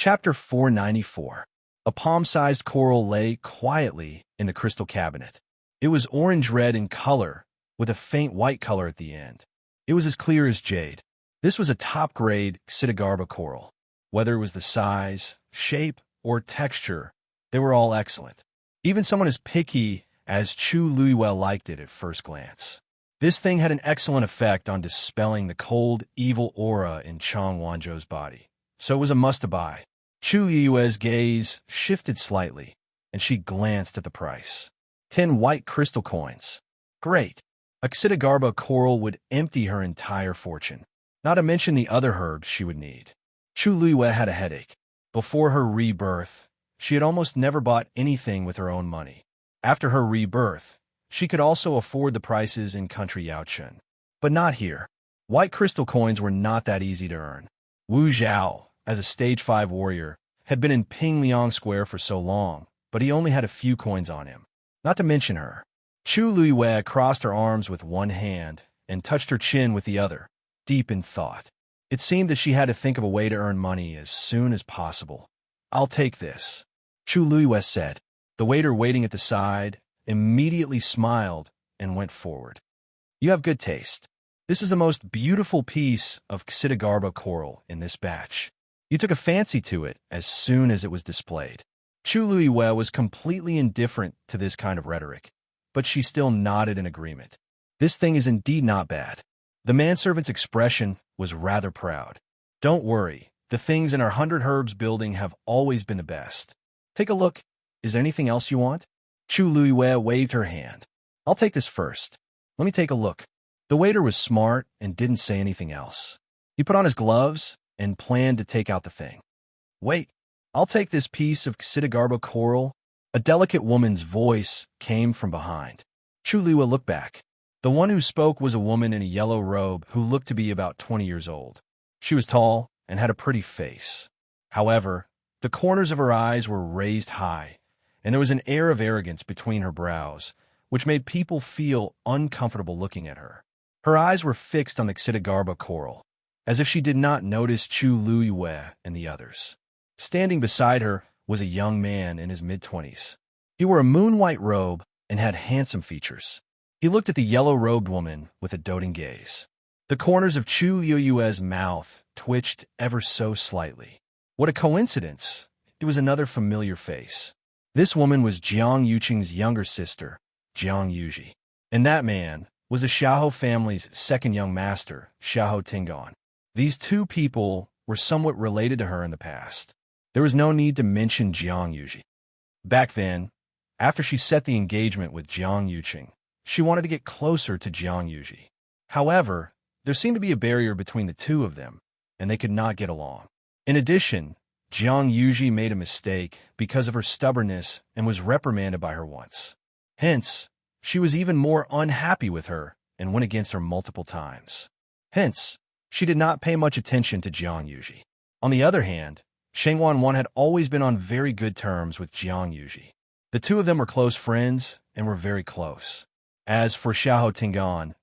Chapter 494. A palm-sized coral lay quietly in the crystal cabinet. It was orange-red in color, with a faint white color at the end. It was as clear as jade. This was a top-grade Xidigarba coral. Whether it was the size, shape, or texture, they were all excellent. Even someone as picky as Chu Luiwei liked it at first glance. This thing had an excellent effect on dispelling the cold, evil aura in Chang Wanzhou's body. So it was a must-buy. Chu Luiwei's gaze shifted slightly, and she glanced at the price. 10 white crystal coins. Great. A Xidigarba coral would empty her entire fortune, not to mention the other herbs she would need. Chu Luiwei had a headache. Before her rebirth, she had almost never bought anything with her own money. After her rebirth, she could also afford the prices in country Yaochun. But not here. White crystal coins were not that easy to earn. Wu Zhao, as a Stage 5 warrior, had been in Pingliang Square for so long, but he only had a few coins on him. Not to mention her. Chu Luiwei crossed her arms with one hand and touched her chin with the other, deep in thought. It seemed that she had to think of a way to earn money as soon as possible. "I'll take this," Chu Luiwei said. The waiter waiting at the side immediately smiled and went forward. "You have good taste. This is the most beautiful piece of Xidigarba coral in this batch. You took a fancy to it as soon as it was displayed." Chu Luiwei was completely indifferent to this kind of rhetoric, but she still nodded in agreement. "This thing is indeed not bad." The manservant's expression was rather proud. "Don't worry, the things in our 100 Herbs building have always been the best. Take a look. Is there anything else you want?" Chu Luiwei waved her hand. "I'll take this first. Let me take a look." The waiter was smart and didn't say anything else. He put on his gloves and planned to take out the thing. "Wait, I'll take this piece of Xidigarba coral." A delicate woman's voice came from behind. Chu Luiwei looked back. The one who spoke was a woman in a yellow robe who looked to be about 20 years old. She was tall and had a pretty face. However, the corners of her eyes were raised high, and there was an air of arrogance between her brows, which made people feel uncomfortable looking at her. Her eyes were fixed on the Xidigarba coral, as if she did not notice Chu Luiwei and the others. Standing beside her was a young man in his mid-20s. He wore a moon-white robe and had handsome features. He looked at the yellow-robed woman with a doting gaze. The corners of Chu Luiwei's mouth twitched ever so slightly. What a coincidence! It was another familiar face. This woman was Jiang Yuqing's younger sister, Jiang Yuji. And that man was the Xiahou family's second young master, Xiahou Tingan. These two people were somewhat related to her in the past. There was no need to mention Jiang Yuji. Back then, after she set the engagement with Jiang Yuqing, she wanted to get closer to Jiang Yuji. However, there seemed to be a barrier between the two of them, and they could not get along. In addition, Jiang Yuji made a mistake because of her stubbornness and was reprimanded by her once. Hence, she was even more unhappy with her and went against her multiple times. Hence, she did not pay much attention to Jiang Yuji. On the other hand, Sheng Wanwan had always been on very good terms with Jiang Yuji. The two of them were close friends and were very close. As for Xiahou Tingan,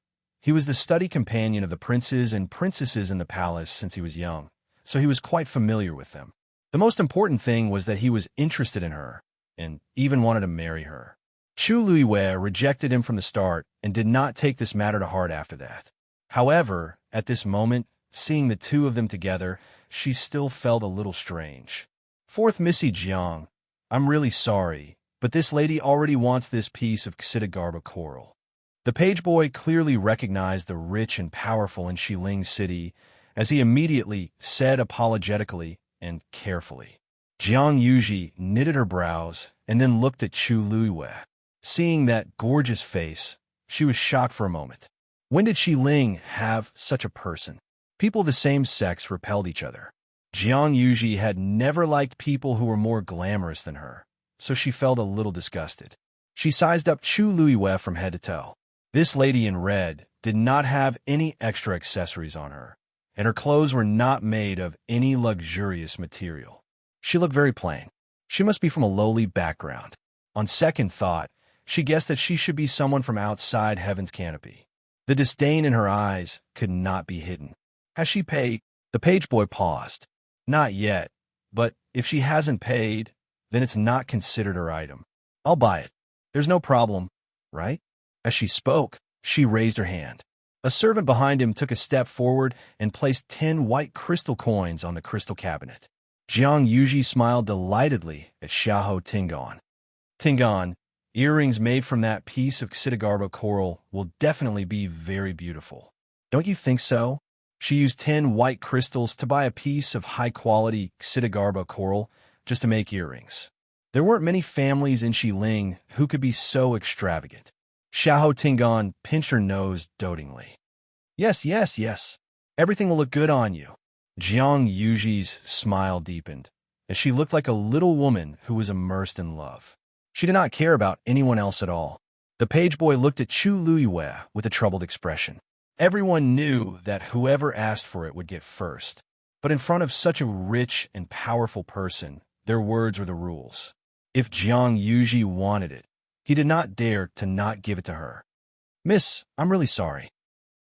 he was the study companion of the princes and princesses in the palace since he was young, so he was quite familiar with them. The most important thing was that he was interested in her and even wanted to marry her. Chu Luiwei rejected him from the start and did not take this matter to heart after that. However, at this moment, seeing the two of them together, she still felt a little strange. "Fourth Missy Jiang, I'm really sorry, but this lady already wants this piece of Xidigarba coral." The page boy clearly recognized the rich and powerful in Xiling City, as he immediately said apologetically and carefully. Jiang Yuji knitted her brows and then looked at Chu Luiwei. Seeing that gorgeous face, she was shocked for a moment. When did Xiling have such a person? People of the same sex repelled each other. Jiang Yuji had never liked people who were more glamorous than her, so she felt a little disgusted. She sized up Chu Luiwei from head to toe. This lady in red did not have any extra accessories on her, and her clothes were not made of any luxurious material. She looked very plain. She must be from a lowly background. On second thought, she guessed that she should be someone from outside heaven's canopy. The disdain in her eyes could not be hidden. "Has she paid?" The page boy paused. "Not yet, But if she hasn't paid, then it's not considered her item. I'll buy it. There's no problem, right? As she spoke, she raised her hand. A servant behind him took a step forward and placed 10 white crystal coins on the crystal cabinet. Jiang Yuji smiled delightedly at Xiahou Tingan. Tingan, earrings made from that piece of Xidagarbo coral will definitely be very beautiful. Don't you think so? She used 10 white crystals to buy a piece of high-quality Xidagarbo coral just to make earrings. There weren't many families in Xiling who could be so extravagant. Xiahou Tingan pinched her nose dotingly. Yes, yes, yes. Everything will look good on you. Jiang Yuji's smile deepened, as she looked like a little woman who was immersed in love. She did not care about anyone else at all. The page boy looked at Chu Luiyue with a troubled expression. Everyone knew that whoever asked for it would get first. But in front of such a rich and powerful person, their words were the rules. If Jiang Yuji wanted it, he did not dare to not give it to her. Miss, I'm really sorry.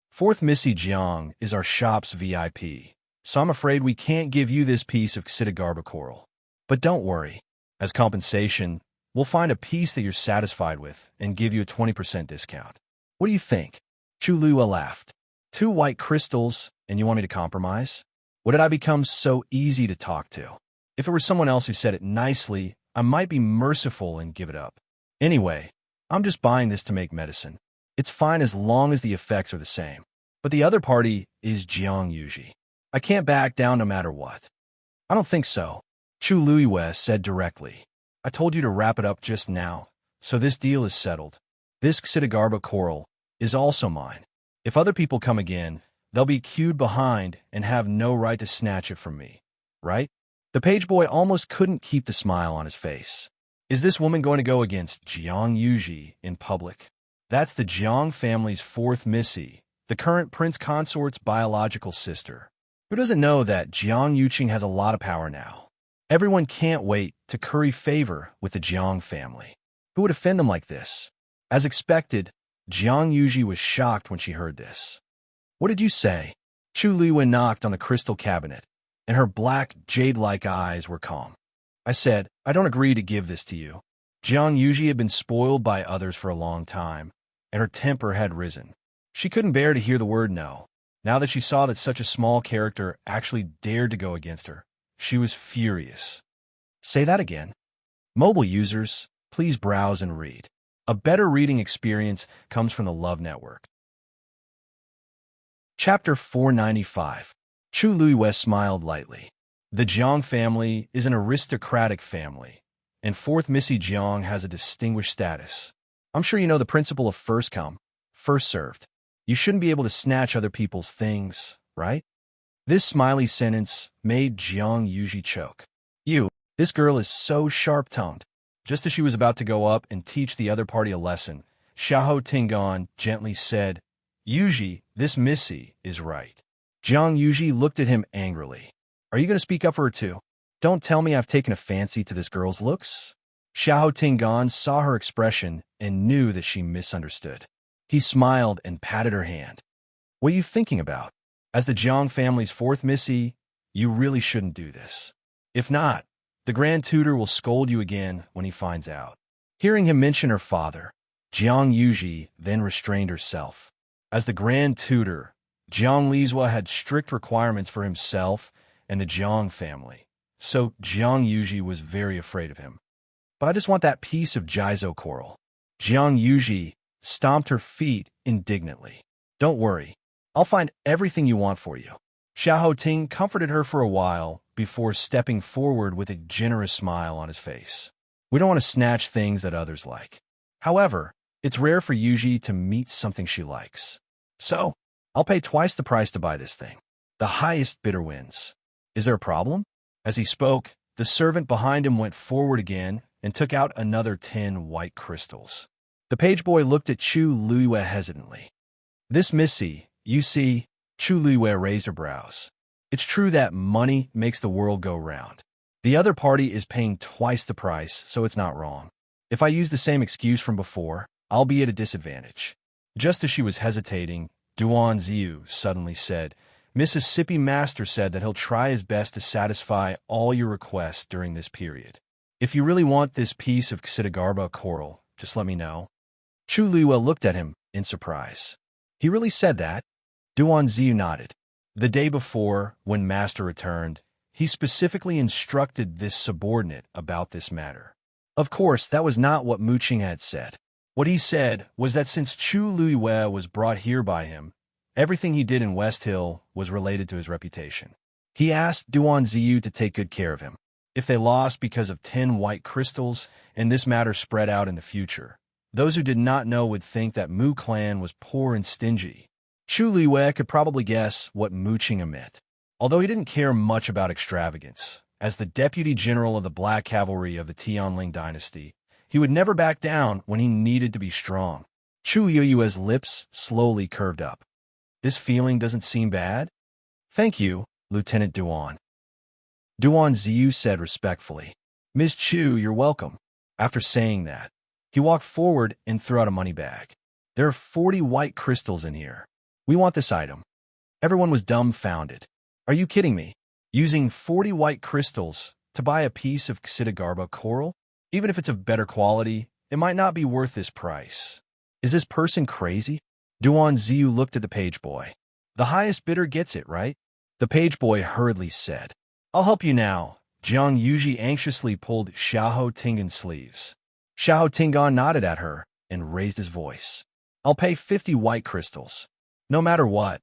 Fourth Missy Jiang is our shop's VIP, so I'm afraid we can't give you this piece of Xidagarbo coral. But don't worry. As compensation, we'll find a piece that you're satisfied with and give you a 20% discount. What do you think? Chu Luiyue laughed. 2 white crystals, and you want me to compromise? What did I become so easy to talk to? If it were someone else who said it nicely, I might be merciful and give it up. Anyway, I'm just buying this to make medicine. It's fine as long as the effects are the same. But the other party is Jiang Yuji. I can't back down no matter what. I don't think so, Chu Luiyue said directly. I told you to wrap it up just now, so this deal is settled. This Xidagarbo coral is also mine. If other people come again, they'll be queued behind and have no right to snatch it from me, right? The page boy almost couldn't keep the smile on his face. Is this woman going to go against Jiang Yuji in public? That's the Jiang family's 4th Missy, the current prince consort's biological sister. Who doesn't know that Jiang Yuqing has a lot of power now? Everyone can't wait to curry favor with the Jiang family. Who would offend them like this? As expected, Jiang Yuji was shocked when she heard this. What did you say? Chu Luiyue knocked on the crystal cabinet, and her black, jade-like eyes were calm. I said, I don't agree to give this to you. Jiang Yuji had been spoiled by others for a long time, and her temper had risen. She couldn't bear to hear the word no. Now that she saw that such a small character actually dared to go against her, she was furious. Say that again. Mobile users, please browse and read. A better reading experience comes from the Love Network. Chapter 495. Chu Luiyue smiled lightly. The Jiang family is an aristocratic family, and 4th Missy Jiang has a distinguished status. I'm sure you know the principle of first come, first served. You shouldn't be able to snatch other people's things, right? This smiley sentence made Jiang Yuji choke. This girl is so sharp-tongued. Just as she was about to go up and teach the other party a lesson, Xiahou Tingan gently said, Yuji, this Missy is right. Jiang Yuji looked at him angrily. Are you going to speak up for her too? Don't tell me I've taken a fancy to this girl's looks. Xiahou Tingan saw her expression and knew that she misunderstood. He smiled and patted her hand. What are you thinking about? As the Jiang family's 4th Missy, you really shouldn't do this. If not, the Grand Tutor will scold you again when he finds out. Hearing him mention her father, Jiang Yuji then restrained herself. As the Grand Tutor, Jiang Lizhua had strict requirements for himself and the Jiang family, so Jiang Yuji was very afraid of him. But I just want that piece of Jizo coral. Jiang Yuji stomped her feet indignantly. Don't worry, I'll find everything you want for you. Xiahou Ting comforted her for a while before stepping forward with a generous smile on his face. We don't want to snatch things that others like. However, it's rare for Yuji to meet something she likes. So, I'll pay twice the price to buy this thing. The highest bidder wins. Is there a problem? As he spoke, the servant behind him went forward again and took out another 10 white crystals. The page boy looked at Chu Luiyue hesitantly. This Missy, you see, Chu Luiyue raised her brows. It's true that money makes the world go round. The other party is paying twice the price, so it's not wrong. If I use the same excuse from before, I'll be at a disadvantage. Just as she was hesitating, Duan Ziyu suddenly said, Mississippi Master said that he'll try his best to satisfy all your requests during this period. If you really want this piece of Xidagarba coral, just let me know. Chu Liwa looked at him in surprise. He really said that? Duan Ziyu nodded. The day before, when Master returned, he specifically instructed this subordinate about this matter. Of course, that was not what Mu Qing had said. What he said was that since Chu Liwa was brought here by him, everything he did in West Hill was related to his reputation. He asked Duan Ziyu to take good care of him. If they lost because of 10 white crystals, and this matter spread out in the future, those who did not know would think that Mu clan was poor and stingy. Chu Liwa could probably guess what Mu Qing meant, although he didn't care much about extravagance. As the deputy general of the Black Cavalry of the Tianling dynasty, he would never back down when he needed to be strong. Chu Liwa's lips slowly curved up. This feeling doesn't seem bad? Thank you, Lieutenant Duan. Duan Ziyu said respectfully. Ms. Chu, you're welcome. After saying that, he walked forward and threw out a money bag. There are 40 white crystals in here. We want this item. Everyone was dumbfounded. Are you kidding me? Using 40 white crystals to buy a piece of Xidagarba coral? Even if it's of better quality, it might not be worth this price. Is this person crazy? Duan Ziyu looked at the page boy. The highest bidder gets it, right? The page boy hurriedly said. I'll help you now. Jiang Yuji anxiously pulled Xiahou Tingan's sleeves. Xiahou Tingan nodded at her and raised his voice. I'll pay 50 white crystals. No matter what,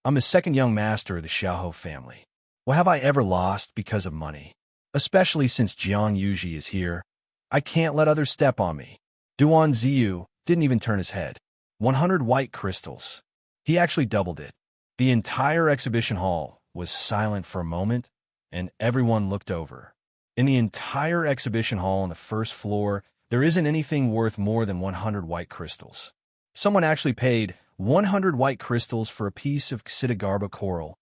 I'm the second young master of the Xiahou family. What have I ever lost because of money? Especially since Jiang Yuji is here. I can't let others step on me. Duan Ziyu didn't even turn his head. 100 white crystals. He actually doubled it. The entire exhibition hall was silent for a moment, and everyone looked over. In the entire exhibition hall on the first floor, there isn't anything worth more than 100 white crystals. Someone actually paid 100 white crystals for a piece of Xidagarba coral.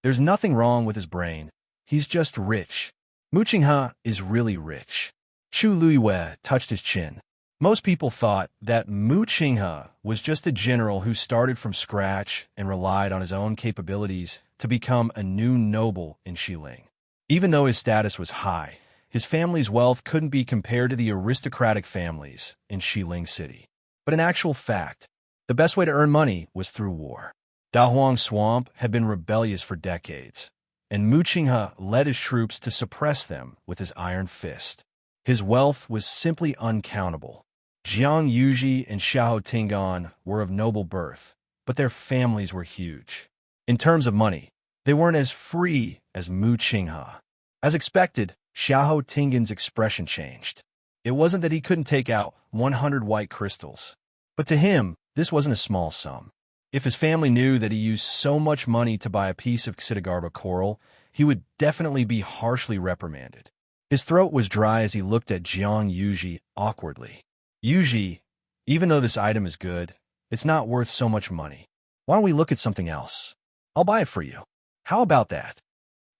There's nothing wrong with his brain. He's just rich. Mu Qing is really rich. Chu Liwa touched his chin. Most people thought that Mu Qing was just a general who started from scratch and relied on his own capabilities to become a new noble in Xiling. Even though his status was high, his family's wealth couldn't be compared to the aristocratic families in Xiling City. But in actual fact, the best way to earn money was through war. Dahuang Swamp had been rebellious for decades, and Mu Qing led his troops to suppress them with his iron fist. His wealth was simply uncountable. Jiang Yuji and Xiahou Tingan were of noble birth, but their families were huge. In terms of money, they weren't as free as Mu Qing. As expected, Xiahou Tingan's expression changed. It wasn't that he couldn't take out 100 white crystals, but to him, this wasn't a small sum. If his family knew that he used so much money to buy a piece of Xidagarba coral, he would definitely be harshly reprimanded. His throat was dry as he looked at Jiang Yuji awkwardly. Yuji, even though this item is good, it's not worth so much money. Why don't we look at something else? I'll buy it for you. How about that?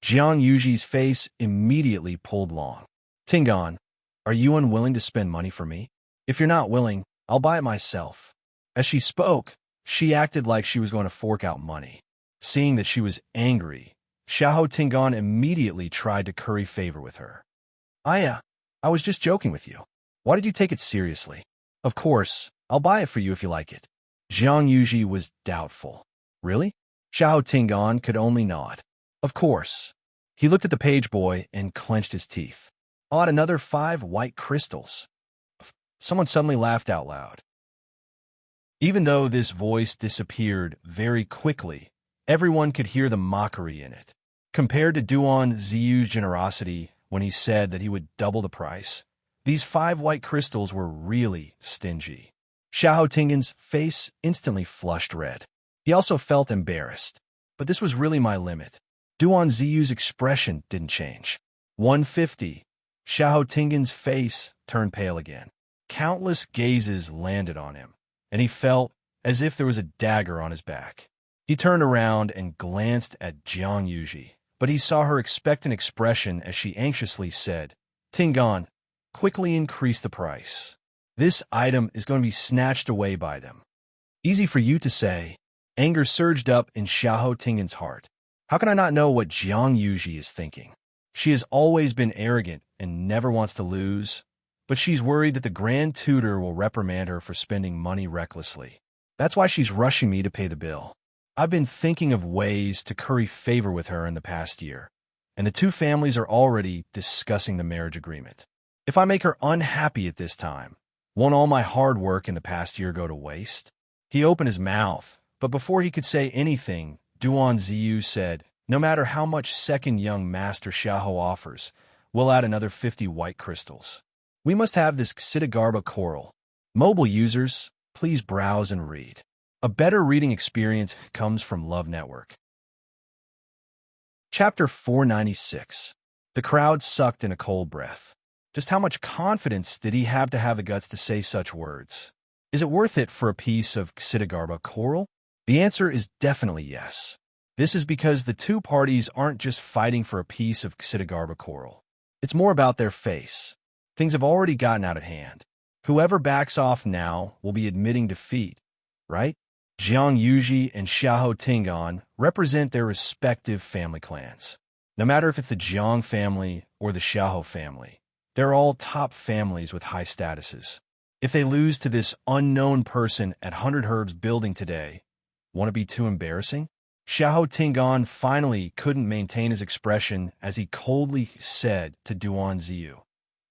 Jiang Yuji's face immediately pulled long. Tingan, are you unwilling to spend money for me? If you're not willing, I'll buy it myself. As she spoke, she acted like she was going to fork out money. Seeing that she was angry, Xiahou Tingan immediately tried to curry favor with her. I was just joking with you. Why did you take it seriously? Of course, I'll buy it for you if you like it. Jiang Yuji was doubtful. Really? Xiahou Tingan could only nod. Of course. He looked at the page boy and clenched his teeth. I'll add another 5 white crystals. Someone suddenly laughed out loud. Even though this voice disappeared very quickly, everyone could hear the mockery in it. Compared to Duan Ziyu's generosity when he said that he would double the price, these 5 white crystals were really stingy. Xiahou Tingan's face instantly flushed red. He also felt embarrassed. But this was really my limit. Duan Ziyu's expression didn't change. 150. Xiahou Tingan's face turned pale again. Countless gazes landed on him, and he felt as if there was a dagger on his back. He turned around and glanced at Jiang Yuji, but he saw her expectant expression as she anxiously said, Tingan, quickly increase the price. This item is going to be snatched away by them. Easy for you to say. Anger surged up in Xiahou Tingan's heart. How can I not know what Jiang Yuji is thinking? She has always been arrogant and never wants to lose, but she's worried that the Grand Tutor will reprimand her for spending money recklessly. That's why she's rushing me to pay the bill. I've been thinking of ways to curry favor with her in the past year, and the two families are already discussing the marriage agreement. If I make her unhappy at this time, won't all my hard work in the past year go to waste? He opened his mouth, but before he could say anything, Duan Ziyu said, no matter how much second young Master Xiahou offers, we'll add another 50 white crystals. We must have this Xidagarba coral. Mobile users, please browse and read. A better reading experience comes from Love Network. Chapter 496. The crowd sucked in a cold breath. Just how much confidence did he have the guts to say such words? Is it worth it for a piece of Xidagarba coral? The answer is definitely yes. This is because the two parties aren't just fighting for a piece of Xidagarba coral. It's more about their face. Things have already gotten out of hand. Whoever backs off now will be admitting defeat, right? Jiang Yuji and Xiahou Tingan represent their respective family clans. No matter if it's the Jiang family or the Xiahou family, they're all top families with high statuses. If they lose to this unknown person at 100 Herbs building today, won't it be too embarrassing? Xiahou Tingan finally couldn't maintain his expression as he coldly said to Duan Ziyu,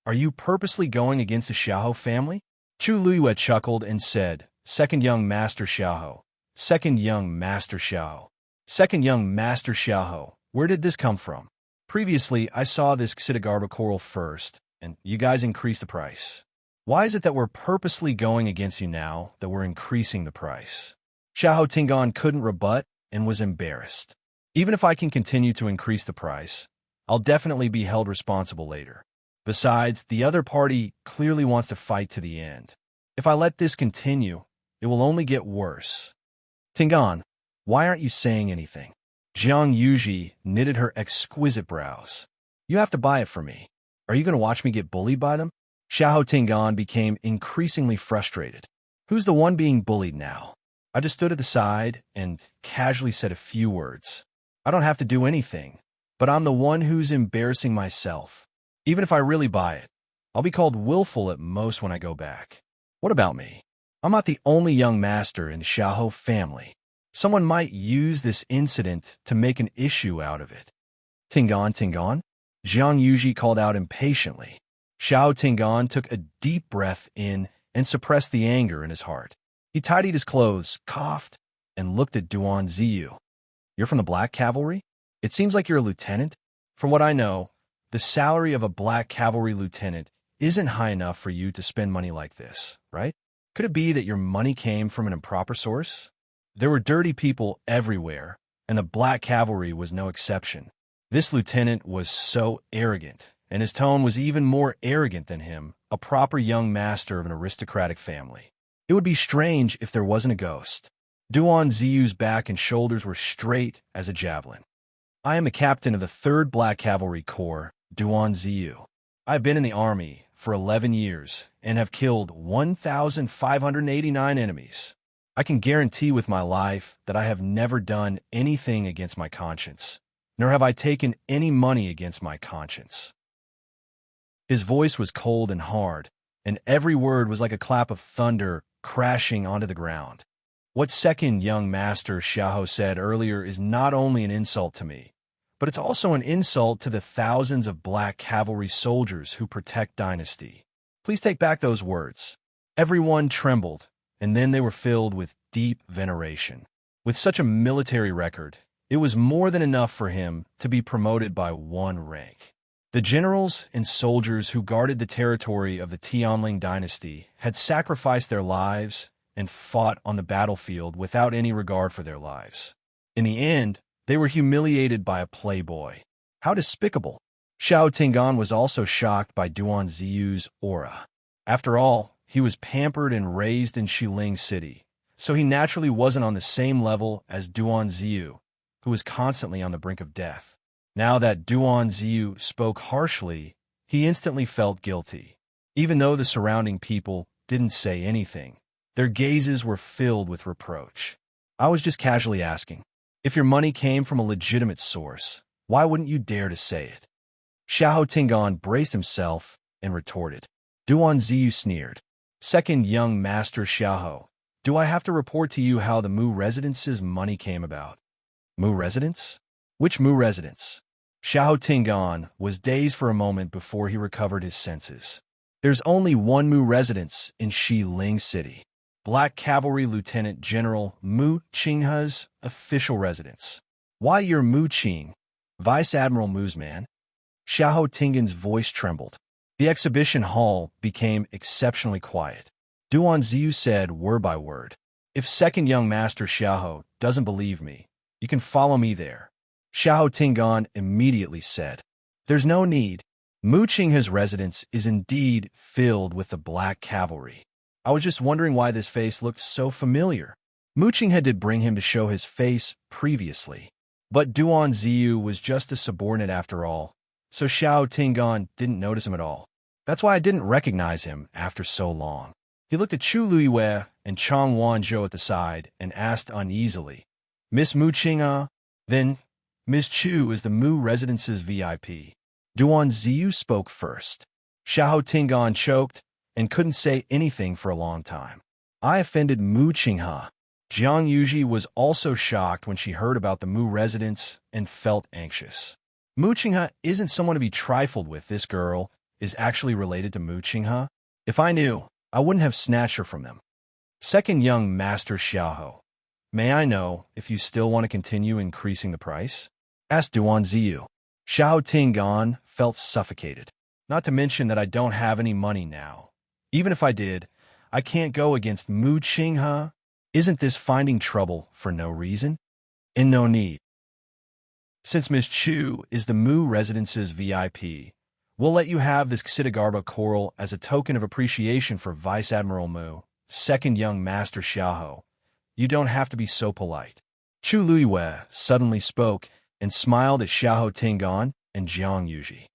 "Are you purposely going against the Xiahou family?" Chu Liyue chuckled and said, "Second young Master Xiahou. Second young Master Xiahou. Second young Master Xiahou. Where did this come from? Previously, I saw this Xidagarba coral first, and you guys increased the price. Why is it that we're purposely going against you now that we're increasing the price?" Xiahou Tingan couldn't rebut and was embarrassed. Even if I can continue to increase the price, I'll definitely be held responsible later. Besides, the other party clearly wants to fight to the end. If I let this continue, it will only get worse. Tingan, why aren't you saying anything? Jiang Yuji knitted her exquisite brows. You have to buy it for me. Are you going to watch me get bullied by them? Xiahou Tingan became increasingly frustrated. Who's the one being bullied now? I just stood at the side and casually said a few words. I don't have to do anything, but I'm the one who's embarrassing myself. Even if I really buy it, I'll be called willful at most when I go back. What about me? I'm not the only young master in the Xiahou family. Someone might use this incident to make an issue out of it. Tingan, Tingan? Jiang Yuji called out impatiently. Xiahou Tingan took a deep breath in and suppressed the anger in his heart. He tidied his clothes, coughed, and looked at Duan Ziyu. You're from the Black Cavalry? It seems like you're a lieutenant. From what I know, the salary of a Black Cavalry lieutenant isn't high enough for you to spend money like this, right? Could it be that your money came from an improper source? There were dirty people everywhere, and the Black Cavalry was no exception. This lieutenant was so arrogant, and his tone was even more arrogant than him, a proper young master of an aristocratic family. It would be strange if there wasn't a ghost. Duan Ziyu's back and shoulders were straight as a javelin. I am the captain of the 3rd Black Cavalry Corps, Duan Ziyu. I've been in the army for 11 years and have killed 1,589 enemies. I can guarantee with my life that I have never done anything against my conscience, nor have I taken any money against my conscience. His voice was cold and hard, and every word was like a clap of thunder crashing onto the ground. What second young Master Xiahou said earlier is not only an insult to me, but it's also an insult to the thousands of Black Cavalry soldiers who protect Dynasty. Please take back those words. Everyone trembled, and then they were filled with deep veneration. With such a military record, it was more than enough for him to be promoted by 1 rank. The generals and soldiers who guarded the territory of the Tianling dynasty had sacrificed their lives and fought on the battlefield without any regard for their lives. In the end, they were humiliated by a playboy. How despicable! Xiahou Tingan was also shocked by Duan Ziyu's aura. After all, he was pampered and raised in Xiling City, so he naturally wasn't on the same level as Duan Ziyu, who was constantly on the brink of death. Now that Duan Ziyu spoke harshly, he instantly felt guilty. Even though the surrounding people didn't say anything, their gazes were filled with reproach. I was just casually asking. If your money came from a legitimate source, why wouldn't you dare to say it? Xiahou Tingan braced himself and retorted. Duan Ziyu sneered. Second young master Xiahou, do I have to report to you how the Mu residence's money came about? Mu residence? Which Mu residence? Xiahou Tingan was dazed for a moment before he recovered his senses. There's only one Mu residence in Xiling City. Black Cavalry Lieutenant General Mu Qinghe's official residence. Why you're Mu Qing, Vice Admiral Mu's man? Xiahou Tingan's voice trembled. The exhibition hall became exceptionally quiet. Duan Ziyu said word by word. If second young master Xiahou doesn't believe me, you can follow me there. Xiahou Tingan immediately said. There's no need. Mu Qinghe's residence is indeed filled with the Black Cavalry. I was just wondering why this face looked so familiar. Mu Qinghe did bring him to show his face previously. But Duan Ziyu was just a subordinate after all, so Xiahou Tingan didn't notice him at all. That's why I didn't recognize him after so long. He looked at Chu Luiwei and Chang Wanzhou at the side and asked uneasily, Miss Mu Qinghe? Then, Miss Chu is the Mu Residence's VIP. Duan Ziyu spoke first. Xiahou Tingan choked and couldn't say anything for a long time. I offended Mu Qinghe. Jiang Yuji was also shocked when she heard about the Mu residence and felt anxious. Mu Qinghe isn't someone to be trifled with. This girl is actually related to Mu Qinghe. If I knew, I wouldn't have snatched her from him. Second young master Xiahou, may I know if you still want to continue increasing the price? Asked Duan Ziyu. Xiahou Tingan felt suffocated. Not to mention that I don't have any money now. Even if I did, I can't go against Mu Qinghe. Isn't this finding trouble for no reason? And no need. Since Miss Chu is the Mu Residence's VIP, we'll let you have this Xidagarba coral as a token of appreciation for Vice Admiral Mu, second young master Xiahou. You don't have to be so polite. Chu Luiwei suddenly spoke and smiled at Xiahou Tingan and Jiang Yuji.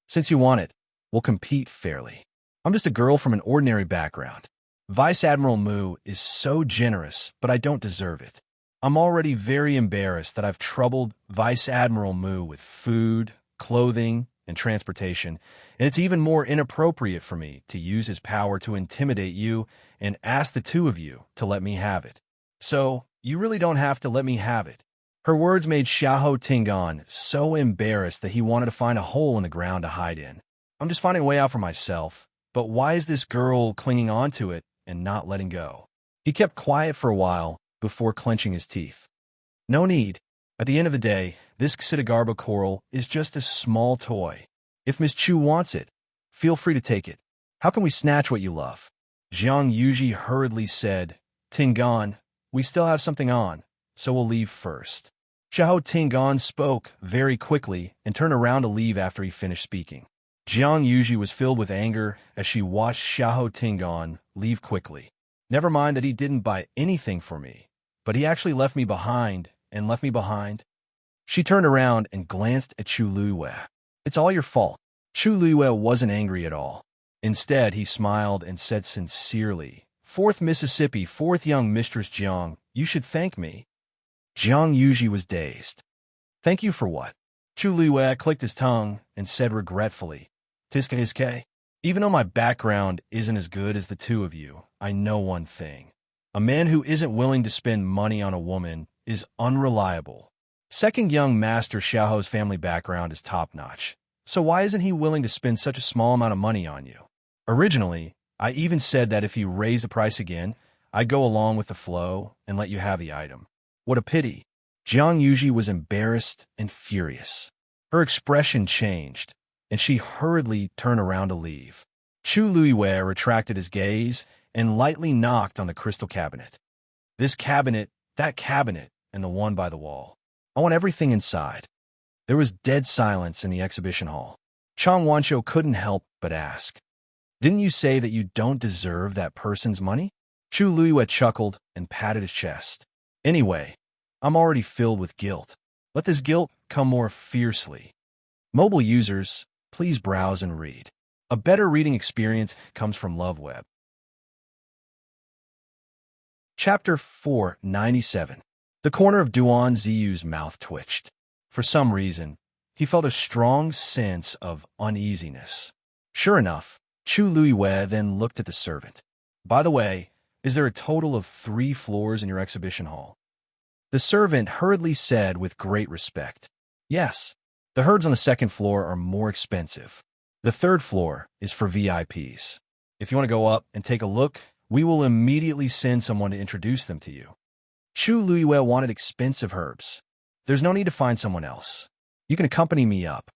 Since you want it, we'll compete fairly. I'm just a girl from an ordinary background. Vice Admiral Mu is so generous, but I don't deserve it. I'm already very embarrassed that I've troubled Vice Admiral Mu with food, clothing, and transportation, and it's even more inappropriate for me to use his power to intimidate you and ask the two of you to let me have it. So, you really don't have to let me have it. Her words made Xiahou Tingan so embarrassed that he wanted to find a hole in the ground to hide in. I'm just finding a way out for myself, but why is this girl clinging on to it and not letting go? He kept quiet for a while before clenching his teeth. No need. At the end of the day, this Xidagarba coral is just a small toy. If Miss Chu wants it, feel free to take it. How can we snatch what you love? Jiang Yuji hurriedly said, Tingan, we still have something on, so we'll leave first. Xiahou Tingan spoke very quickly and turned around to leave after he finished speaking. Jiang Yuji was filled with anger as she watched Xiahou Tingan leave quickly. Never mind that he didn't buy anything for me, but he actually left me behind and left me behind. She turned around and glanced at Chu Luiwei. It's all your fault. Chu Luiwei wasn't angry at all. Instead, he smiled and said sincerely, Fourth Mississippi, fourth young Mistress Jiang, you should thank me. Jiang Yuji was dazed. Thank you for what? Chu Luiwei clicked his tongue and said regretfully, Tiske. Even though my background isn't as good as the two of you, I know one thing. A man who isn't willing to spend money on a woman is unreliable. Second young master Xiahou's family background is top-notch, so why isn't he willing to spend such a small amount of money on you? Originally, I even said that if he raised the price again, I'd go along with the flow and let you have the item. What a pity. Jiang Yuji was embarrassed and furious. Her expression changed, and she hurriedly turned around to leave. Chu Luiwei retracted his gaze and lightly knocked on the crystal cabinet. This cabinet, that cabinet, and the one by the wall. I want everything inside. There was dead silence in the exhibition hall. Chang Wanzhou couldn't help but ask, Didn't you say that you don't deserve that person's money? Chu Luiwei chuckled and patted his chest. Anyway, I'm already filled with guilt. Let this guilt come more fiercely. Mobile users, please browse and read. A better reading experience comes from LoveWeb. Chapter 497. The corner of Duan Ziyu's mouth twitched. For some reason, he felt a strong sense of uneasiness. Sure enough, Chu Luiwei then looked at the servant. By the way, is there a total of 3 floors in your exhibition hall? The servant hurriedly said with great respect. Yes, the herds on the 2nd floor are more expensive. The 3rd floor is for VIPs. If you want to go up and take a look, we will immediately send someone to introduce them to you. Chu Luiwei wanted expensive herbs. There's no need to find someone else. You can accompany me up.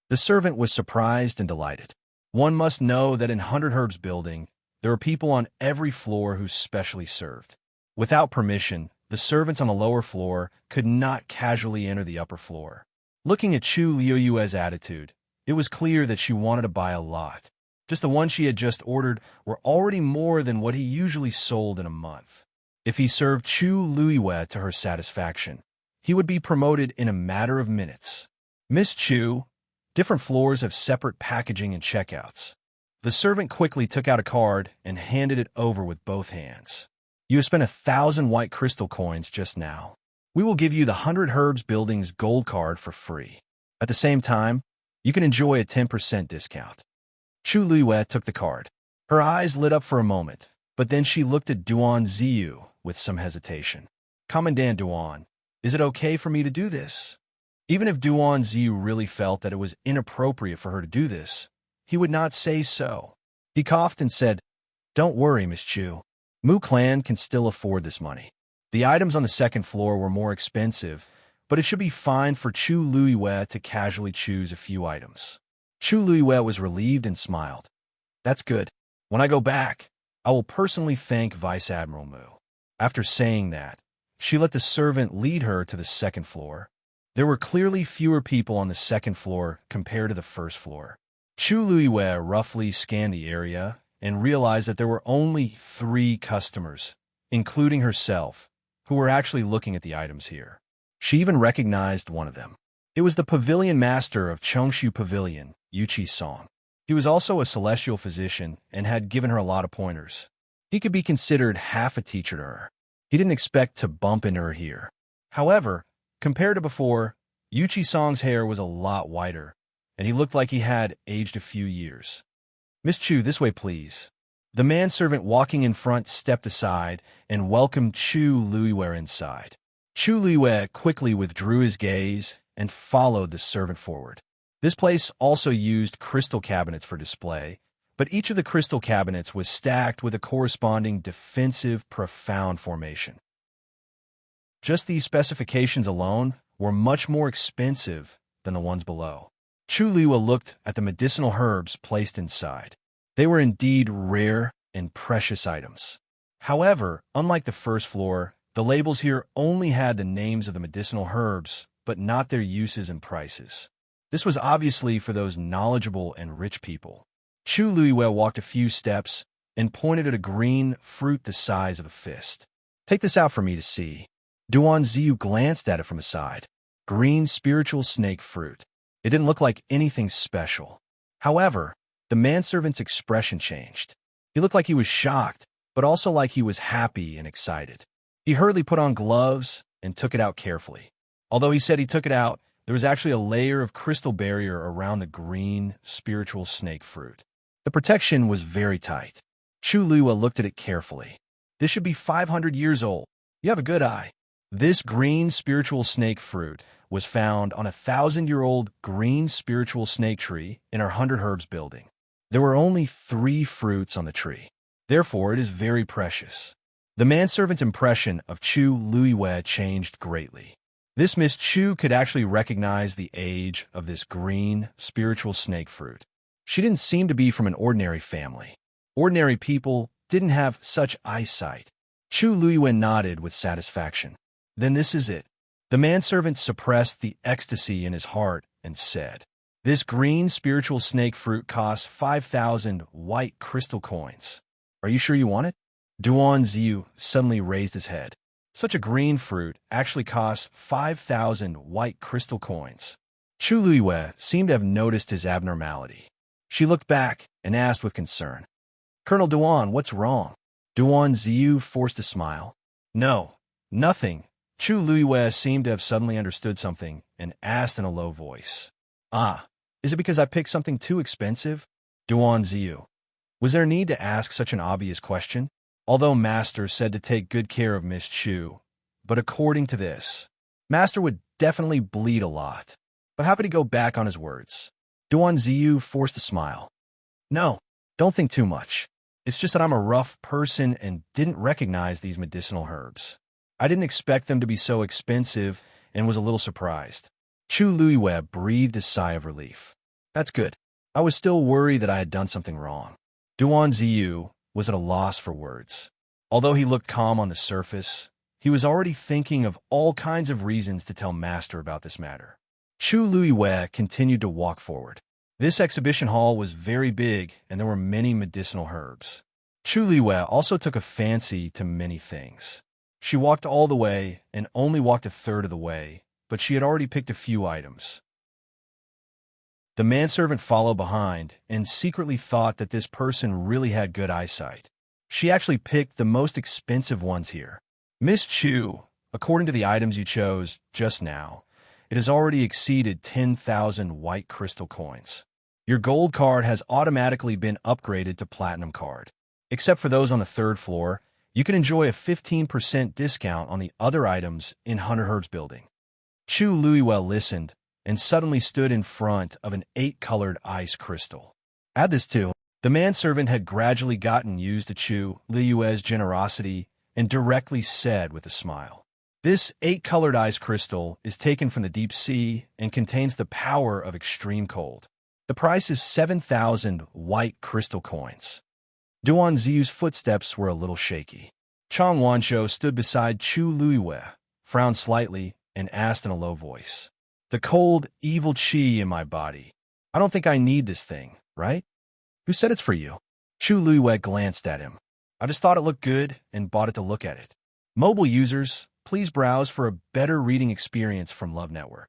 The servant was surprised and delighted. One must know that in 100 Herbs building, there are people on every floor who's specially served. Without permission, the servants on the lower floor could not casually enter the upper floor. Looking at Chu Luiwei's attitude, it was clear that she wanted to buy a lot. Just the ones she had just ordered were already more than what he usually sold in a month. If he served Chu Luiwei to her satisfaction, he would be promoted in a matter of minutes. Miss Chu, different floors have separate packaging and checkouts. The servant quickly took out a card and handed it over with both hands. You have spent 1,000 white crystal coins just now. We will give you the 100 Herbs Building's gold card for free. At the same time, you can enjoy a 10% discount. Chu Luiwei took the card. Her eyes lit up for a moment, but then she looked at Duan Ziyu with some hesitation. Commandant Duan, is it okay for me to do this? Even if Duan Ziyu really felt that it was inappropriate for her to do this, he would not say so. He coughed and said, Don't worry, Miss Chu. Mu Clan can still afford this money. The items on the 2nd floor were more expensive, but it should be fine for Chu Luiwei to casually choose a few items. Chu Luiwei was relieved and smiled. That's good. When I go back, I will personally thank Vice Admiral Mu. After saying that, she let the servant lead her to the 2nd floor. There were clearly fewer people on the 2nd floor compared to the 1st floor. Chu Luiwei roughly scanned the area and realized that there were only 3 customers, including herself, who were actually looking at the items here. She even recognized one of them. It was the pavilion master of Chongshu Pavilion, Yuchi Song. He was also a celestial physician and had given her a lot of pointers. He could be considered half a teacher to her. He didn't expect to bump into her here. However, compared to before, Yuchi Song's hair was a lot whiter, and he looked like he had aged a few years. Miss Chu, this way, please. The manservant walking in front stepped aside and welcomed Chu Luiwei inside. Chu Luiwei quickly withdrew his gaze and followed the servant forward. This place also used crystal cabinets for display, but each of the crystal cabinets was stacked with a corresponding defensive, profound formation. Just these specifications alone were much more expensive than the ones below. Chu Luiwei looked at the medicinal herbs placed inside. They were indeed rare and precious items. However, unlike the 1st floor, the labels here only had the names of the medicinal herbs, but not their uses and prices. This was obviously for those knowledgeable and rich people. Chu Luiwei walked a few steps and pointed at a green fruit the size of a fist. Take this out for me to see. Duan Ziyu glanced at it from aside. Green spiritual snake fruit. It didn't look like anything special. However, the manservant's expression changed. He looked like he was shocked, but also like he was happy and excited. He hurriedly put on gloves and took it out carefully. Although he said he took it out, there was actually a layer of crystal barrier around the green, spiritual snake fruit. The protection was very tight. Chu Luiwei looked at it carefully. This should be 500 years old. You have a good eye. This green spiritual snake fruit was found on a 1,000-year-old green spiritual snake tree in our 100 Herbs building. There were only 3 fruits on the tree. Therefore, it is very precious. The manservant's impression of Chu Luiwei changed greatly. This Miss Chu could actually recognize the age of this green, spiritual snake fruit. She didn't seem to be from an ordinary family. Ordinary people didn't have such eyesight. Chu Luiwei nodded with satisfaction. Then this is it. The manservant suppressed the ecstasy in his heart and said, This green spiritual snake fruit costs 5,000 white crystal coins. Are you sure you want it? Duan Ziyu suddenly raised his head. Such a green fruit actually costs 5,000 white crystal coins. Chu Luiwei seemed to have noticed his abnormality. She looked back and asked with concern, Colonel Duan, what's wrong? Duan Ziyu forced a smile. No, nothing. Chu Luiyue seemed to have suddenly understood something and asked in a low voice. Ah, is it because I picked something too expensive? Duan Ziyu. Was there need to ask such an obvious question? Although Master said to take good care of Miss Chu, but according to this, Master would definitely bleed a lot. But how could he go back on his words? Duan Ziyu forced a smile. No, don't think too much. It's just that I'm a rough person and didn't recognize these medicinal herbs. I didn't expect them to be so expensive and was a little surprised. Chu Luiyue breathed a sigh of relief. That's good. I was still worried that I had done something wrong. Duan Ziyu was at a loss for words. Although he looked calm on the surface, he was already thinking of all kinds of reasons to tell Master about this matter. Chu Luiyue continued to walk forward. This exhibition hall was very big, and there were many medicinal herbs. Chu Luiyue also took a fancy to many things. She walked all the way and only walked a third of the way, but she had already picked a few items. The manservant followed behind and secretly thought that this person really had good eyesight. She actually picked the most expensive ones here. Miss Chu, according to the items you chose just now, it has already exceeded 10,000 white crystal coins. Your gold card has automatically been upgraded to platinum card. Except for those on the third floor, you can enjoy a 15% discount on the other items in Hunter Herb's building. Chu Luiyue listened and suddenly stood in front of an 8-colored ice crystal. Add this to, the manservant had gradually gotten used to Chu Luiyue's generosity and directly said with a smile, "This 8-colored ice crystal is taken from the deep sea and contains the power of extreme cold. The price is 7,000 white crystal coins." Duan Ziyu's footsteps were a little shaky. Chang Wanzhou stood beside Chu Luiyue, frowned slightly, and asked in a low voice, "The cold, evil qi in my body. I don't think I need this thing, right? Who said it's for you?" Chu Luiyue glanced at him. "I just thought it looked good and bought it to look at it." Mobile users, please browse for a better reading experience from Love Network.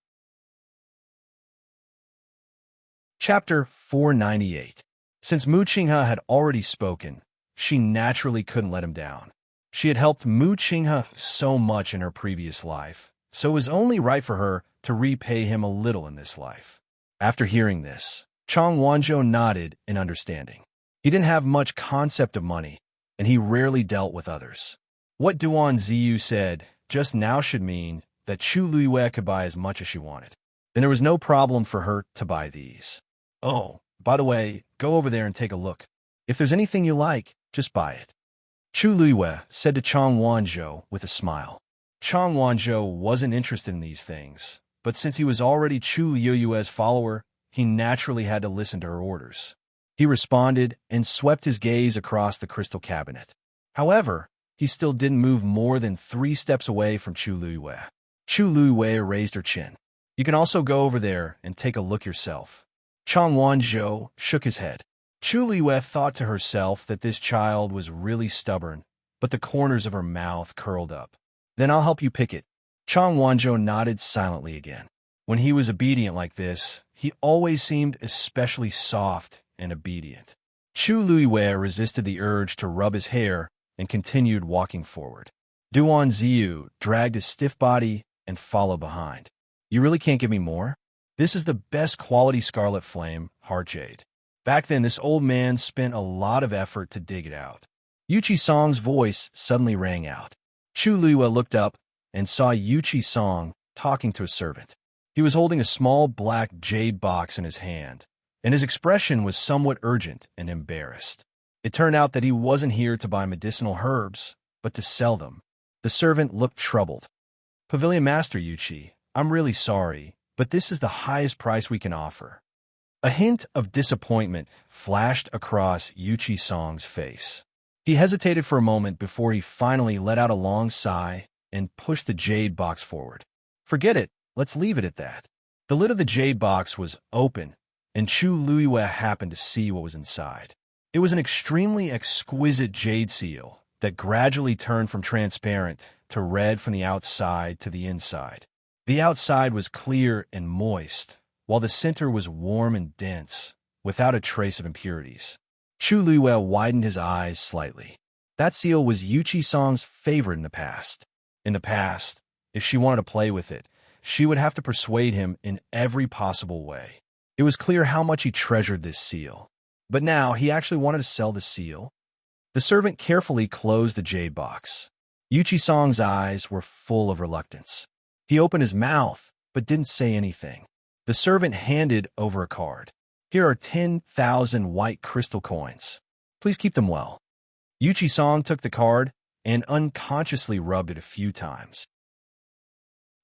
Chapter 498. Since Mu Qinghe had already spoken, she naturally couldn't let him down. She had helped Mu Qinghe so much in her previous life, so it was only right for her to repay him a little in this life. After hearing this, Chang Wanzhou nodded in understanding. He didn't have much concept of money, and he rarely dealt with others. What Duan Ziyu said just now should mean that Chu Luiyue could buy as much as she wanted. Then there was no problem for her to buy these. Oh, by the way, go over there and take a look. If there's anything you like, just buy it. Chu Luiyue said to Chang Wanzhou with a smile. Chang Wanzhou wasn't interested in these things, but since he was already Chu Luiyue's follower, he naturally had to listen to her orders. He responded and swept his gaze across the crystal cabinet. However, he still didn't move more than 3 steps away from Chu Luiyue. Chu Luiyue raised her chin. "You can also go over there and take a look yourself." Chang Wanzhou shook his head. Chu Luiyue thought to herself that this child was really stubborn, but the corners of her mouth curled up. "Then I'll help you pick it." Chang Wanzhou nodded silently again. When he was obedient like this, he always seemed especially soft and obedient. Chu Luiyue resisted the urge to rub his hair and continued walking forward. Duan Ziyu dragged his stiff body and followed behind. "You really can't give me more? This is the best quality scarlet flame, heart jade." Back then, this old man spent a lot of effort to dig it out. Yuchi Song's voice suddenly rang out. Chu Luiyue looked up and saw Yuchi Song talking to a servant. He was holding a small black jade box in his hand, and his expression was somewhat urgent and embarrassed. It turned out that he wasn't here to buy medicinal herbs, but to sell them. The servant looked troubled. "Pavilion Master Yuchi, I'm really sorry, but this is the highest price we can offer." A hint of disappointment flashed across Yuchi Song's face. He hesitated for a moment before he finally let out a long sigh and pushed the jade box forward. "Forget it, let's leave it at that." The lid of the jade box was open, and Chu Luiyue happened to see what was inside. It was an extremely exquisite jade seal that gradually turned from transparent to red from the outside to the inside. The outside was clear and moist, while the center was warm and dense, without a trace of impurities. Chu Luiyue widened his eyes slightly. That seal was Yuchi Song's favorite in the past. In the past, If she wanted to play with it, she would have to persuade him in every possible way. It was clear how much he treasured this seal. But now he actually wanted to sell the seal. The servant carefully closed the jade box. Yuchi-sang's eyes were full of reluctance. He opened his mouth, but didn't say anything. The servant handed over a card. Here are 10,000 white crystal coins. Please keep them well. Yuchi-sang took the card and unconsciously rubbed it a few times.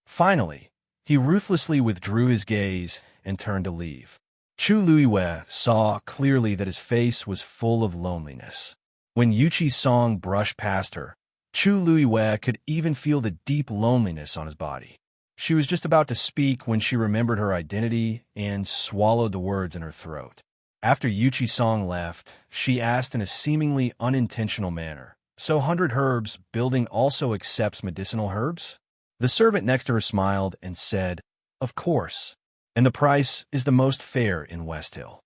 Finally, he ruthlessly withdrew his gaze and turned to leave. Chu Luiwei saw clearly that his face was full of loneliness. When Yuchi-sang brushed past her, Chu Luiwei could even feel the deep loneliness on his body. She was just about to speak when she remembered her identity and swallowed the words in her throat. After Yuchi-sang left, she asked in a seemingly unintentional manner, "So 100 Herbs building also accepts medicinal herbs?" The servant next to her smiled and said, "Of course, and the price is the most fair in West Hill.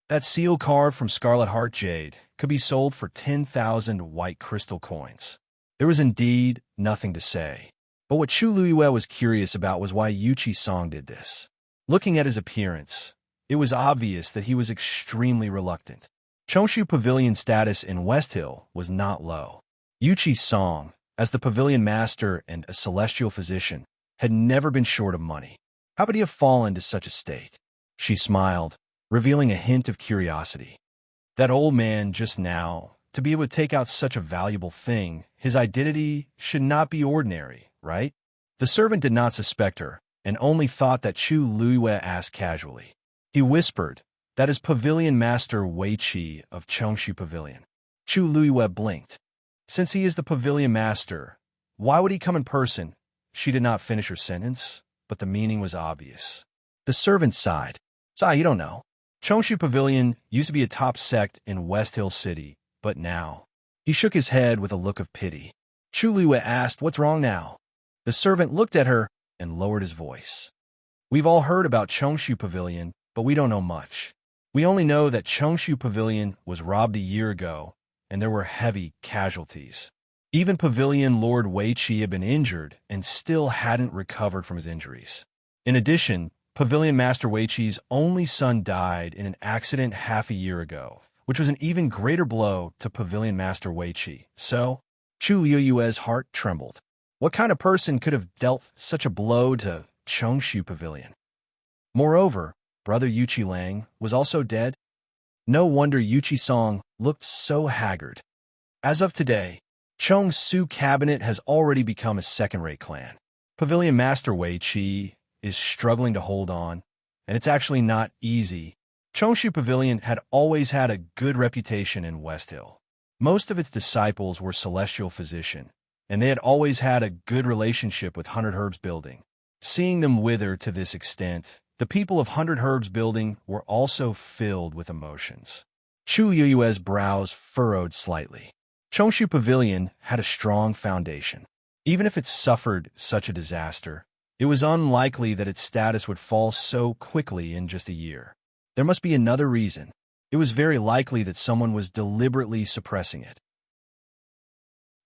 That seal carved from Scarlet Heart Jade could be sold for 10,000 white crystal coins." There was indeed nothing to say. But what Chu Luiwei was curious about was why Yuchi-sang did this. Looking at his appearance, it was obvious that he was extremely reluctant. Chongshu Pavilion's status in West Hill was not low. Yuchi-sang, as the pavilion master and a celestial physician, had never been short of money. How could he have fallen to such a state? She smiled, revealing a hint of curiosity. That old man just now, to be able to take out such a valuable thing, his identity should not be ordinary, right? The servant did not suspect her, and only thought that Chu Luiwei asked casually. He whispered, "That is Pavilion Master Wei Qi of Chongshu Pavilion." Chu Luiwei blinked. Since he is the Pavilion Master, why would he come in person? She did not finish her sentence, but the meaning was obvious. The servant sighed. You don't know. Chongshu Pavilion used to be a top sect in West Hill City, but now... He shook his head with a look of pity. Chu Luiwei asked, "What's wrong now?" The servant looked at her and lowered his voice. "We've all heard about Chongshu Pavilion, but we don't know much. We only know that Chongshu Pavilion was robbed a year ago, and there were heavy casualties. Even Pavilion Lord Wei Qi had been injured and still hadn't recovered from his injuries. In addition, Pavilion Master Wei Qi's only son died in an accident half a year ago, which was an even greater blow to Pavilion Master Wei Qi. So, Chu Luiwei's heart trembled. What kind of person could have dealt such a blow to Chongshu Pavilion? Moreover, brother Yuchi Lang was also dead. No wonder Yuchi-sang looked so haggard. As of today, Chongshu Cabinet has already become a second-rate clan. Pavilion Master Wei Qi is struggling to hold on, and it's actually not easy. Chongshu Pavilion had always had a good reputation in West Hill. Most of its disciples were celestial physicians, and they had always had a good relationship with 100 Herbs Building. Seeing them wither to this extent, the people of 100 Herbs Building were also filled with emotions. Chu Luiwei's brows furrowed slightly. Chongshu Pavilion had a strong foundation. Even if it suffered such a disaster, it was unlikely that its status would fall so quickly in just a year. There must be another reason. It was very likely that someone was deliberately suppressing it.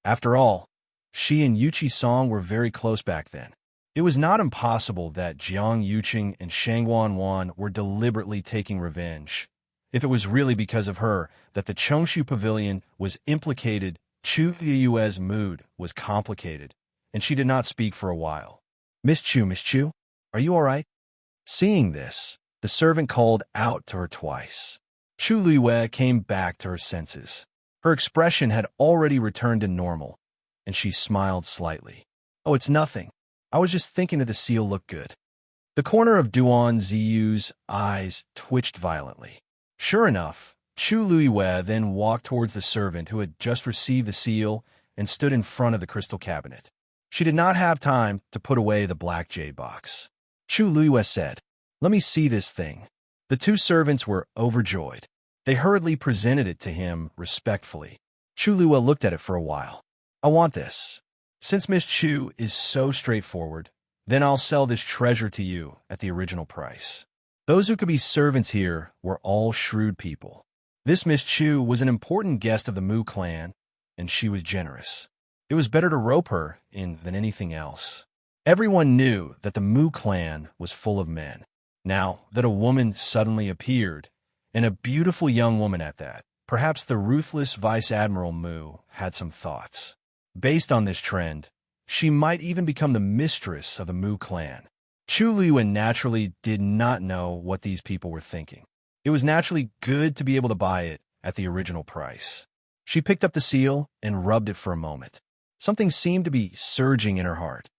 After all, she and Yuchi-sang were very close back then. It was not impossible that Jiang Yuqing and Shangguan Wan were deliberately taking revenge. If it was really because of her that the Chongshu Pavilion was implicated, Chu Luiwei's mood was complicated, and she did not speak for a while. Miss Chu, are you all right?" Seeing this, the servant called out to her twice. Chu Luiwei came back to her senses. Her expression had already returned to normal, and she smiled slightly. "Oh, it's nothing. I was just thinking that the seal looked good." The corner of Duan Ziyu's eyes twitched violently. Sure enough, Chu Luiwei then walked towards the servant who had just received the seal and stood in front of the crystal cabinet. She did not have time to put away the black jade box. Chu Luiwei said, "Let me see this thing." The two servants were overjoyed. They hurriedly presented it to him respectfully. Chu Luiwei looked at it for a while. "I want this. Since Miss Chu is so straightforward, then I'll sell this treasure to you at the original price." Those who could be servants here were all shrewd people. This Miss Chu was an important guest of the Mu clan, and she was generous. It was better to rope her in than anything else. Everyone knew that the Mu clan was full of men. Now that a woman suddenly appeared, and a beautiful young woman at that, perhaps the ruthless Vice Admiral Mu had some thoughts. Based on this trend, she might even become the mistress of the Mu clan. Chu Luiyue naturally did not know what these people were thinking. It was naturally good to be able to buy it at the original price. She picked up the seal and rubbed it for a moment. Something seemed to be surging in her heart.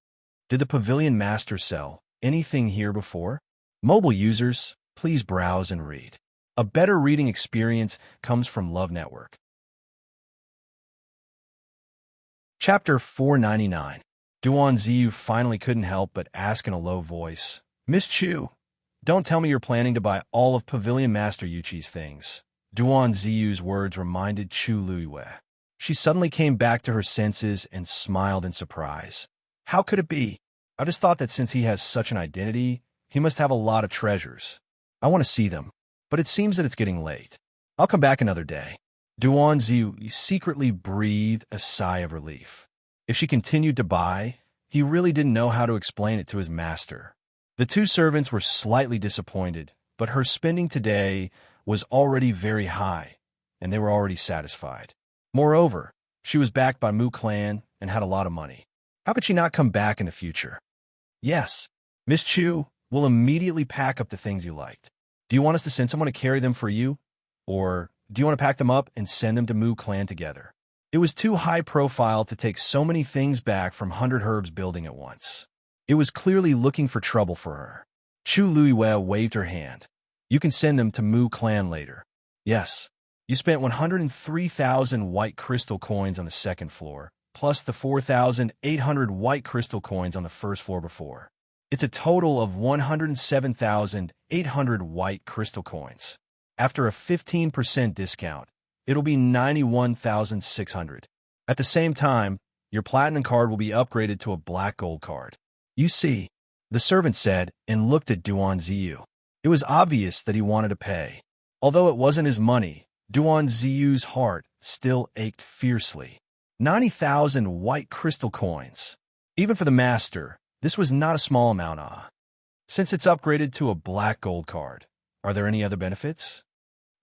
Did the Pavilion Master sell anything here before? Mobile users, please browse and read. A better reading experience comes from Love Network. Chapter 499. Duan Ziyu finally couldn't help but ask in a low voice, "Miss Chu, don't tell me you're planning to buy all of Pavilion Master Yuchi's things." Duan Ziyu's words reminded Chu Luiyue. She suddenly came back to her senses and smiled in surprise. How could it be? I just thought that since he has such an identity, he must have a lot of treasures. I want to see them, but it seems that it's getting late. I'll come back another day. Duan Ziyu secretly breathed a sigh of relief. If she continued to buy, he really didn't know how to explain it to his master. The two servants were slightly disappointed, but her spending today was already very high, and they were already satisfied. Moreover, she was backed by Mu Clan and had a lot of money. How could she not come back in the future? Yes, Miss Chu will immediately pack up the things you liked. Do you want us to send someone to carry them for you? Or do you want to pack them up and send them to Mu Clan together? It was too high profile to take so many things back from 100 Herbs building at once. It was clearly looking for trouble for her. Chu Luiyue waved her hand. You can send them to Mu Clan later. Yes. You spent 103,000 white crystal coins on the second floor, plus the 4,800 white crystal coins on the first floor before. It's a total of 107,800 white crystal coins. After a 15% discount, it'll be 91,600. At the same time, your platinum card will be upgraded to a black gold card. You see, the servant said and looked at Duan Ziyu. It was obvious that he wanted to pay. Although it wasn't his money, Duan Ziyu's heart still ached fiercely. 90,000 white crystal coins. Even for the master, this was not a small amount. Since it's upgraded to a black gold card, are there any other benefits?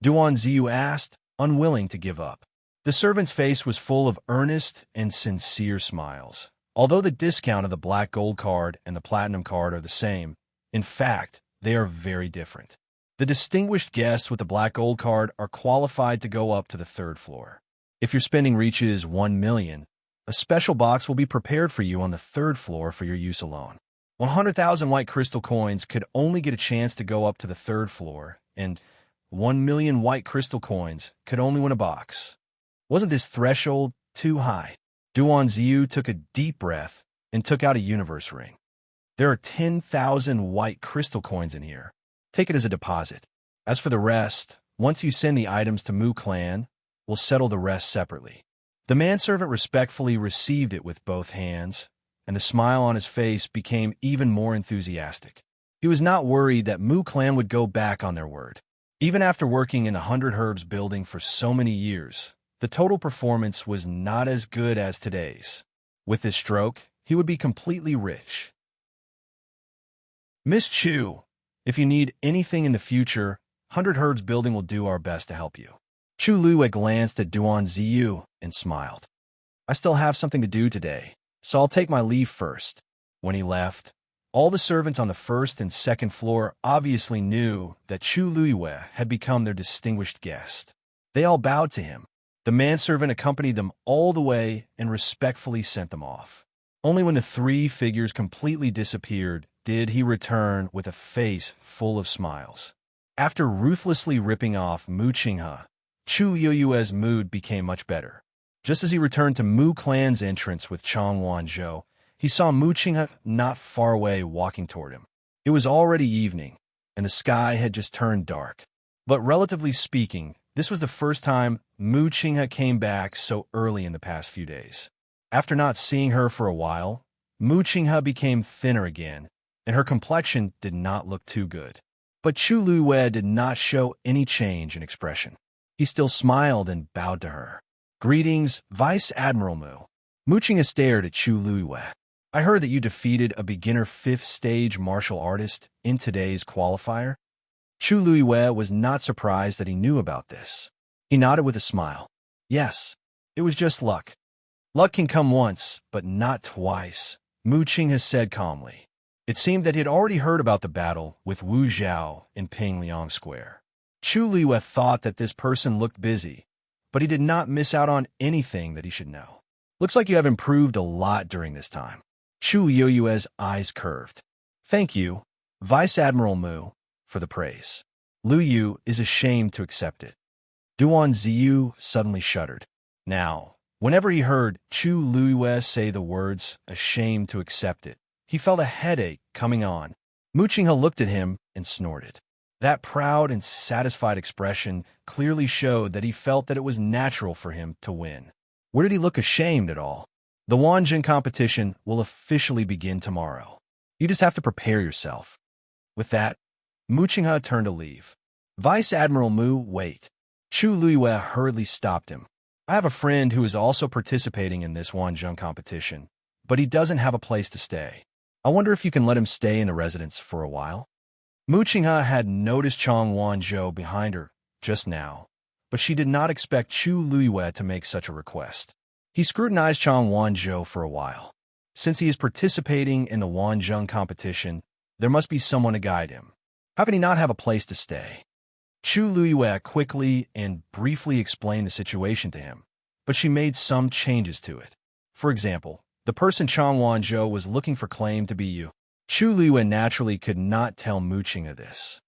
Duan Ziyu asked, unwilling to give up. The servant's face was full of earnest and sincere smiles. Although the discount of the black gold card and the platinum card are the same, in fact, they are very different. The distinguished guests with the black gold card are qualified to go up to the third floor. If your spending reaches 1 million, a special box will be prepared for you on the third floor for your use alone. 100,000 white crystal coins could only get a chance to go up to the third floor, and 1 million white crystal coins could only win a box. Wasn't this threshold too high? Duan Ziyu took a deep breath and took out a universe ring. There are 10,000 white crystal coins in here. Take it as a deposit. As for the rest, once you send the items to Mu Clan, we'll settle the rest separately. The manservant respectfully received it with both hands, and the smile on his face became even more enthusiastic. He was not worried that Mu Clan would go back on their word. Even after working in the 100 Herbs building for so many years, the total performance was not as good as today's. With this stroke, he would be completely rich. Miss Chu, if you need anything in the future, 100 Herbs building will do our best to help you. Chu Luiyue glanced at Duan Ziyu and smiled. I still have something to do today, so I'll take my leave first. When he left, all the servants on the first and second floor obviously knew that Chu Luiyue had become their distinguished guest. They all bowed to him. The manservant accompanied them all the way and respectfully sent them off. Only when the three figures completely disappeared did he return with a face full of smiles. After ruthlessly ripping off Mu Qinghe, Chu Luiyue's mood became much better. Just as he returned to Mu Clan's entrance with Chong Wanzhou, he saw Mu Qinghe not far away walking toward him. It was already evening, and the sky had just turned dark. But relatively speaking, this was the first time Mu Qinghe came back so early in the past few days. After not seeing her for a while, Mu Qinghe became thinner again, and her complexion did not look too good. But Chu Luiyue did not show any change in expression. He still smiled and bowed to her. Greetings, Vice Admiral Mu. Mu Qinghe stared at Chu Luiyue. I heard that you defeated a beginner 5th stage martial artist in today's qualifier. Chu Luiyue was not surprised that he knew about this. He nodded with a smile. Yes, it was just luck. Luck can come once, but not twice, Mu Qinghe said calmly. It seemed that he had already heard about the battle with Wu Zhao in Pingliang Square. Chu Luiyue thought that this person looked busy, but he did not miss out on anything that he should know. Looks like you have improved a lot during this time. Chu Luiyue's eyes curved. Thank you, Vice Admiral Mu, for the praise. Lu Yu is ashamed to accept it. Duan Ziyu suddenly shuddered. Now, whenever he heard Chu Luiyue say the words, ashamed to accept it, he felt a headache coming on. Mu Qinghe looked at him and snorted. That proud and satisfied expression clearly showed that he felt that it was natural for him to win. Where did he look ashamed at all? The Wanjin competition will officially begin tomorrow. You just have to prepare yourself. With that, Mu Qinghe turned to leave. Vice Admiral Mu, wait. Chu Luiyue hurriedly stopped him. I have a friend who is also participating in this Wanjin competition, but he doesn't have a place to stay. I wonder if you can let him stay in the residence for a while? Mu Qinghe had noticed Chang Wanzhou behind her just now, but she did not expect Chu Luiyue to make such a request. He scrutinized Chang Wanzhou for a while. Since he is participating in the Wanjin competition, there must be someone to guide him. How can he not have a place to stay? Chu Luiyue quickly and briefly explained the situation to him, but she made some changes to it. For example, the person Chang Wanzhou was looking for claimed to be you. Chu Luiyue naturally could not tell Mu Qinghe this.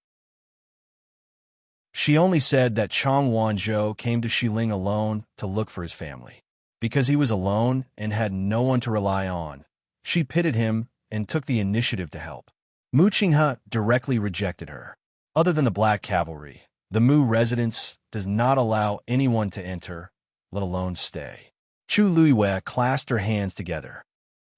She only said that Chang Wanzhou came to Xiling alone to look for his family. Because he was alone and had no one to rely on, she pitied him and took the initiative to help. Mu Qinghe directly rejected her. Other than the Black Cavalry, the Mu residence does not allow anyone to enter, let alone stay. Chu Luiyue clasped her hands together.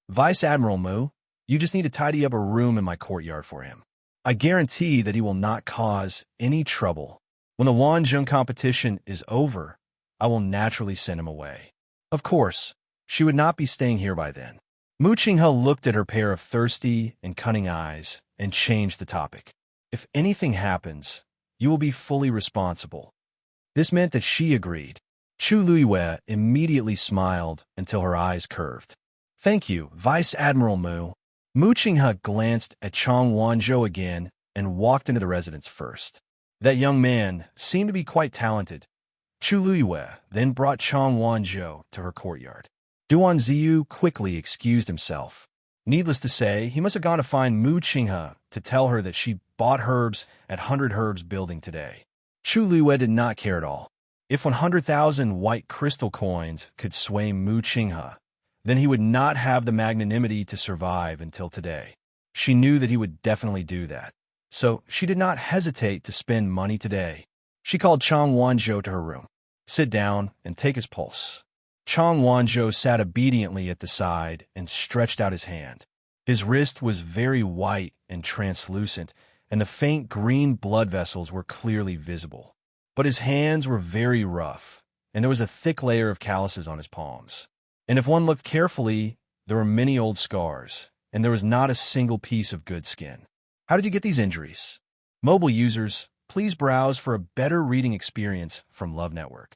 Vice Admiral Mu, you just need to tidy up a room in my courtyard for him. I guarantee that he will not cause any trouble. When the Wanjin competition is over, I will naturally send him away. Of course, she would not be staying here by then. Mu Qinghe looked at her pair of thirsty and cunning eyes and changed the topic. If anything happens, you will be fully responsible. This meant that she agreed. Chu Luiyue immediately smiled until her eyes curved. Thank you, Vice Admiral Mu. Mu Qinghe glanced at Chang Wanzhou again and walked into the residence first. That young man seemed to be quite talented. Chu Luiyue then brought Chang Wanzhou to her courtyard. Duan Ziyu quickly excused himself. Needless to say, he must have gone to find Mu Qinghe to tell her that she bought herbs at 100 Herbs building today. Chu Luiyue did not care at all. If 100,000 white crystal coins could sway Mu Qinghe, then he would not have the magnanimity to survive until today. She knew that he would definitely do that. So she did not hesitate to spend money today. She called Chang Wanzhou to her room. Sit down and take his pulse. Chang Wanzhou sat obediently at the side and stretched out his hand. His wrist was very white and translucent, and the faint green blood vessels were clearly visible. But his hands were very rough, and there was a thick layer of calluses on his palms. And if one looked carefully, there were many old scars, and there was not a single piece of good skin. How did you get these injuries? Mobile users, please browse for a better reading experience from Love Network.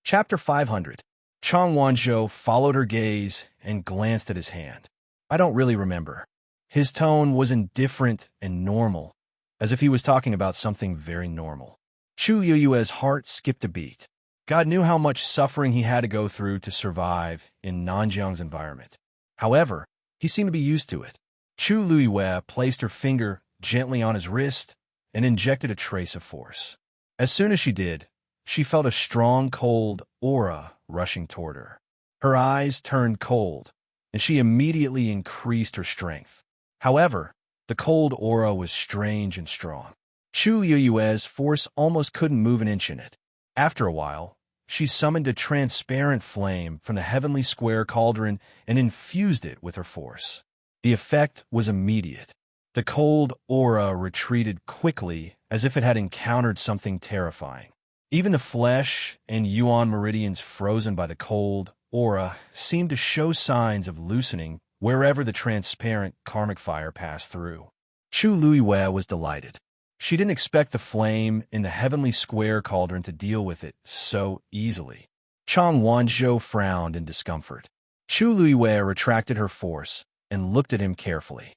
Chapter 500. Chang Wanzhou followed her gaze and glanced at his hand. I don't really remember. His tone was indifferent and normal, as if he was talking about something very normal. Chu Luiyue's heart skipped a beat. God knew how much suffering he had to go through to survive in Nanjiang's environment. However, he seemed to be used to it. Chu Luiyue placed her finger gently on his wrist and injected a trace of force. As soon as she did, she felt a strong, cold aura rushing toward her. Her eyes turned cold, and she immediately increased her strength. However, the cold aura was strange and strong. Chu Luiyue's force almost couldn't move an inch in it. After a while, she summoned a transparent flame from the heavenly square cauldron and infused it with her force. The effect was immediate. The cold aura retreated quickly as if it had encountered something terrifying. Even the flesh and yuan meridians frozen by the cold aura seemed to show signs of loosening wherever the transparent karmic fire passed through. Chu Luiwei was delighted. She didn't expect the flame in the heavenly square cauldron to deal with it so easily. Chang Wanzhou frowned in discomfort. Chu Luiwei retracted her force and looked at him carefully.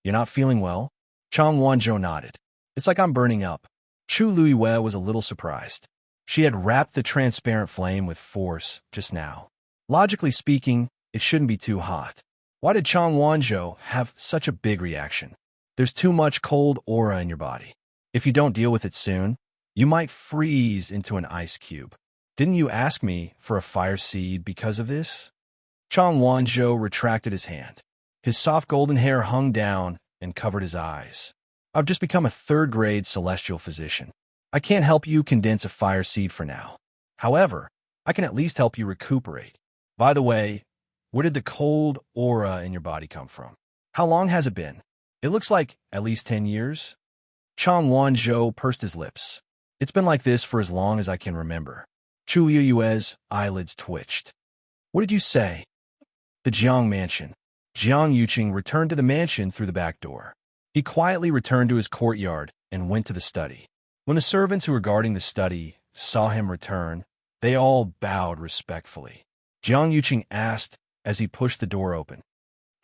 "You're not feeling well?" Chang Wanzhou nodded. "It's like I'm burning up." Chu Luiwei was a little surprised. She had wrapped the transparent flame with force just now. Logically speaking, it shouldn't be too hot. Why did Chang Wanzhou have such a big reaction? There's too much cold aura in your body. If you don't deal with it soon, you might freeze into an ice cube. Didn't you ask me for a fire seed because of this? Chang Wanzhou retracted his hand. His soft golden hair hung down and covered his eyes. "I've just become a third-grade celestial physician. I can't help you condense a fire seed for now. However, I can at least help you recuperate. By the way, where did the cold aura in your body come from? How long has it been? It looks like at least 10 years. Chang Wanzhou pursed his lips. "It's been like this for as long as I can remember." Chu Yue's eyelids twitched. "What did you say?" "The Jiang mansion." Jiang Yuqing returned to the mansion through the back door. He quietly returned to his courtyard and went to the study. When the servants who were guarding the study saw him return, they all bowed respectfully. Jiang Yuqing asked as he pushed the door open.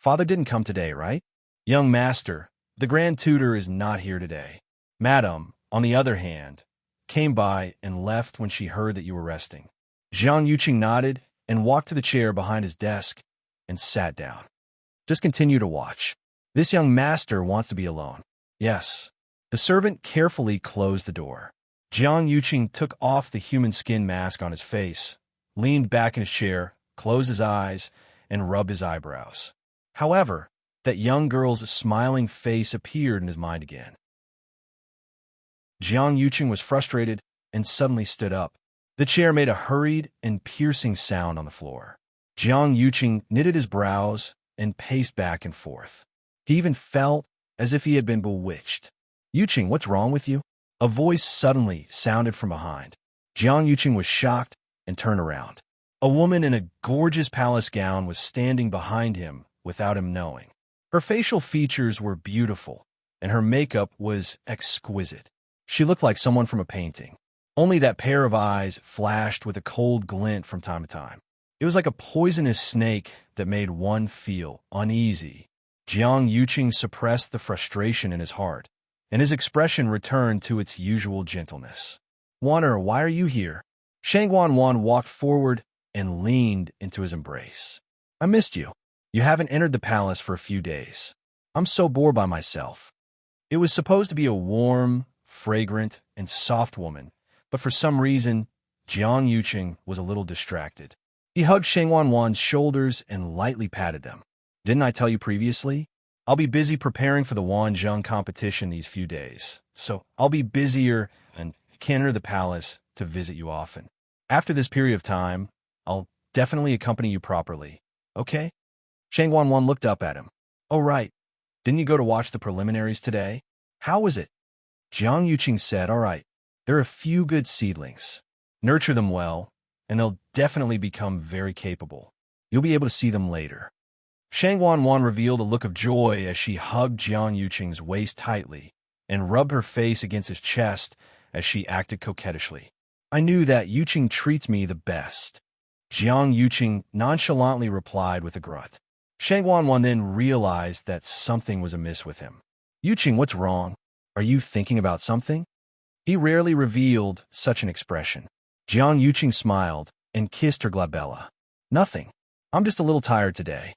"Father didn't come today, right?" "Young master, the grand tutor is not here today. Madam, on the other hand, came by and left when she heard that you were resting." Jiang Yuqing nodded and walked to the chair behind his desk and sat down. "Just continue to watch. This young master wants to be alone." "Yes." The servant carefully closed the door. Jiang Yuqing took off the human skin mask on his face, leaned back in his chair, closed his eyes, and rubbed his eyebrows. However, that young girl's smiling face appeared in his mind again. Jiang Yuqing was frustrated and suddenly stood up. The chair made a hurried and piercing sound on the floor. Jiang Yuqing knitted his brows and paced back and forth. He even felt as if he had been bewitched. "Yuqing, what's wrong with you?" A voice suddenly sounded from behind. Jiang Yuqing was shocked and turned around. A woman in a gorgeous palace gown was standing behind him without him knowing. Her facial features were beautiful, and her makeup was exquisite. She looked like someone from a painting. Only that pair of eyes flashed with a cold glint from time to time. It was like a poisonous snake that made one feel uneasy. Jiang Yuqing suppressed the frustration in his heart, and his expression returned to its usual gentleness. "Wanner, why are you here?" Shang Wanwan walked forward and leaned into his embrace. "I missed you. You haven't entered the palace for a few days. I'm so bored by myself." It was supposed to be a warm, fragrant, and soft woman, but for some reason, Jiang Yuqing was a little distracted. He hugged Shang Wanwan's shoulders and lightly patted them. "Didn't I tell you previously? I'll be busy preparing for the Wanzhong competition these few days, so I'll be busier and can't enter the palace to visit you often. After this period of time, I'll definitely accompany you properly. Okay?" Shang Wanwan looked up at him. "Oh, right. Didn't you go to watch the preliminaries today? How was it?" Jiang Yuqing said, "All right. There are a few good seedlings. Nurture them well, and they'll definitely become very capable. You'll be able to see them later." Shang Wanwan revealed a look of joy as she hugged Jiang Yuqing's waist tightly and rubbed her face against his chest as she acted coquettishly. "I knew that Yuqing treats me the best." Jiang Yuqing nonchalantly replied with a grunt. Shang Wanwan then realized that something was amiss with him. "Yuqing, what's wrong? Are you thinking about something?" He rarely revealed such an expression. Jiang Yuqing smiled and kissed her glabella. "Nothing. I'm just a little tired today."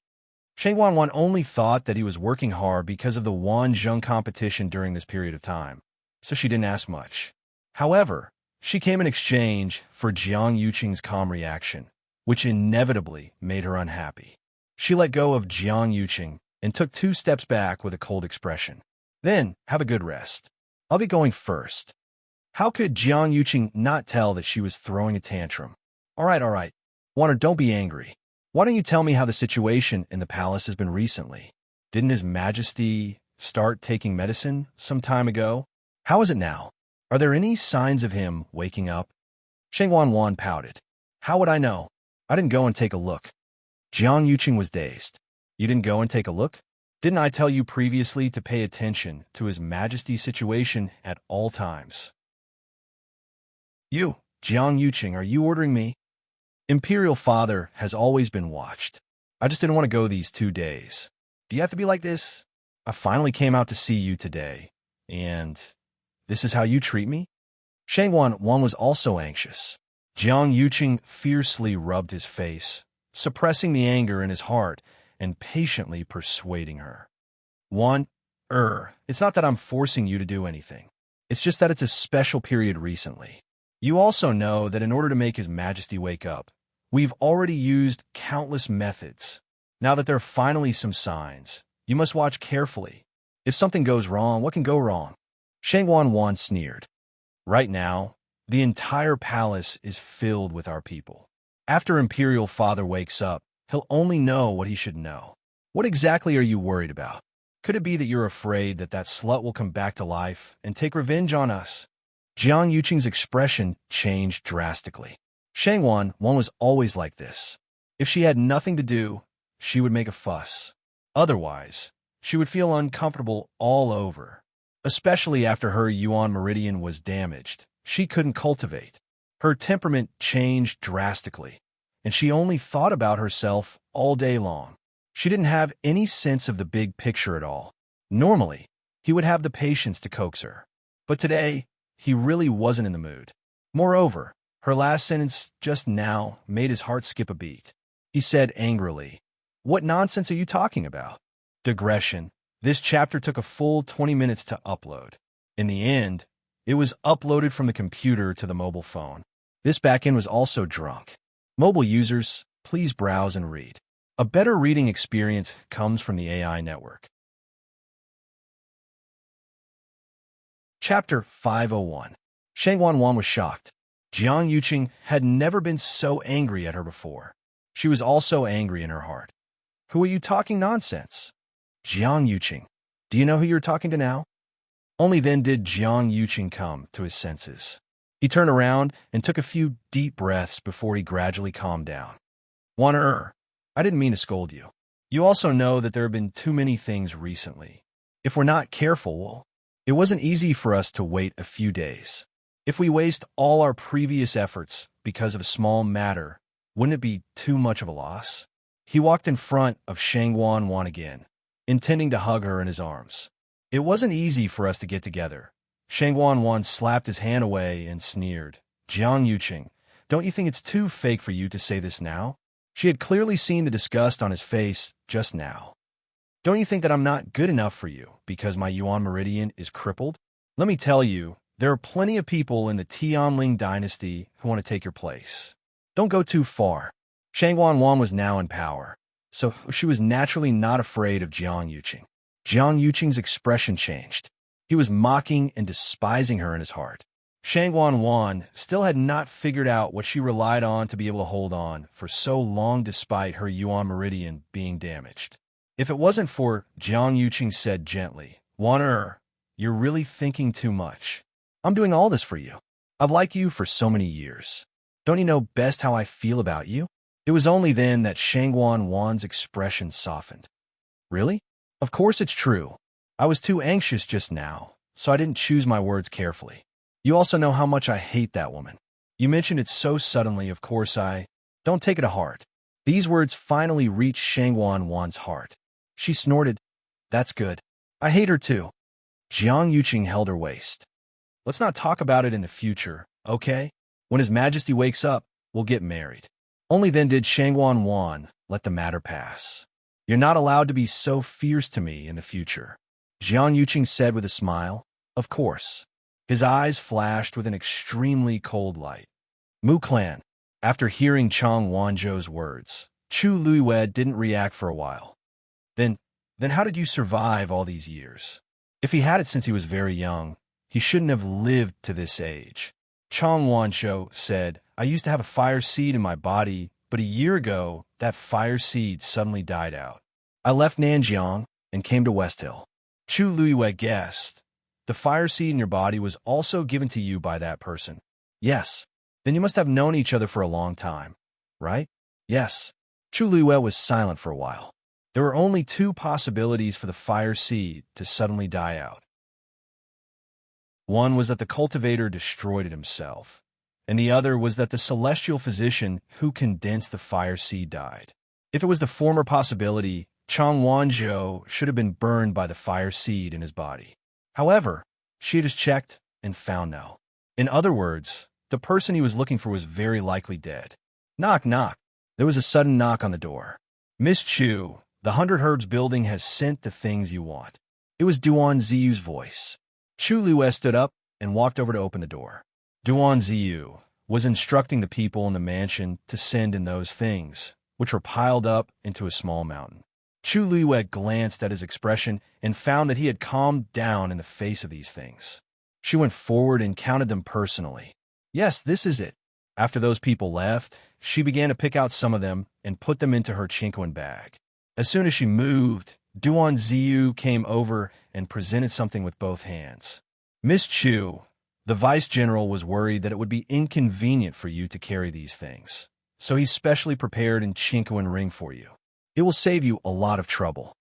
Shang Wanwan only thought that he was working hard because of the Wanzhong competition during this period of time, so she didn't ask much. However, she came in exchange for Jiang Yuqing's calm reaction, which inevitably made her unhappy. She let go of Jiang Yuqing and took 2 steps back with a cold expression. "Then, have a good rest. I'll be going first." How could Jiang Yuqing not tell that she was throwing a tantrum? All right. Wanner, don't be angry. Why don't you tell me how the situation in the palace has been recently? Didn't His Majesty start taking medicine some time ago? How is it now? Are there any signs of him waking up?" Shang Wanwan pouted. "How would I know? I didn't go and take a look. Jiang Yuqing was dazed. You didn't go and take a look? Didn't I tell you previously to pay attention to His Majesty's situation at all times? You, Jiang Yuqing, are you ordering me? Imperial father has always been watched. I just didn't want to go these 2 days. Do you have to be like this? I finally came out to see you today, and this is how you treat me? Shangwan was also anxious. Jiang Yuqing fiercely rubbed his face, suppressing the anger in his heart and patiently persuading her. It's not that I'm forcing you to do anything. It's just that it's a special period recently. You also know that in order to make His Majesty wake up, we've already used countless methods. Now that there are finally some signs, you must watch carefully. If something goes wrong, what can go wrong? Shangwan sneered. Right now, the entire palace is filled with our people. After Imperial Father wakes up, he'll only know what he should know. What exactly are you worried about? Could it be that you're afraid that that slut will come back to life and take revenge on us? Jiang Yuqing's expression changed drastically. Shangwan was always like this. If she had nothing to do, she would make a fuss. Otherwise, she would feel uncomfortable all over. Especially after her Yuan meridian was damaged, she couldn't cultivate. Her temperament changed drastically, and she only thought about herself all day long. She didn't have any sense of the big picture at all. Normally, he would have the patience to coax her. But today, he really wasn't in the mood. Moreover, her last sentence just now made his heart skip a beat. He said angrily, "What nonsense are you talking about?" Digression. This chapter took a full 20 minutes to upload. In the end, it was uploaded from the computer to the mobile phone. This backend was also drunk. Mobile users, please browse and read. A better reading experience comes from the AI network. Chapter 501. Shangwan was shocked. Jiang Yuqing had never been so angry at her before. She was also angry in her heart. Who are you talking nonsense? Jiang Yuqing, do you know who you're talking to now? Only then did Jiang Yuqing come to his senses. He turned around and took a few deep breaths before he gradually calmed down. I didn't mean to scold you. You also know that there have been too many things recently. If we're not careful, it wasn't easy for us to wait a few days. If we waste all our previous efforts because of a small matter, wouldn't it be too much of a loss? He walked in front of Shangwan again, intending to hug her in his arms. It wasn't easy for us to get together. Shangwan slapped his hand away and sneered. Jiang Yuqing, don't you think it's too fake for you to say this now? She had clearly seen the disgust on his face just now. Don't you think that I'm not good enough for you because my Yuan meridian is crippled? Let me tell you, there are plenty of people in the Tianling dynasty who want to take your place. Don't go too far. Shangwan was now in power, so she was naturally not afraid of Jiang Yuqing. Jiang Yuqing's expression changed. He was mocking and despising her in his heart. Shangwan still had not figured out what she relied on to be able to hold on for so long despite her Yuan meridian being damaged. If it wasn't for, Jiang Yuqing said gently, you're really thinking too much. I'm doing all this for you. I've liked you for so many years. Don't you know best how I feel about you? It was only then that Shangwan's expression softened. Really? Of course it's true. I was too anxious just now, so I didn't choose my words carefully. You also know how much I hate that woman. You mentioned it so suddenly, of course I don't take it to heart. These words finally reached Shangwan's heart. She snorted. That's good. I hate her too. Jiang Yuqing held her waist. Let's not talk about it in the future, okay? When His Majesty wakes up, we'll get married. Only then did Shangwan let the matter pass. You're not allowed to be so fierce to me in the future. Jiang Yuqing said with a smile. Of course. His eyes flashed with an extremely cold light. Mu Clan. After hearing Chang Wanzhou's words, Chu Luiwei didn't react for a while. Then how did you survive all these years? If he had it since he was very young, he shouldn't have lived to this age. Chang Wanzhou said, I used to have a fire seed in my body, but a year ago, that fire seed suddenly died out. I left Nanjiang and came to West Hill. Chu Luiwei guessed. The fire seed in your body was also given to you by that person. Yes. Then you must have known each other for a long time, right? Yes. Chu Luiwe was silent for a while. There were only two possibilities for the fire seed to suddenly die out. One was that the cultivator destroyed it himself, and the other was that the celestial physician who condensed the fire seed died. If it was the former possibility, Chang Wanzhou should have been burned by the fire seed in his body. However, she just checked and found no. In other words, the person he was looking for was very likely dead. Knock, knock. There was a sudden knock on the door. Miss Chu, the 100 Herbs building has sent the things you want. It was Duan Ziyu's voice. Chu Luiwe stood up and walked over to open the door. Duan Ziyu was instructing the people in the mansion to send in those things, which were piled up into a small mountain. Chu Luiwe glanced at his expression and found that he had calmed down in the face of these things. She went forward and counted them personally. Yes, this is it. After those people left, she began to pick out some of them and put them into her chinquan bag. As soon as she moved, Duan Ziyu came over and presented something with both hands. Miss Chu, the vice general was worried that it would be inconvenient for you to carry these things, so he specially prepared a chinquan ring for you. It will save you a lot of trouble.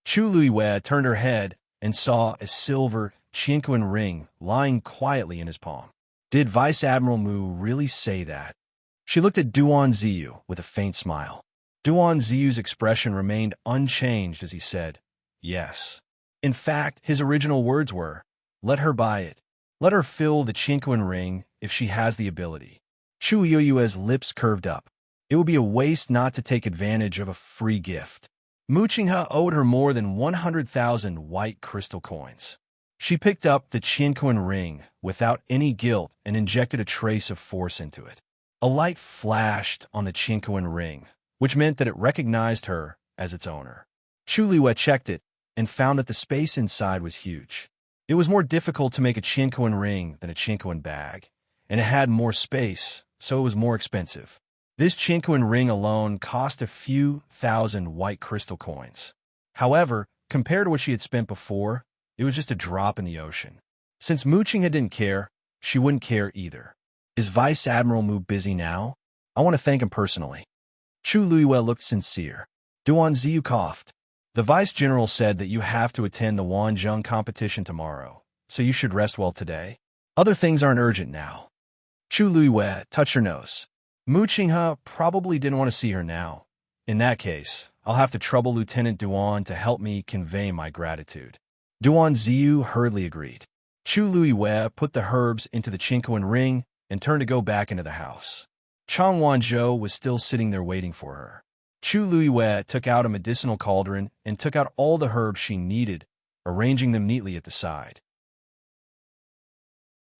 Chu Luiwe turned her head and saw a silver chinquan ring lying quietly in his palm. Did Vice Admiral Mu really say that? She looked at Duan Ziyu with a faint smile. Duan Ziyu's expression remained unchanged as he said, yes. In fact, his original words were, let her buy it. Let her fill the chinquan ring if she has the ability. Chu Yue's lips curved up. It would be a waste not to take advantage of a free gift. Mu Qinghe owed her more than 100,000 white crystal coins. She picked up the chinquan ring without any guilt and injected a trace of force into it. A light flashed on the chinquan ring, which meant that it recognized her as its owner. Chu Luiwe checked it and found that the space inside was huge. It was more difficult to make a chinquan ring than a chinquan bag, and it had more space, so it was more expensive. This chinquan ring alone cost a few thousand white crystal coins. However, compared to what she had spent before, it was just a drop in the ocean. Since Mu Qinghe didn't care, she wouldn't care either. Is Vice Admiral Mu busy now? I want to thank him personally. Chu Luiwe looked sincere. Duan Ziyu coughed. The Vice General said that you have to attend the Wanzhong competition tomorrow, so you should rest well today. Other things aren't urgent now. Chu Luiwe touched her nose. Mu Qinghe probably didn't want to see her now. In that case, I'll have to trouble Lieutenant Duan to help me convey my gratitude. Duan Ziyu hurriedly agreed. Chu Luiwe put the herbs into the chinquan ring and turned to go back into the house. Chang Wanzhou was still sitting there waiting for her. Chu Luiwe took out a medicinal cauldron and took out all the herbs she needed, arranging them neatly at the side.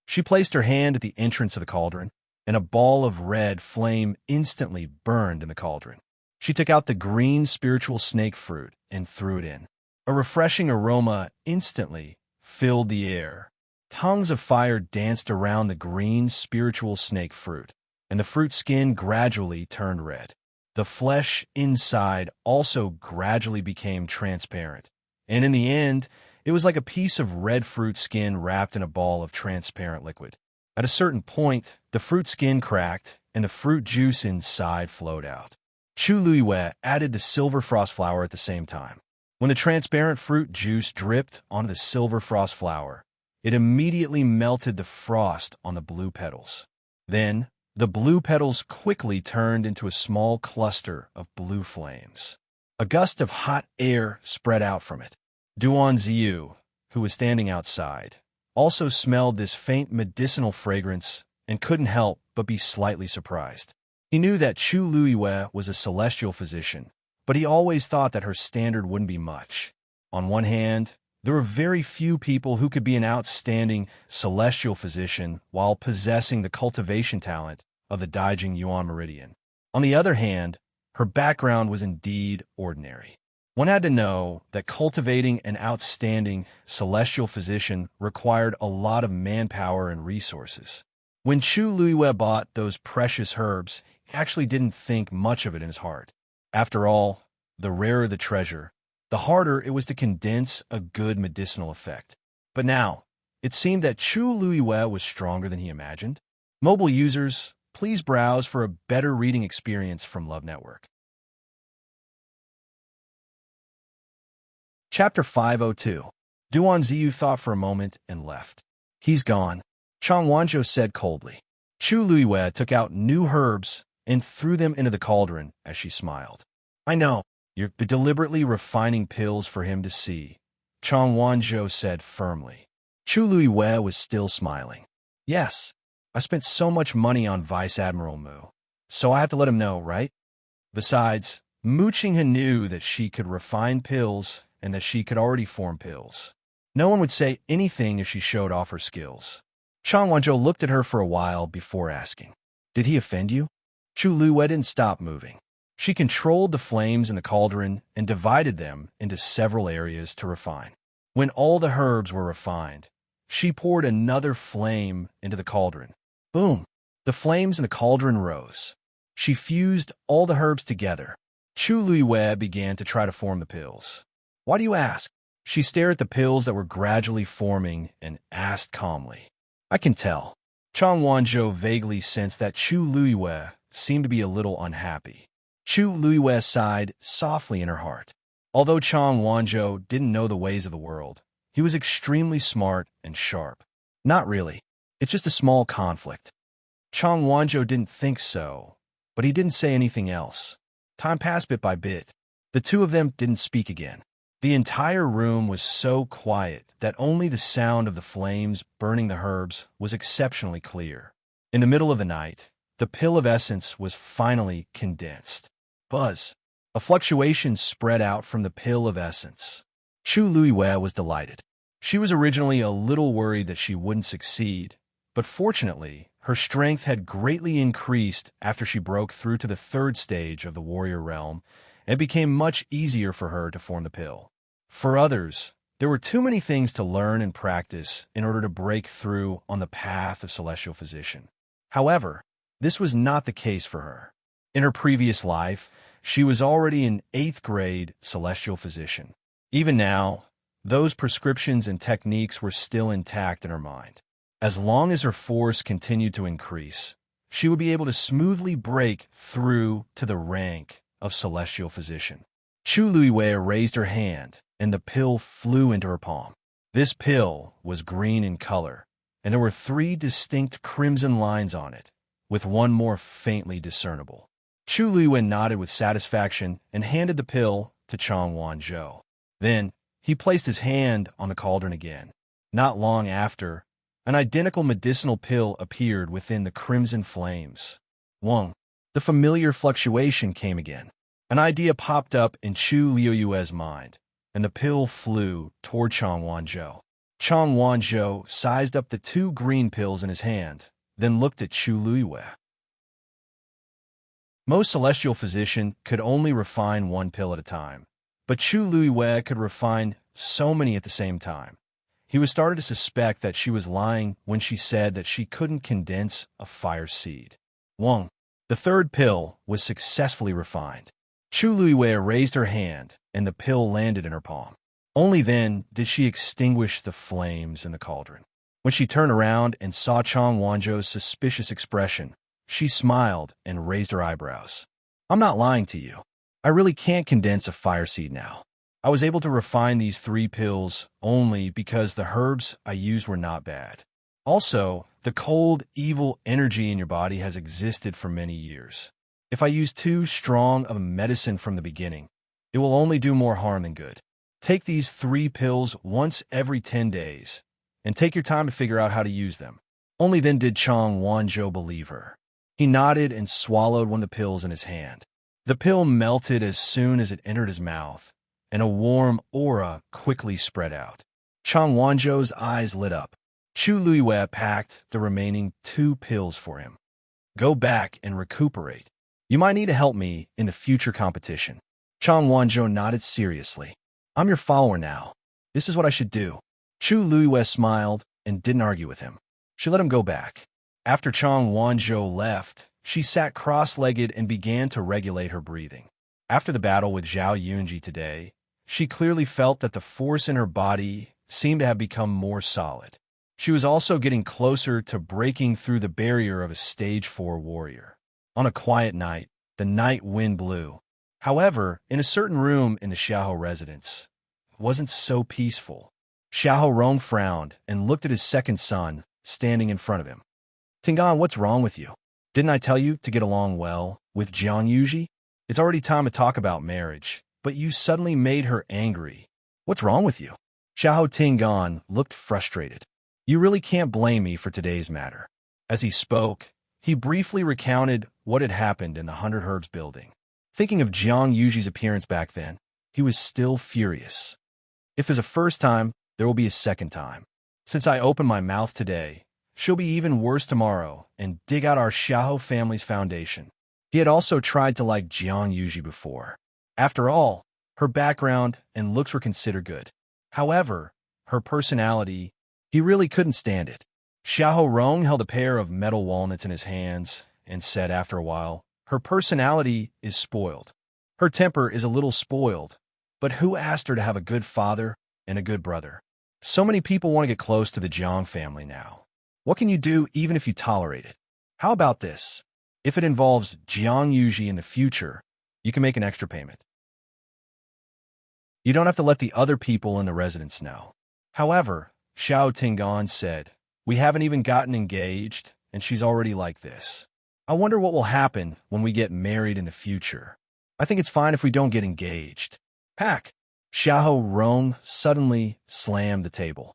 She placed her hand at the entrance of the cauldron, and a ball of red flame instantly burned in the cauldron. She took out the green spiritual snake fruit and threw it in. A refreshing aroma instantly filled the air. Tongues of fire danced around the green spiritual snake fruit, and the fruit skin gradually turned red. The flesh inside also gradually became transparent, and in the end, it was like a piece of red fruit skin wrapped in a ball of transparent liquid. At a certain point, the fruit skin cracked, and the fruit juice inside flowed out. Chu Luiwe added the silver frost flower at the same time. When the transparent fruit juice dripped onto the silver frost flower, it immediately melted the frost on the blue petals. Then, the blue petals quickly turned into a small cluster of blue flames. A gust of hot air spread out from it. Duan Ziyu, who was standing outside, also smelled this faint medicinal fragrance and couldn't help but be slightly surprised. He knew that Chu Luiwe was a celestial physician, but he always thought that her standard wouldn't be much. On one hand, there were very few people who could be an outstanding celestial physician while possessing the cultivation talent of the Daijing Yuan Meridian. On the other hand, her background was indeed ordinary. One had to know that cultivating an outstanding celestial physician required a lot of manpower and resources. When Chu Luiwe bought those precious herbs, he actually didn't think much of it in his heart. After all, the rarer the treasure, the harder it was to condense a good medicinal effect. But now, it seemed that Chu Luiwe was stronger than he imagined. Mobile users, please browse for a better reading experience from Love Network. Chapter 502. Duan Ziyu thought for a moment and left. He's gone, Chang Wanzhou said coldly. Chu Luiwei took out new herbs and threw them into the cauldron as she smiled. I know, you're deliberately refining pills for him to see, Chang Wanzhou said firmly. Chu Luiwei was still smiling. Yes, I spent so much money on Vice Admiral Mu, so I have to let him know, right? Besides, Mu Qinghe knew that she could refine pills and that she could already form pills. No one would say anything if she showed off her skills. Chang Wanzhou looked at her for a while before asking, Did he offend you? Chu Luiwei didn't stop moving. She controlled the flames in the cauldron and divided them into several areas to refine. When all the herbs were refined, she poured another flame into the cauldron. Boom! The flames in the cauldron rose. She fused all the herbs together. Chu Luiwei began to try to form the pills. Why do you ask? She stared at the pills that were gradually forming and asked calmly. I can tell. Chang Wanzhou vaguely sensed that Chu Luiwei seemed to be a little unhappy. Chu Luiwei sighed softly in her heart. Although Chang Wanzhou didn't know the ways of the world, he was extremely smart and sharp. Not really. It's just a small conflict. Chang Wanzhou didn't think so, but he didn't say anything else. Time passed bit by bit. The two of them didn't speak again. The entire room was so quiet that only the sound of the flames burning the herbs was exceptionally clear. In the middle of the night, the pill of essence was finally condensed. Buzz! A fluctuation spread out from the pill of essence. Chu Luiwei was delighted. She was originally a little worried that she wouldn't succeed, but fortunately, her strength had greatly increased after she broke through to the third stage of the warrior realm, and it became much easier for her to form the pill. For others, there were too many things to learn and practice in order to break through on the path of celestial physician. However, this was not the case for her. In her previous life, she was already an 8th grade celestial physician. Even now, those prescriptions and techniques were still intact in her mind. As long as her force continued to increase, she would be able to smoothly break through to the rank of celestial physician. Chu Luiwei raised her hand, and the pill flew into her palm. This pill was green in color, and there were 3 distinct crimson lines on it, with one more faintly discernible. Chu Luiwei nodded with satisfaction and handed the pill to Chang Wanzhou. Then, he placed his hand on the cauldron again. Not long after, an identical medicinal pill appeared within the crimson flames. Wong. The familiar fluctuation came again. An idea popped up in Chu Luiwei's mind, and the pill flew toward Chang Wanzhou. Chang Wanzhou sized up the 2 green pills in his hand, then looked at Chu Luiwei. Most celestial physicians could only refine 1 pill at a time, but Chu Luiwei could refine so many at the same time. He was starting to suspect that she was lying when she said that she couldn't condense a fire seed. Wong. The 3rd pill was successfully refined. Chu Luiwei raised her hand, and the pill landed in her palm. Only then did she extinguish the flames in the cauldron. When she turned around and saw Chang Wanzhou's suspicious expression, she smiled and raised her eyebrows. I'm not lying to you. I really can't condense a fire seed now. I was able to refine these 3 pills only because the herbs I used were not bad. Also, the cold, evil energy in your body has existed for many years. If I use too strong of a medicine from the beginning, it will only do more harm than good. Take these 3 pills once every 10 days, and take your time to figure out how to use them. Only then did Chang Wanzhou believe her. He nodded and swallowed one of the pills in his hand. The pill melted as soon as it entered his mouth, and a warm aura quickly spread out. Chang Wanzhou's eyes lit up. Chu Luiwei packed the remaining 2 pills for him. Go back and recuperate. You might need to help me in the future competition. Chang Wanzhou nodded seriously. I'm your follower now. This is what I should do. Chu Luiwei smiled and didn't argue with him. She let him go back. After Chang Wanzhou left, she sat cross-legged and began to regulate her breathing. After the battle with Zhao Yunji today, she clearly felt that the force in her body seemed to have become more solid. She was also getting closer to breaking through the barrier of a stage 4 warrior. On a quiet night, the night wind blew. However, in a certain room in the Xiahou residence, it wasn't so peaceful. Xiahou Rong frowned and looked at his second son, standing in front of him. Tingan, what's wrong with you? Didn't I tell you to get along well with Jiang Yuji? It's already time to talk about marriage, but you suddenly made her angry. What's wrong with you? Xiahou Tingan looked frustrated. You really can't blame me for today's matter. As he spoke, he briefly recounted what had happened in the 100 Herbs building. Thinking of Jiang Yuji's appearance back then, he was still furious. If there's a first time, there will be a second time. Since I opened my mouth today, she'll be even worse tomorrow and dig out our Xiahou family's foundation. He had also tried to like Jiang Yuji before. After all, her background and looks were considered good. However, her personality, he really couldn't stand it. Xiahou Rong held a pair of metal walnuts in his hands and said after a while, her personality is spoiled. Her temper is a little spoiled, but who asked her to have a good father and a good brother? So many people want to get close to the Jiang family now. What can you do even if you tolerate it? How about this? If it involves Jiang Yuji in the future, you can make an extra payment. You don't have to let the other people in the residence know. However, Xiao Tingan said, we haven't even gotten engaged, and she's already like this. I wonder what will happen when we get married in the future. I think it's fine if we don't get engaged. Pack! Xiahou Rong suddenly slammed the table.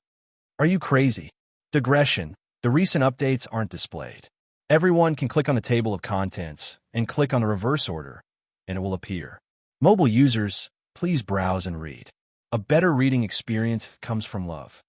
Are you crazy? Digression. The recent updates aren't displayed. Everyone can click on the table of contents and click on the reverse order, and it will appear. Mobile users, please browse and read. A better reading experience comes from love.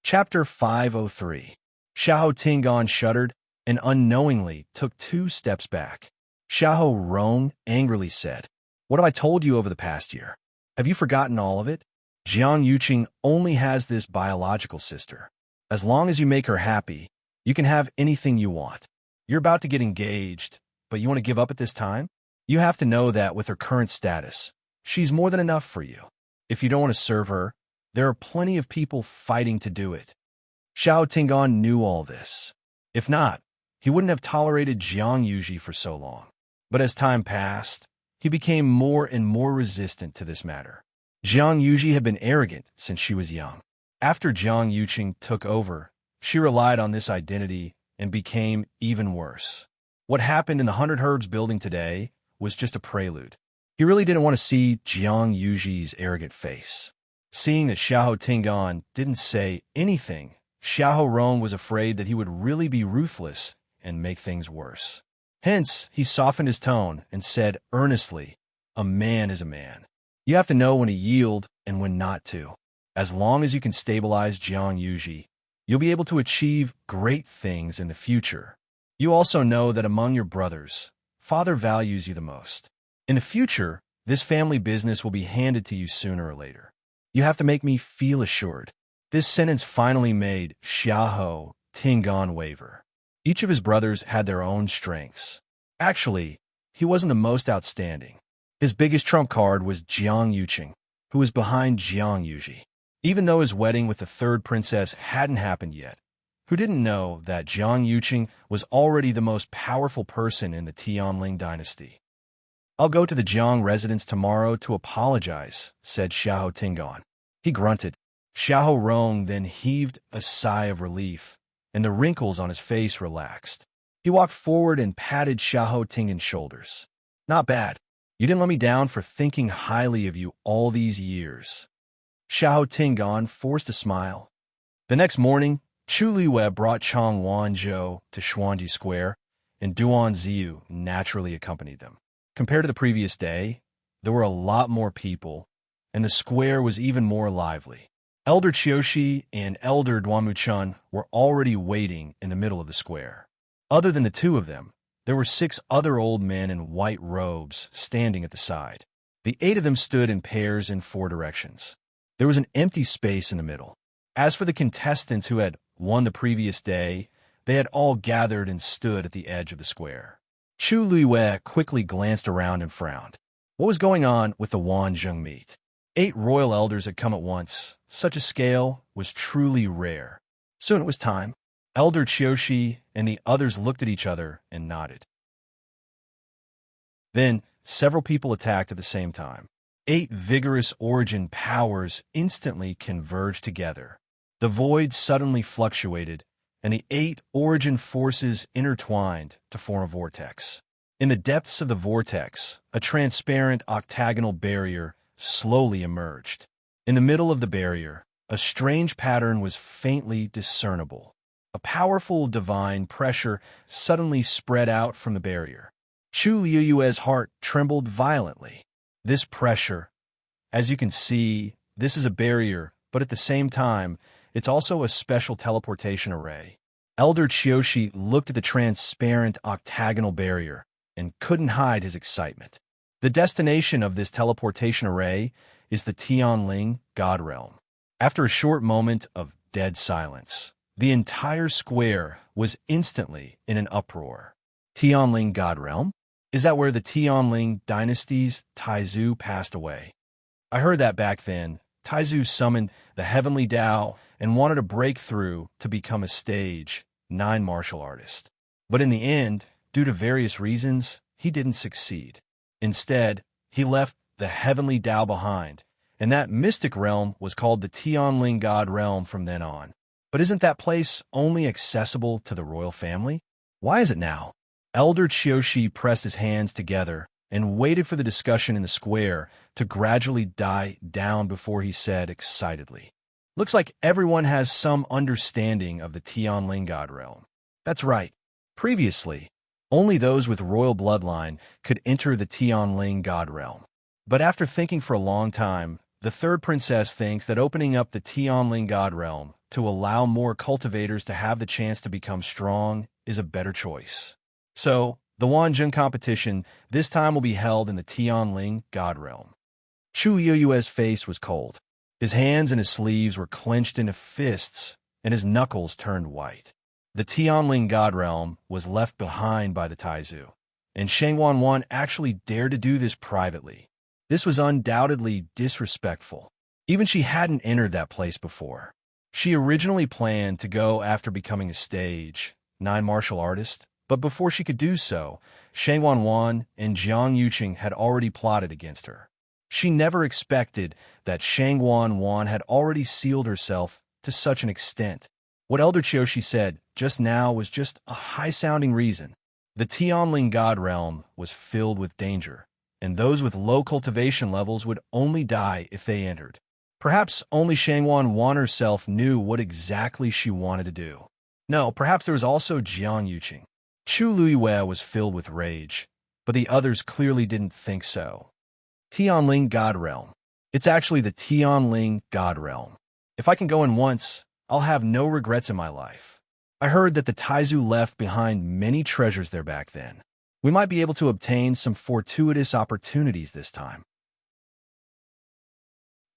Chapter 503. Xiahou Tingan shuddered and unknowingly took 2 steps back. Xiahou Rong angrily said, what have I told you over the past year? Have you forgotten all of it? Jiang Yuqing only has this biological sister. As long as you make her happy, you can have anything you want. You're about to get engaged, but you want to give up at this time? You have to know that with her current status, she's more than enough for you. If you don't want to serve her, there are plenty of people fighting to do it. Xiahou Tingan knew all this. If not, he wouldn't have tolerated Jiang Yuji for so long. But as time passed, he became more and more resistant to this matter. Jiang Yuji had been arrogant since she was young. After Jiang Yuqing took over, she relied on this identity and became even worse. What happened in the 100 Herbs building today was just a prelude. He really didn't want to see Jiang Yuji's arrogant face. Seeing that Xiahou Tingan didn't say anything, Xiahou Rong was afraid that he would really be ruthless and make things worse. Hence, he softened his tone and said earnestly, a man is a man. You have to know when to yield and when not to. As long as you can stabilize Jiang Yuji, you'll be able to achieve great things in the future. You also know that among your brothers, father values you the most. In the future, this family business will be handed to you sooner or later. You have to make me feel assured. This sentence finally made Xiahou Tingan waver. Each of his brothers had their own strengths. Actually, he wasn't the most outstanding. His biggest trump card was Jiang Yuqing, who was behind Jiang Yuji. Even though his wedding with the third princess hadn't happened yet, who didn't know that Jiang Yuqing was already the most powerful person in the Tianling dynasty? I'll go to the Jiang residence tomorrow to apologize, said Xiahou Tingan. He grunted. Xiahou Rong then heaved a sigh of relief, and the wrinkles on his face relaxed. He walked forward and patted Xiahou Tingan's shoulders. Not bad. You didn't let me down for thinking highly of you all these years. Xiahou Tingan forced a smile. The next morning, Chu Liwei brought Chang Wanzhou to Xuanji Square, and Duan Ziyu naturally accompanied them. Compared to the previous day, there were a lot more people, and the square was even more lively. Elder Qiushi and Elder Duanmuchun were already waiting in the middle of the square. Other than the 2 of them, there were 6 other old men in white robes standing at the side. The 8 of them stood in pairs in 4 directions. There was an empty space in the middle. As for the contestants who had won the previous day, they had all gathered and stood at the edge of the square. Chu Liwei quickly glanced around and frowned. What was going on with the Wanzhong meet? 8 royal elders had come at once. Such a scale was truly rare. Soon it was time. Elder Chiyoshi and the others looked at each other and nodded. Then, several people attacked at the same time. 8 vigorous origin powers instantly converged together. The void suddenly fluctuated, and the 8 origin forces intertwined to form a vortex. In the depths of the vortex, a transparent octagonal barrier slowly emerged. In the middle of the barrier, a strange pattern was faintly discernible. A powerful divine pressure suddenly spread out from the barrier. Chu Liyue's heart trembled violently. This pressure, as you can see, this is a barrier, but at the same time, it's also a special teleportation array. Elder Chiyoshi looked at the transparent octagonal barrier and couldn't hide his excitement. The destination of this teleportation array is the Tianling God Realm. After a short moment of dead silence, the entire square was instantly in an uproar. Tianling God Realm? Is that where the Tianling dynasty's Taizu passed away? I heard that back then. Taizu summoned the heavenly Tao and wanted to break through to become a stage 9 martial artist. But in the end, due to various reasons, he didn't succeed. Instead, he left the heavenly Tao behind, and that mystic realm was called the Tianling God Realm from then on. But isn't that place only accessible to the royal family? Why is it now? Elder Chiyoshi pressed his hands together and waited for the discussion in the square to gradually die down before he said excitedly, "Looks like everyone has some understanding of the Tianling God Realm." That's right. Previously, only those with royal bloodline could enter the Tianling God Realm. But after thinking for a long time, the third princess thinks that opening up the Tianling God Realm to allow more cultivators to have the chance to become strong is a better choice. So, the Wanjun competition this time will be held in the Tianling God Realm. Chu Yue's face was cold. His hands and his sleeves were clenched into fists, and his knuckles turned white. The Tianling God Realm was left behind by the Taizu, and Shang Wanwan actually dared to do this privately. This was undoubtedly disrespectful. Even she hadn't entered that place before. She originally planned to go after becoming a stage 9 martial artist, but before she could do so, Shang Wanwan and Jiang Yuqing had already plotted against her. She never expected that Shang Wanwan had already sealed herself to such an extent. What Elder Chiyoshi said just now was just a high-sounding reason. The Tianling God Realm was filled with danger, and those with low cultivation levels would only die if they entered. Perhaps only Shang Wanwan herself knew what exactly she wanted to do. No, perhaps there was also Jiang Yuqing. Chu Liyue was filled with rage, but the others clearly didn't think so. Tianling God Realm. It's actually the Tianling God Realm. If I can go in once, I'll have no regrets in my life. I heard that the Taizu left behind many treasures there back then. We might be able to obtain some fortuitous opportunities this time.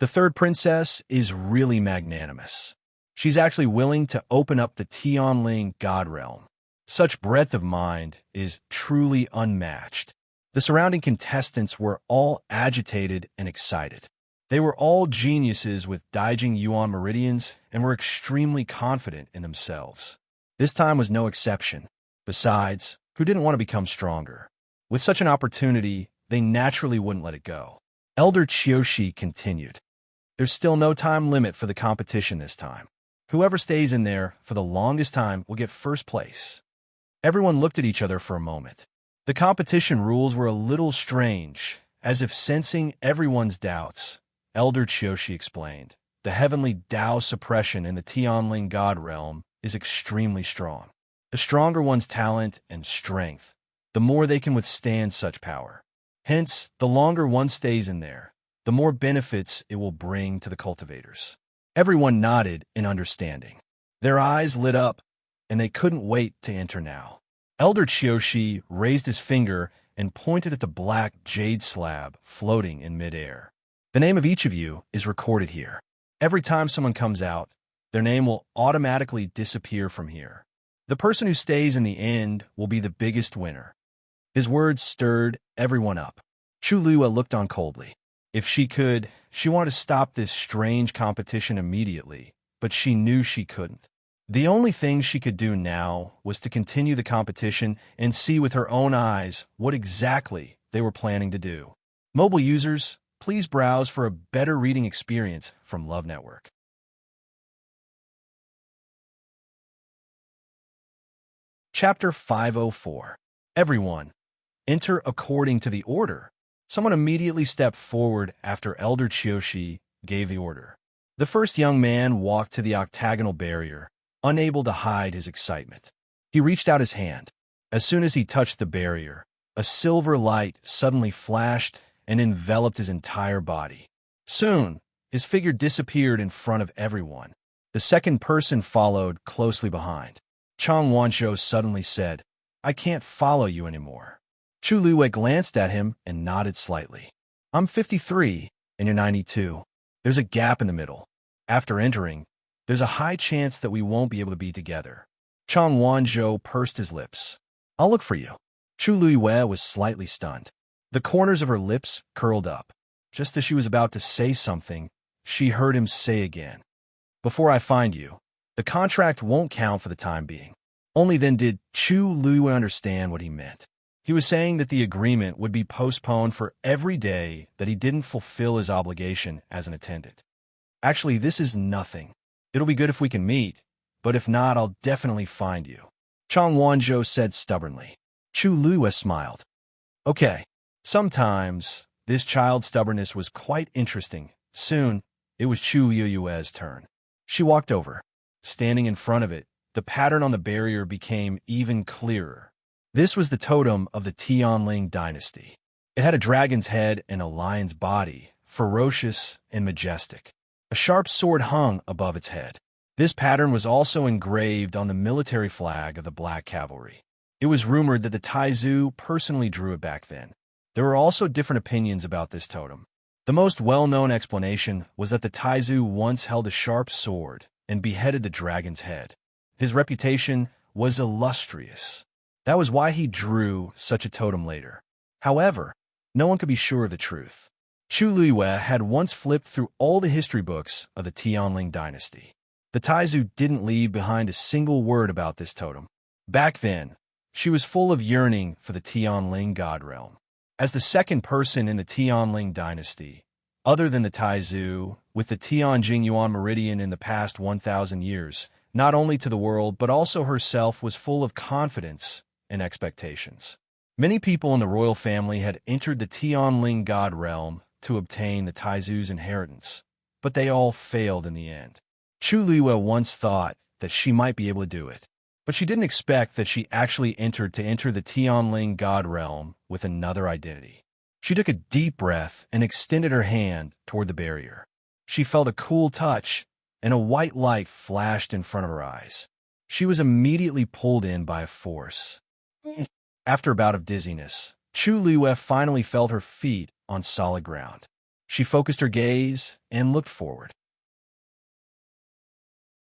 The third princess is really magnanimous. She's actually willing to open up the Tianling God Realm. Such breadth of mind is truly unmatched. The surrounding contestants were all agitated and excited. They were all geniuses with Daijing Yuan meridians and were extremely confident in themselves. This time was no exception. Besides, who didn't want to become stronger? With such an opportunity, they naturally wouldn't let it go. Elder Chiyoshi continued, "There's still no time limit for the competition this time. Whoever stays in there for the longest time will get first place." Everyone looked at each other for a moment. The competition rules were a little strange, as if sensing everyone's doubts. Elder Chiyoshi explained, "The heavenly Tao suppression in the Tianling God Realm is extremely strong. The stronger one's talent and strength, the more they can withstand such power. Hence, the longer one stays in there, the more benefits it will bring to the cultivators." Everyone nodded in understanding. Their eyes lit up, and they couldn't wait to enter now. Elder Chiyoshi raised his finger and pointed at the black jade slab floating in midair. "The name of each of you is recorded here. Every time someone comes out, their name will automatically disappear from here. The person who stays in the end will be the biggest winner." His words stirred everyone up. Chu Liyue looked on coldly. If she could, she wanted to stop this strange competition immediately, but she knew she couldn't. The only thing she could do now was to continue the competition and see with her own eyes what exactly they were planning to do. Mobile users, please browse for a better reading experience from Love Network. Chapter 504. Everyone, enter according to the order. Someone immediately stepped forward after Elder Chiyoshi gave the order. The first young man walked to the octagonal barrier, unable to hide his excitement. He reached out his hand. As soon as he touched the barrier, a silver light suddenly flashed and enveloped his entire body. Soon, his figure disappeared in front of everyone. The second person followed closely behind. Chang Wanzhou suddenly said, "I can't follow you anymore." Chu Luiwei glanced at him and nodded slightly. "I'm 53, and you're 92. There's a gap in the middle. After entering, there's a high chance that we won't be able to be together." Chang Wanzhou pursed his lips. "I'll look for you." Chu Luiwei was slightly stunned. The corners of her lips curled up. Just as she was about to say something, she heard him say again, "Before I find you, the contract won't count for the time being." Only then did Chu Luiwei understand what he meant. He was saying that the agreement would be postponed for every day that he didn't fulfill his obligation as an attendant. "Actually, this is nothing. It'll be good if we can meet, but if not, I'll definitely find you," Chang Wanzhou said stubbornly. Chu Luiwei smiled. Okay. Sometimes, this child's stubbornness was quite interesting. Soon, it was Chu Luiwei's turn. She walked over. Standing in front of it, the pattern on the barrier became even clearer. This was the totem of the Tianling dynasty. It had a dragon's head and a lion's body, ferocious and majestic. A sharp sword hung above its head. This pattern was also engraved on the military flag of the Black Cavalry. It was rumored that the Taizu personally drew it back then. There were also different opinions about this totem. The most well-known explanation was that the Taizu once held a sharp sword and beheaded the dragon's head. His reputation was illustrious. That was why he drew such a totem later. However, no one could be sure of the truth. Chu Luiwei had once flipped through all the history books of the Tianling dynasty. The Taizu didn't leave behind a single word about this totem. Back then, she was full of yearning for the Tianling god realm. As the second person in the Tianling dynasty, other than the Taizu, with the Tianjing Yuan meridian in the past 1,000 years, not only to the world but also herself was full of confidence and expectations. Many people in the royal family had entered the Tianling god realm to obtain the Taizu's inheritance, but they all failed in the end. Chu Luiwei once thought that she might be able to do it, but she didn't expect that she actually entered to enter the Tianling god realm with another identity. She took a deep breath and extended her hand toward the barrier. She felt a cool touch, and a white light flashed in front of her eyes. She was immediately pulled in by a force. After a bout of dizziness, Chu Luiwei finally felt her feet on solid ground. She focused her gaze and looked forward.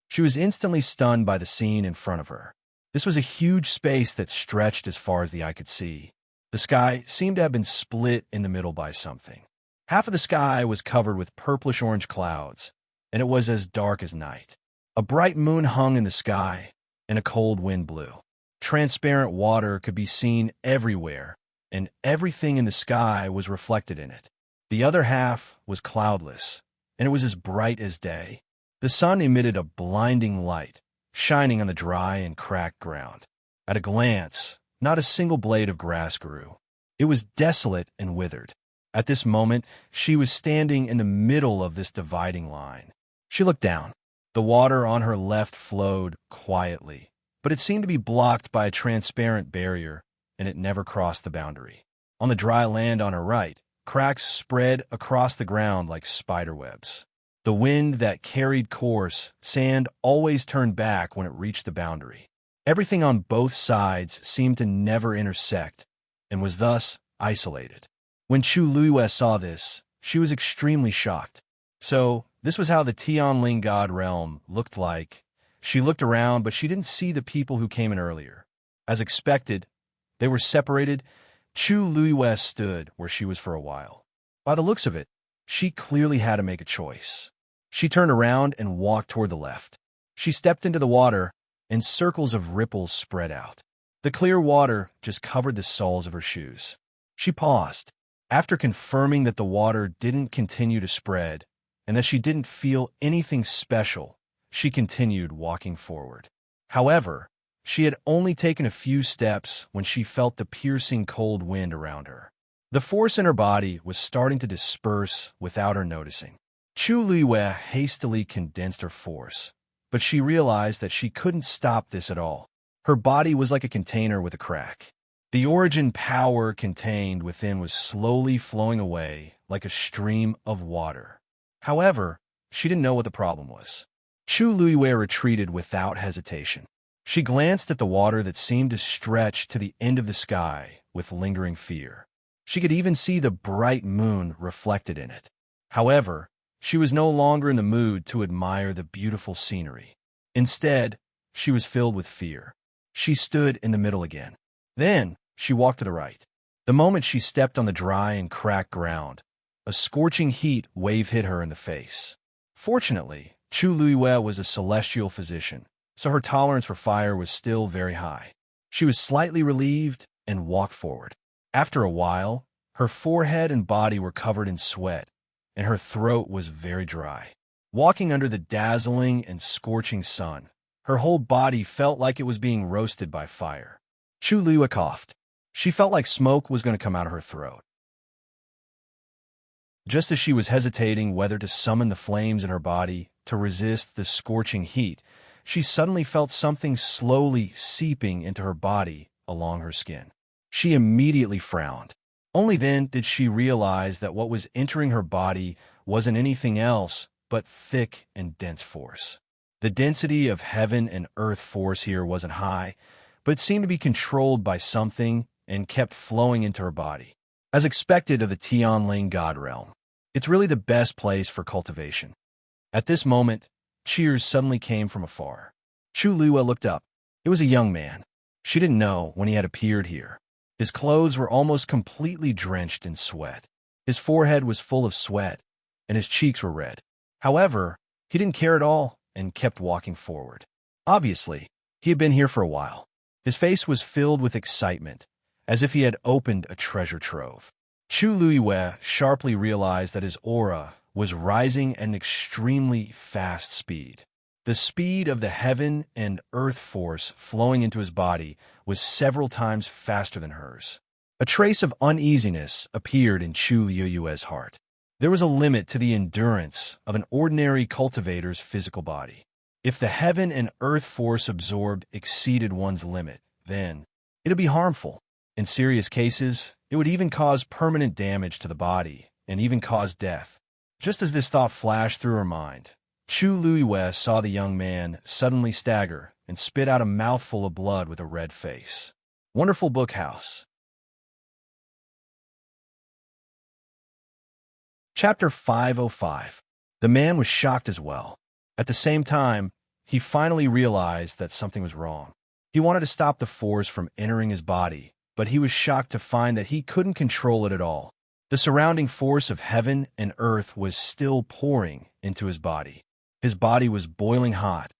She was instantly stunned by the scene in front of her. This was a huge space that stretched as far as the eye could see. The sky seemed to have been split in the middle by something. Half of the sky was covered with purplish-orange clouds, and it was as dark as night. A bright moon hung in the sky, and a cold wind blew. Transparent water could be seen everywhere, and everything in the sky was reflected in it. The other half was cloudless, and it was as bright as day. The sun emitted a blinding light, shining on the dry and cracked ground. At a glance, not a single blade of grass grew. It was desolate and withered. At this moment, she was standing in the middle of this dividing line. She looked down. The water on her left flowed quietly, but it seemed to be blocked by a transparent barrier, and it never crossed the boundary. On the dry land on her right, cracks spread across the ground like spider webs. The wind that carried coarse sand always turned back when it reached the boundary. Everything on both sides seemed to never intersect and was thus isolated. When Chu Luiwei saw this, she was extremely shocked. So, this was how the Tianling god realm looked like. She looked around, but she didn't see the people who came in earlier. As expected, they were separated. Chu Luiwei stood where she was for a while. By the looks of it, She clearly had to make a choice. She turned around and walked toward the left. She stepped into the water, and circles of ripples spread out. The clear water just covered the soles of her shoes. She paused. After confirming that the water didn't continue to spread and that she didn't feel anything special, she continued walking forward. However, she had only taken a few steps when she felt the piercing cold wind around her. The force in her body was starting to disperse without her noticing. Chu Luiyue hastily condensed her force, but she realized that she couldn't stop this at all. Her body was like a container with a crack. The origin power contained within was slowly flowing away like a stream of water. However, she didn't know what the problem was. Chu Luiyue retreated without hesitation. She glanced at the water that seemed to stretch to the end of the sky with lingering fear. She could even see the bright moon reflected in it. However, she was no longer in the mood to admire the beautiful scenery. Instead, she was filled with fear. She stood in the middle again. Then, she walked to the right. The moment she stepped on the dry and cracked ground, a scorching heat wave hit her in the face. Fortunately, Chu Luiyue was a celestial physician, so her tolerance for fire was still very high. She was slightly relieved and walked forward. After a while, her forehead and body were covered in sweat, and her throat was very dry. Walking under the dazzling and scorching sun, her whole body felt like it was being roasted by fire. Chu Luiyue coughed. She felt like smoke was going to come out of her throat. Just as she was hesitating whether to summon the flames in her body to resist the scorching heat, she suddenly felt something slowly seeping into her body along her skin. She immediately frowned. Only then did she realize that what was entering her body wasn't anything else but thick and dense force. The density of heaven and earth force here wasn't high, but it seemed to be controlled by something and kept flowing into her body. As expected of the Tianling God realm, it's really the best place for cultivation. At this moment, cheers suddenly came from afar. Chu Luiyue looked up. It was a young man. She didn't know when he had appeared here. His clothes were almost completely drenched in sweat. His forehead was full of sweat, and his cheeks were red. However, he didn't care at all and kept walking forward. Obviously, he had been here for a while. His face was filled with excitement, as if he had opened a treasure trove. Chu Luiyue sharply realized that his aura was rising at an extremely fast speed. The speed of the heaven and earth force flowing into his body was several times faster than hers. A trace of uneasiness appeared in Chu Luiyue's heart. There was a limit to the endurance of an ordinary cultivator's physical body. If the heaven and earth force absorbed exceeded one's limit, then it would be harmful. In serious cases, it would even cause permanent damage to the body and even cause death. Just as this thought flashed through her mind, Chu Luiyue saw the young man suddenly stagger and spit out a mouthful of blood with a red face. Wonderful Book House. Chapter 505. The man was shocked as well. At the same time, he finally realized that something was wrong. He wanted to stop the force from entering his body, but he was shocked to find that he couldn't control it at all. The surrounding force of heaven and earth was still pouring into his body. His body was boiling hot,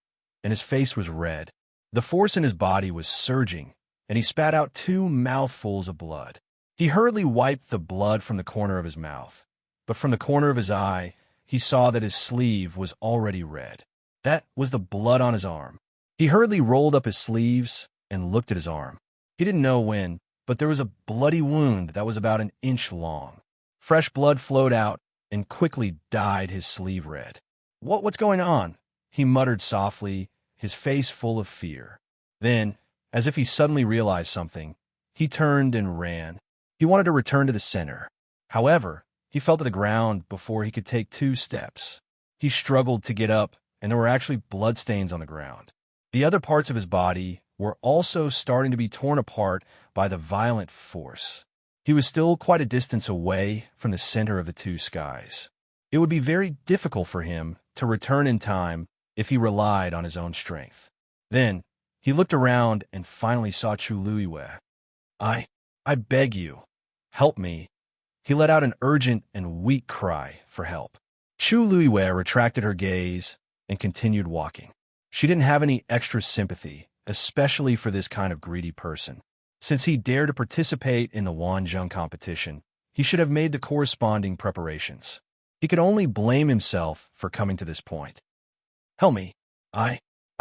and his face was red. The force in his body was surging, and he spat out 2 mouthfuls of blood. He hurriedly wiped the blood from the corner of his mouth, but from the corner of his eye, he saw that his sleeve was already red. That was the blood on his arm. He hurriedly rolled up his sleeves and looked at his arm. He didn't know when, but there was a bloody wound that was about 1 inch long. Fresh blood flowed out and quickly dyed his sleeve red. What's going on?" he muttered softly, his face full of fear. Then, as if he suddenly realized something, he turned and ran. He wanted to return to the center. However, he fell to the ground before he could take 2 steps. He struggled to get up, and there were actually bloodstains on the ground. The other parts of his body were also starting to be torn apart by the violent force. He was still quite a distance away from the center of the 2 skies. It would be very difficult for him to return in time if he relied on his own strength. Then, he looked around and finally saw Chu Luiyue. I beg you, help me," He let out an urgent and weak cry for help. Chu Luiwei retracted her gaze and continued walking. She didn't have any extra sympathy, especially for this kind of greedy person. Since he dared to participate in the Wanzhong competition, he should have made the corresponding preparations. He could only blame himself for coming to this point. Help me. I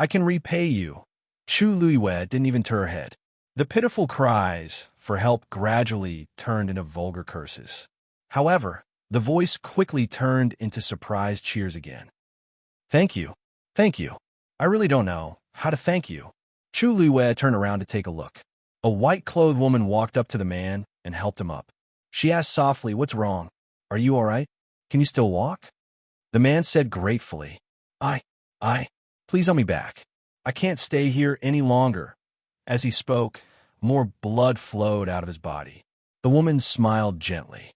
can repay you. Chu Luiwei didn't even turn her head. The pitiful cries for help gradually turned into vulgar curses. However, the voice quickly turned into surprised cheers again. Thank you. Thank you. I really don't know how to thank you. Chu Luiwei turned around to take a look. A white-clothed woman walked up to the man and helped him up. She asked softly, "What's wrong? Are you all right? Can you still walk?" The man said gratefully, Please help me back. I can't stay here any longer." As he spoke, more blood flowed out of his body. The woman smiled gently.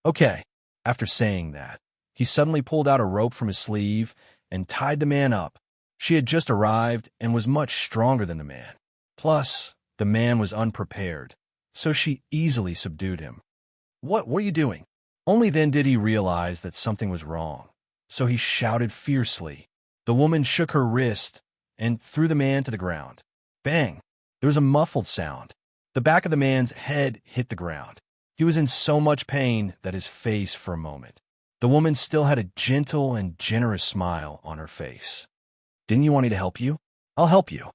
Okay. After saying that, he suddenly pulled out a rope from his sleeve and tied the man up. She had just arrived and was much stronger than the man. Plus, the man was unprepared, so she easily subdued him. What were you doing?" Only then did he realize that something was wrong, so he shouted fiercely. The woman shook her wrist and threw the man to the ground. Bang! There was a muffled sound. The back of the man's head hit the ground. He was in so much pain that his face for a moment. The woman still had a gentle and generous smile on her face. "Didn't you want me to help you? I'll help you."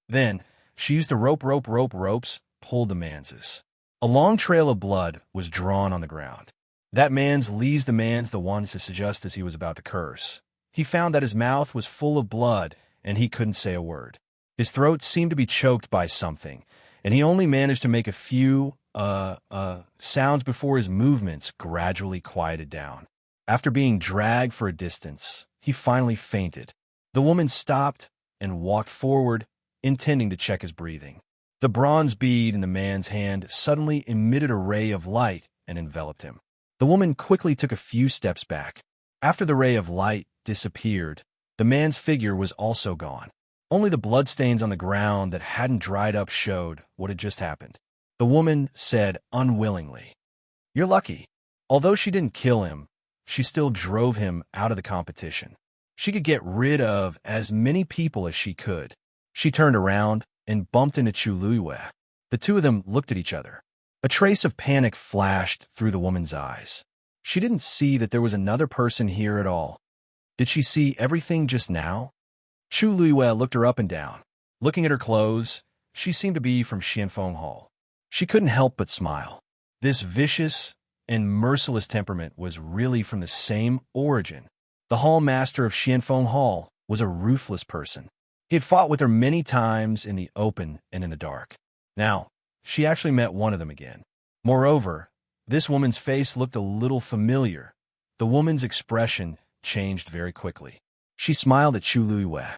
Then, she used the ropes, pulled the man's. A long trail of blood was drawn on the ground. That man's the one to suggest as he was about to curse. He found that his mouth was full of blood, and he couldn't say a word. His throat seemed to be choked by something, and he only managed to make a few, sounds before his movements gradually quieted down. After being dragged for a distance, he finally fainted. The woman stopped and walked forward, intending to check his breathing. The bronze bead in the man's hand suddenly emitted a ray of light and enveloped him. The woman quickly took a few steps back. After the ray of light disappeared, the man's figure was also gone. Only the bloodstains on the ground that hadn't dried up showed what had just happened. The woman said unwillingly, "You're lucky." Although she didn't kill him, she still drove him out of the competition. She could get rid of as many people as she could. She turned around and bumped into Chu Luiwei. The two of them looked at each other. A trace of panic flashed through the woman's eyes. She didn't see that there was another person here at all. Did she see everything just now? Chu Luiwei looked her up and down. Looking at her clothes, she seemed to be from Xianfeng Hall. She couldn't help but smile. This vicious and merciless temperament was really from the same origin. The hall master of Xianfeng Hall was a ruthless person. He had fought with her many times in the open and in the dark. Now, she actually met one of them again. Moreover, this woman's face looked a little familiar. The woman's expression changed very quickly. She smiled at Chu Luiwei.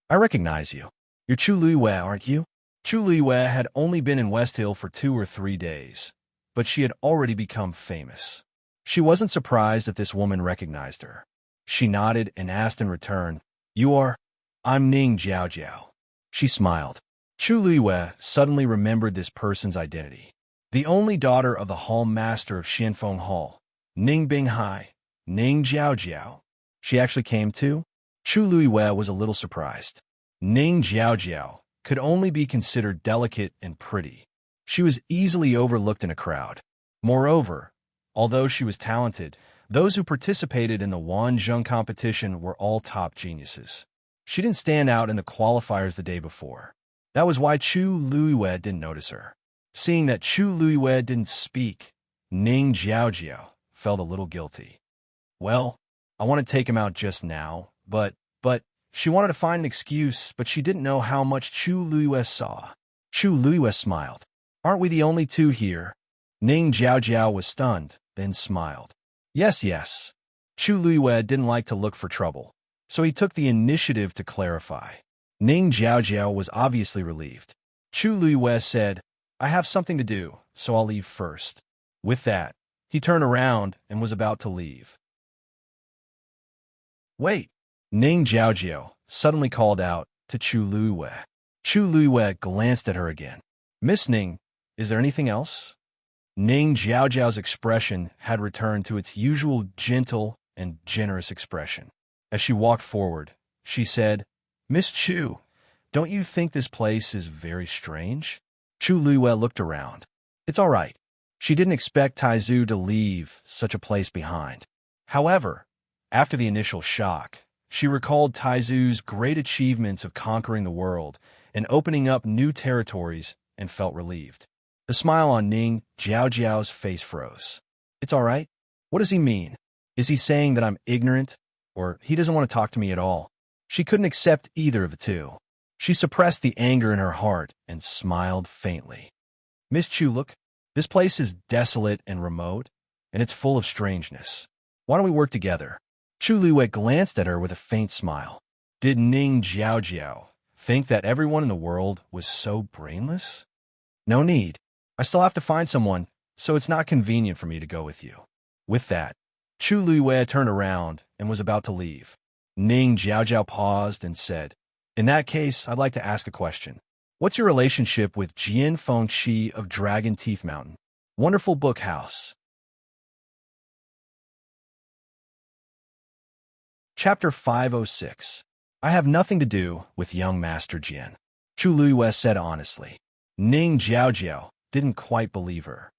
"I recognize you. You're Chu Luiwei, aren't you?" Chu Luiwei had only been in West Hill for 2 or 3 days, but she had already become famous. She wasn't surprised that this woman recognized her. She nodded and asked in return, "You are?" "I'm Ning Jiao." She smiled. Chu Luiwei suddenly remembered this person's identity. The only daughter of the hall master of Xianfeng Hall, Ning Binghai, Ning Jiao. She actually came too? Chu Luiwei was a little surprised. Ning Jiao could only be considered delicate and pretty. She was easily overlooked in a crowd. Moreover, although she was talented, those who participated in the Wanzhong competition were all top geniuses. She didn't stand out in the qualifiers the day before. That was why Chu Luiwei didn't notice her. Seeing that Chu Luiwei didn't speak, Ning Jiao felt a little guilty. Well, I want to take him out just now, but she wanted to find an excuse, but she didn't know how much Chu Luiwei saw. Chu Luiwei smiled. "Aren't we the only two here?" Ning Jiao was stunned, then smiled. Yes. Chu Luiwei didn't like to look for trouble, so he took the initiative to clarify. Ning Jiao was obviously relieved. Chu Luiwei said, "I have something to do, so I'll leave first." With that, he turned around and was about to leave. "Wait!" Ning Jiao suddenly called out to Chu Luiwei. Chu Luiwei glanced at her again. "Miss Ning, is there anything else?" Ning Jiaojiao's expression had returned to its usual gentle and generous expression. As she walked forward, she said, "Miss Chu, don't you think this place is very strange?" Chu Luiyue looked around. It's all right. She didn't expect Taizu to leave such a place behind. However, after the initial shock, she recalled Taizu's great achievements of conquering the world and opening up new territories and felt relieved. The smile on Ning Jiaojiao's face froze. It's all right? What does he mean? Is he saying that I'm ignorant? Or he doesn't want to talk to me at all? She couldn't accept either of the two. She suppressed the anger in her heart and smiled faintly. Miss Chu, look, this place is desolate and remote, and it's full of strangeness. Why don't we work together? Chu Luiyue glanced at her with a faint smile. Did Ning Jiaojiao think that everyone in the world was so brainless? No need. I still have to find someone, so it's not convenient for me to go with you. With that, Chu Luiyue turned around and was about to leave. Ning Jiaojiao paused and said, "In that case, I'd like to ask a question. What's your relationship with Jian Fengqi of Dragon Teeth Mountain? Wonderful book house." Chapter 506. I have nothing to do with young Master Jian, Chu Luiyue said honestly. Ning Jiaojiao didn't quite believe her.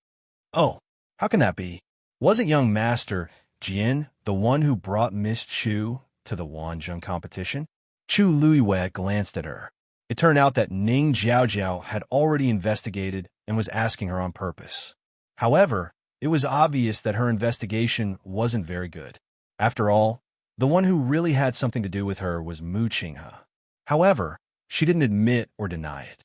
Oh, how can that be? Wasn't young Master Jian the one who brought Miss Chu to the Wanzhong competition? Chu Luiyue glanced at her. It turned out that Ning Jiaojiao had already investigated and was asking her on purpose. However, it was obvious that her investigation wasn't very good. After all, the one who really had something to do with her was Mu Qinghe. However, she didn't admit or deny it.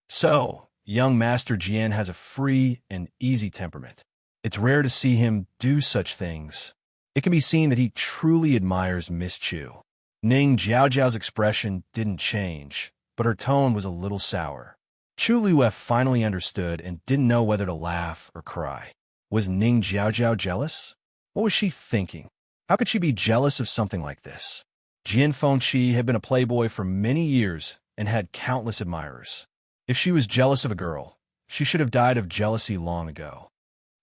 So, young Master Jian has a free and easy temperament. It's rare to see him do such things. It can be seen that he truly admires Miss Chu. Ning Jiaojiao's expression didn't change, but her tone was a little sour. Chu Luiyue finally understood and didn't know whether to laugh or cry. Was Ning Jiaojiao jealous? What was she thinking? How could she be jealous of something like this? Jian Fengqi had been a playboy for many years and had countless admirers. If she was jealous of a girl, she should have died of jealousy long ago.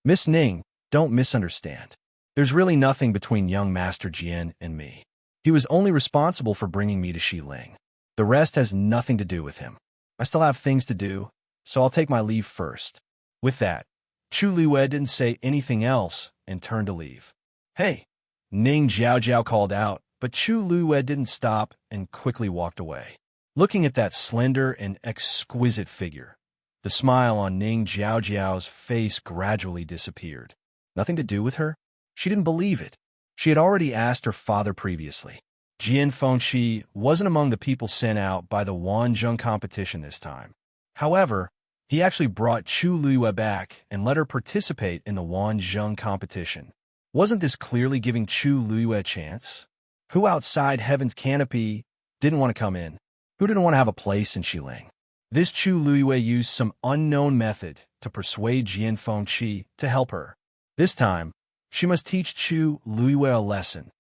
Miss Ning, don't misunderstand. There's really nothing between young Master Jian and me. He was only responsible for bringing me to Xiling. The rest has nothing to do with him. I still have things to do, so I'll take my leave first. With that, Chu Luiyue didn't say anything else and turned to leave. Hey! Ning Jiaojiao called out, but Chu Luiyue didn't stop and quickly walked away. Looking at that slender and exquisite figure, the smile on Ning Jiaojiao's face gradually disappeared. Nothing to do with her? She didn't believe it. She had already asked her father previously. Jian Fengqi wasn't among the people sent out by the Wanzhong competition this time. However, he actually brought Chu Luiyue back and let her participate in the Wanzhong competition. Wasn't this clearly giving Chu Luiyue a chance? Who outside Heaven's Canopy didn't want to come in? Who didn't want to have a place in Xiling? This Chu Luiyue used some unknown method to persuade Jian Fengqi to help her. This time, she must teach Chu Luiyue a lesson.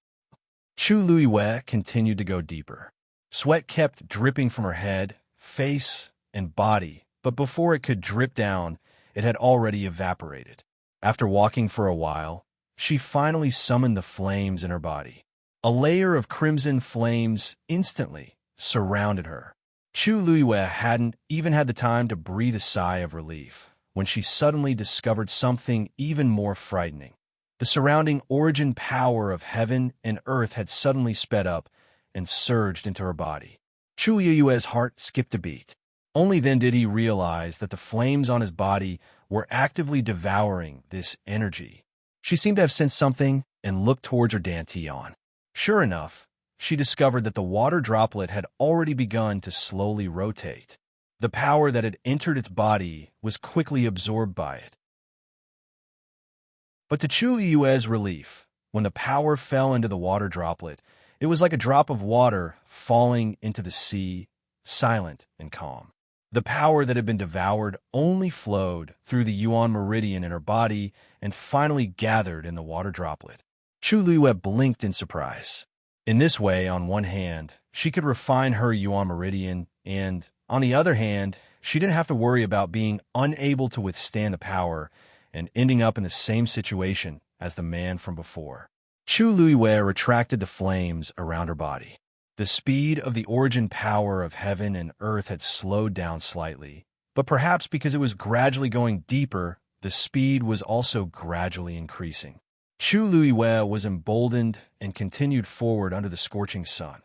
Chu Luiyue continued to go deeper. Sweat kept dripping from her head, face, and body, but before it could drip down, it had already evaporated. After walking for a while, she finally summoned the flames in her body. A layer of crimson flames instantly surrounded her. Chu Luiyue hadn't even had the time to breathe a sigh of relief when she suddenly discovered something even more frightening. The surrounding origin power of heaven and earth had suddenly sped up and surged into her body. Chu Luiyue's heart skipped a beat. Only then did he realize that the flames on his body were actively devouring this energy. She seemed to have sensed something and looked towards her dantian. Sure enough, she discovered that the water droplet had already begun to slowly rotate. The power that had entered its body was quickly absorbed by it. But to Chu Yue's relief, when the power fell into the water droplet, it was like a drop of water falling into the sea, silent and calm. The power that had been devoured only flowed through the Yuan meridian in her body and finally gathered in the water droplet. Chu Luiyue blinked in surprise. In this way, on one hand, she could refine her Yuan meridian, and, on the other hand, she didn't have to worry about being unable to withstand the power and ending up in the same situation as the man from before. Chu Luiwei retracted the flames around her body. The speed of the origin power of heaven and earth had slowed down slightly, but perhaps because it was gradually going deeper, the speed was also gradually increasing. Chu Luiwei was emboldened and continued forward under the scorching sun.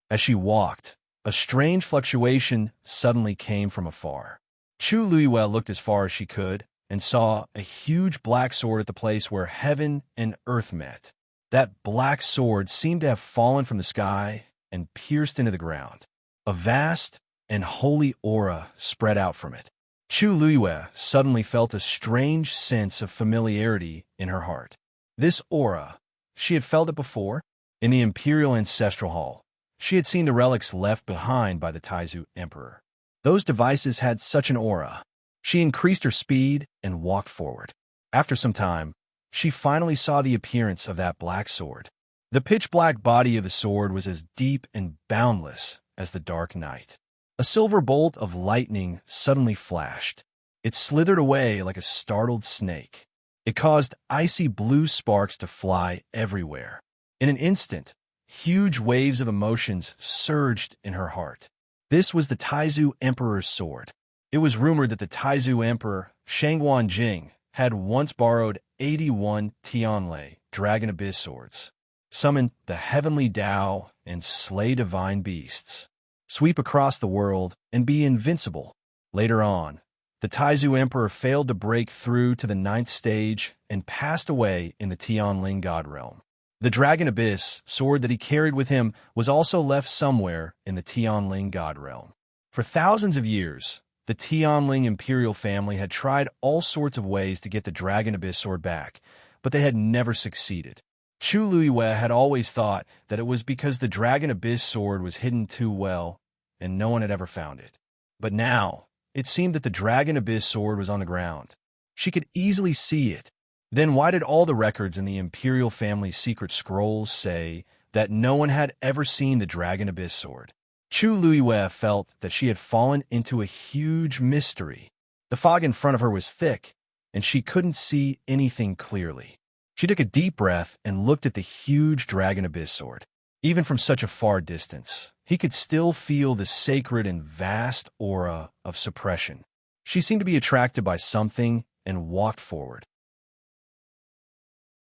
As she walked, a strange fluctuation suddenly came from afar. Chu Luiwei looked as far as she could and saw a huge black sword at the place where heaven and earth met. That black sword seemed to have fallen from the sky and pierced into the ground. A vast and holy aura spread out from it. Chu Luiwei suddenly felt a strange sense of familiarity in her heart. This aura, she had felt it before. In the Imperial Ancestral Hall, she had seen the relics left behind by the Taizu Emperor. Those devices had such an aura. She increased her speed and walked forward. After some time, she finally saw the appearance of that black sword. The pitch-black body of the sword was as deep and boundless as the dark night. A silver bolt of lightning suddenly flashed. It slithered away like a startled snake. It caused icy blue sparks to fly everywhere. In an instant, huge waves of emotions surged in her heart. This was the Taizu Emperor's sword. It was rumored that the Taizu Emperor, Shangguan Jing, had once borrowed 81 Tianlei Dragon Abyss swords, summon the heavenly Tao and slay divine beasts, sweep across the world and be invincible. Later on, the Taizu Emperor failed to break through to the 9th stage and passed away in the Tianling God realm. The Dragon Abyss sword that he carried with him was also left somewhere in the Tianling God realm. For thousands of years, the Tianling Imperial family had tried all sorts of ways to get the Dragon Abyss sword back, but they had never succeeded. Chu Luiwei had always thought that it was because the Dragon Abyss sword was hidden too well, and no one had ever found it. But now, it seemed that the Dragon Abyss sword was on the ground. She could easily see it. Then why did all the records in the Imperial family's secret scrolls say that no one had ever seen the Dragon Abyss sword? Chu Luiwei felt that she had fallen into a huge mystery. The fog in front of her was thick, and she couldn't see anything clearly. She took a deep breath and looked at the huge Dragon Abyss sword. Even from such a far distance, he could still feel the sacred and vast aura of suppression. She seemed to be attracted by something and walked forward.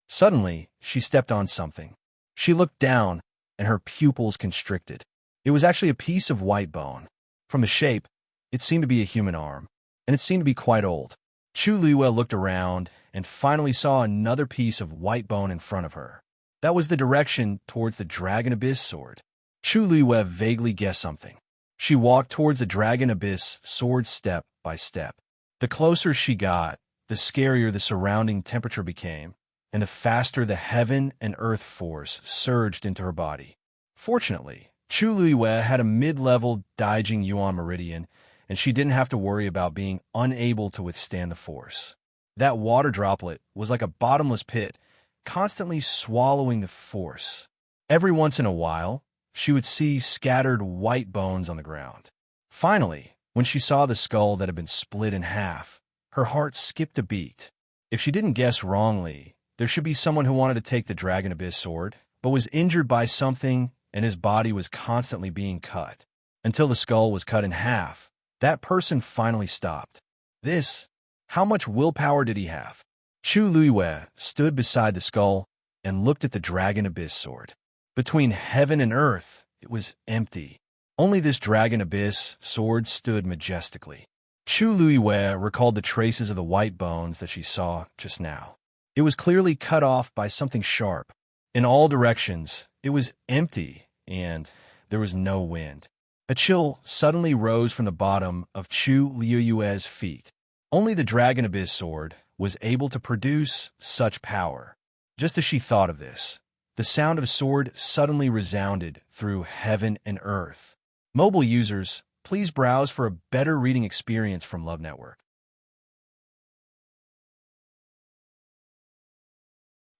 Suddenly, she stepped on something. She looked down, and her pupils constricted. It was actually a piece of white bone. From the shape, it seemed to be a human arm, and it seemed to be quite old. Chu Luiwei looked around and finally saw another piece of white bone in front of her. That was the direction towards the Dragon Abyss sword. Chu Luiwei vaguely guessed something. She walked towards the Dragon Abyss sword step by step. The closer she got, the scarier the surrounding temperature became, and the faster the heaven and earth force surged into her body. Fortunately, Chu Luiwei had a mid-level Daijing Yuan Meridian, and she didn't have to worry about being unable to withstand the force. That water droplet was like a bottomless pit, constantly swallowing the force. Every once in a while, she would see scattered white bones on the ground. Finally, when she saw the skull that had been split in half, her heart skipped a beat. If she didn't guess wrongly, there should be someone who wanted to take the Dragon Abyss sword, but was injured by something and his body was constantly being cut. Until the skull was cut in half, that person finally stopped. How much willpower did he have? Chu Luiwei stood beside the skull and looked at the Dragon Abyss sword. Between heaven and earth, it was empty. Only this Dragon Abyss sword stood majestically. Chu Luiwei recalled the traces of the white bones that she saw just now. It was clearly cut off by something sharp. In all directions, it was empty, and there was no wind. A chill suddenly rose from the bottom of Chu Luiwei's feet. Only the Dragon Abyss sword was able to produce such power. Just as she thought of this, the sound of a sword suddenly resounded through heaven and earth. Mobile users, please browse for a better reading experience from Love Network.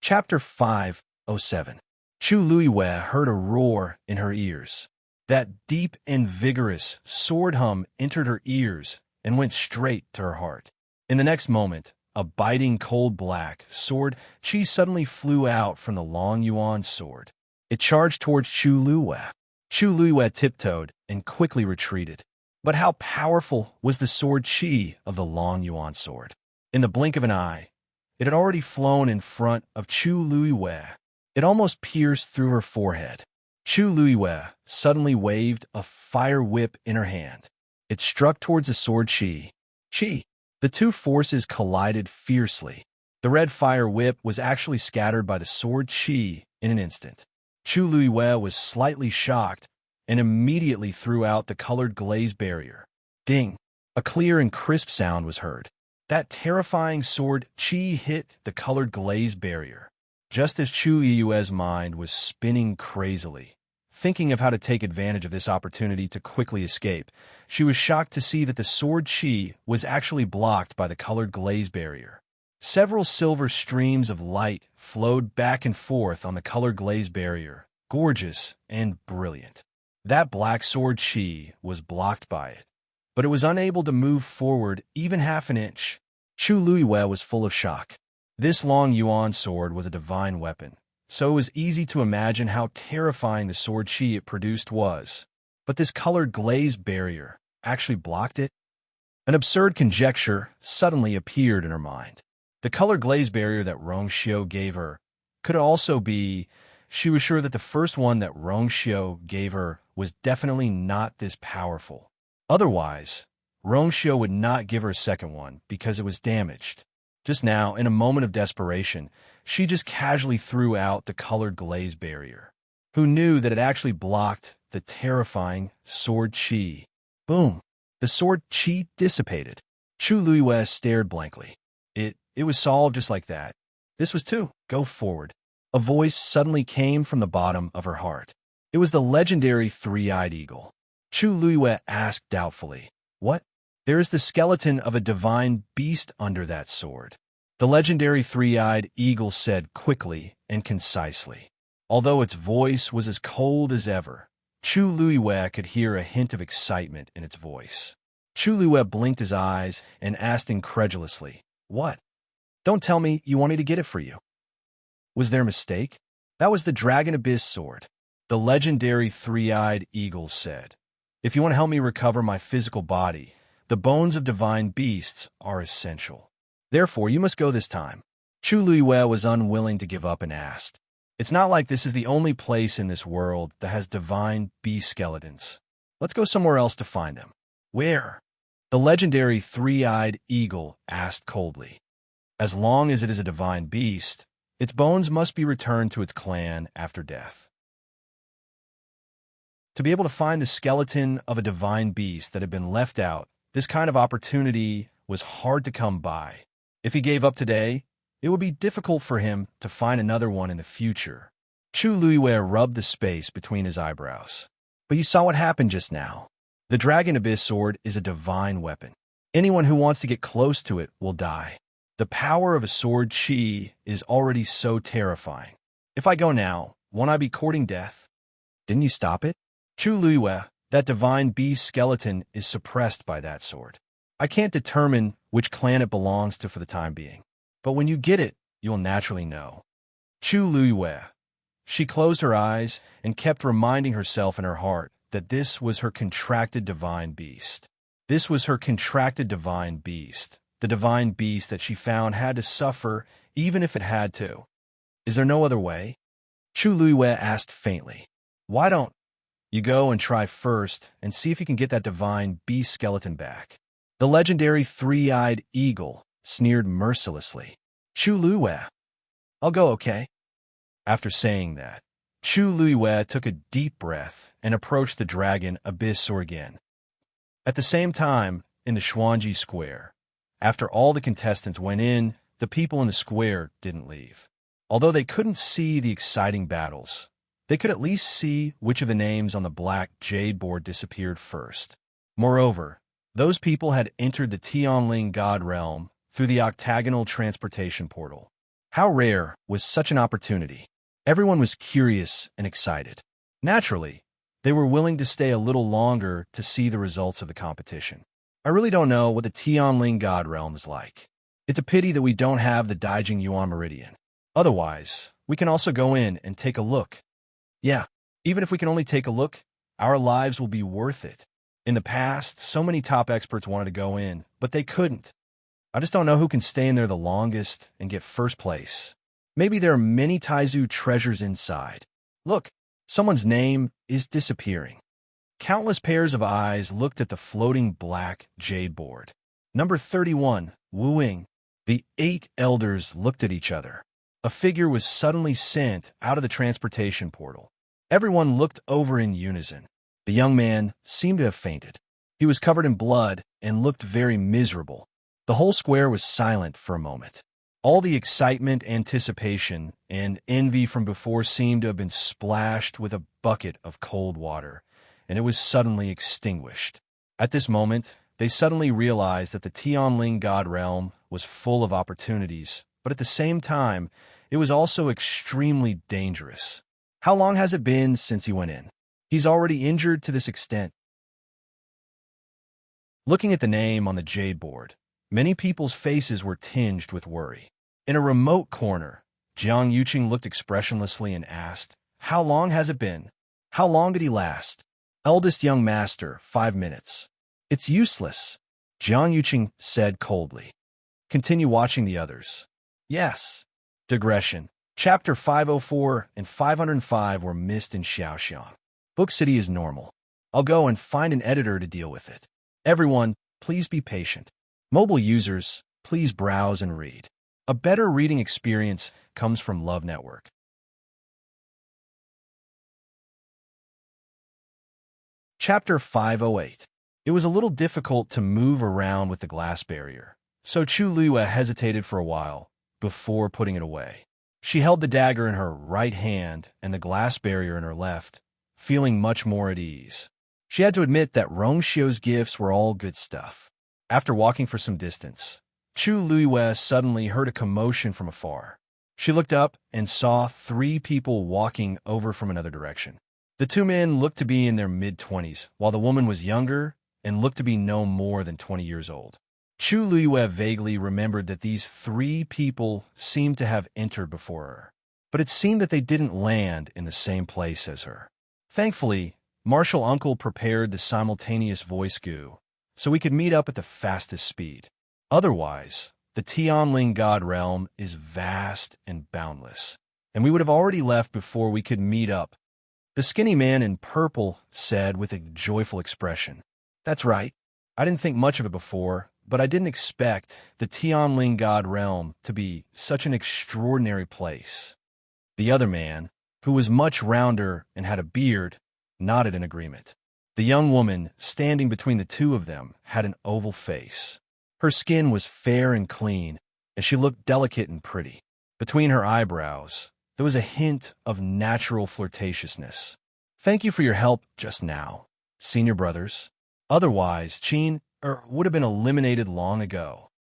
Chapter 507. Chu Luiwei heard a roar in her ears. That deep and vigorous sword hum entered her ears and went straight to her heart. In the next moment, a biting cold black sword, Qi suddenly flew out from the Long Yuan sword. It charged towards Chu Luiyue. Chu Luiyue tiptoed and quickly retreated. But how powerful was the sword Qi of the Long Yuan sword? In the blink of an eye, it had already flown in front of Chu Luiyue. It almost pierced through her forehead. Chu Luiyue suddenly waved a fire whip in her hand. It struck towards the sword Qi. Qi. The two forces collided fiercely. The red fire whip was actually scattered by the sword Qi in an instant. Chu Luiyue was slightly shocked and immediately threw out the colored glaze barrier. Ding! A clear and crisp sound was heard. That terrifying sword Qi hit the colored glaze barrier. Just as Chu Luiyue's mind was spinning crazily, thinking of how to take advantage of this opportunity to quickly escape, she was shocked to see that the sword Qi was actually blocked by the colored glaze barrier. Several silver streams of light flowed back and forth on the colored glaze barrier, gorgeous and brilliant. That black sword Qi was blocked by it, but it was unable to move forward even half an inch. Chu Luiyue was full of shock. This Long Yuan sword was a divine weapon, so it was easy to imagine how terrifying the sword Qi it produced was. But this colored glaze barrier actually blocked it? An absurd conjecture suddenly appeared in her mind. The colored glaze barrier that Rongxiu gave her could also be. She was sure that the first one that Rongxiu gave her was definitely not this powerful. Otherwise, Rongxiu would not give her a second one because it was damaged. Just now, in a moment of desperation, she just casually threw out the colored glaze barrier. Who knew that it actually blocked the terrifying sword Qi? Boom! The sword Qi dissipated. Chu Luiyue stared blankly. It was solved just like that. This was to go forward. A voice suddenly came from the bottom of her heart. It was the legendary three-eyed eagle. Chu Luiyue asked doubtfully, "What? There is the skeleton of a divine beast under that sword." The legendary three-eyed eagle said quickly and concisely. Although its voice was as cold as ever, Chu Luiyue could hear a hint of excitement in its voice. Chu Luiyue blinked his eyes and asked incredulously, "What? Don't tell me you want me to get it for you." Was there a mistake? That was the Dragon Abyss sword. The legendary three-eyed eagle said, "If you want to help me recover my physical body, the bones of divine beasts are essential. Therefore, you must go this time." Chu Luiyue was unwilling to give up and asked, "It's not like this is the only place in this world that has divine beast skeletons. Let's go somewhere else to find them." "Where?" The legendary three-eyed eagle asked coldly. "As long as it is a divine beast, its bones must be returned to its clan after death." To be able to find the skeleton of a divine beast that had been left out, this kind of opportunity was hard to come by. If he gave up today, it would be difficult for him to find another one in the future. Chu Luiyue rubbed the space between his eyebrows. "But you saw what happened just now. The Dragon Abyss sword is a divine weapon. Anyone who wants to get close to it will die. The power of a sword Qi is already so terrifying. If I go now, won't I be courting death?" "Didn't you stop it?" "Chu Luiyue, that divine beast skeleton is suppressed by that sword. I can't determine which clan it belongs to for the time being. But when you get it, you'll naturally know." Chu Luiyue. She closed her eyes and kept reminding herself in her heart that this was her contracted divine beast. This was her contracted divine beast. The divine beast that she found had to suffer even if it had to. "Is there no other way?" Chu Luiyue asked faintly. "Why don't you go and try first and see if you can get that divine beast skeleton back?" The legendary three-eyed eagle sneered mercilessly. "Chu Luiyue, I'll go, okay?" After saying that, Chu Luiyue took a deep breath and approached the Dragon Abyss sword again. At the same time, in the Xuanji Square, after all the contestants went in, the people in the square didn't leave. Although they couldn't see the exciting battles, they could at least see which of the names on the black jade board disappeared first. Moreover, those people had entered the Tianling God realm through the octagonal transportation portal. How rare was such an opportunity? Everyone was curious and excited. Naturally, they were willing to stay a little longer to see the results of the competition. I really don't know what the Tianling God realm is like. It's a pity that we don't have the Daijing Yuan Meridian. Otherwise, we can also go in and take a look. Yeah, even if we can only take a look, our lives will be worth it. In the past, so many top experts wanted to go in, but they couldn't. I just don't know who can stay in there the longest and get first place. Maybe there are many Taizu treasures inside. Look, someone's name is disappearing. Countless pairs of eyes looked at the floating black jade board. Number 31, Wu Ying. The 8 elders looked at each other. A figure was suddenly sent out of the transportation portal. Everyone looked over in unison. The young man seemed to have fainted. He was covered in blood and looked very miserable. The whole square was silent for a moment. All the excitement, anticipation, and envy from before seemed to have been splashed with a bucket of cold water, and it was suddenly extinguished. At this moment, they suddenly realized that the Tianling God realm was full of opportunities, but at the same time, it was also extremely dangerous. How long has it been since he went in? He's already injured to this extent. Looking at the name on the jade board, many people's faces were tinged with worry. In a remote corner, Jiang Yuqing looked expressionlessly and asked, "How long has it been? How long did he last?" Eldest young master, 5 minutes. It's useless, Jiang Yuqing said coldly. Continue watching the others. Yes. Digression. Chapter 504 and 505 were missed in Xiaoxiang. Book City is normal. I'll go and find an editor to deal with it. Everyone, please be patient. Mobile users, please browse and read. A better reading experience comes from Love Network. Chapter 508. It was a little difficult to move around with the glass barrier, so Chu Liyue hesitated for a while before putting it away. She held the dagger in her right hand and the glass barrier in her left, feeling much more at ease. She had to admit that Rongxiu's gifts were all good stuff. After walking for some distance, Chu Liyue suddenly heard a commotion from afar. She looked up and saw 3 people walking over from another direction. The 2 men looked to be in their mid-20s, while the woman was younger and looked to be no more than 20 years old. Chu Liyue vaguely remembered that these 3 people seemed to have entered before her, but it seemed that they didn't land in the same place as her. Thankfully, Martial Uncle prepared the simultaneous voice goo, so we could meet up at the fastest speed. Otherwise, the Tianling God realm is vast and boundless, and we would have already left before we could meet up. The skinny man in purple said with a joyful expression, "That's right. I didn't think much of it before, but I didn't expect the Tianling God realm to be such an extraordinary place." The other man, who was much rounder and had a beard, nodded in agreement. The young woman standing between the 2 of them had an oval face. Her skin was fair and clean, and she looked delicate and pretty. Between her eyebrows, there was a hint of natural flirtatiousness. "Thank you for your help just now, senior brothers. Otherwise, Qin would have been eliminated long ago."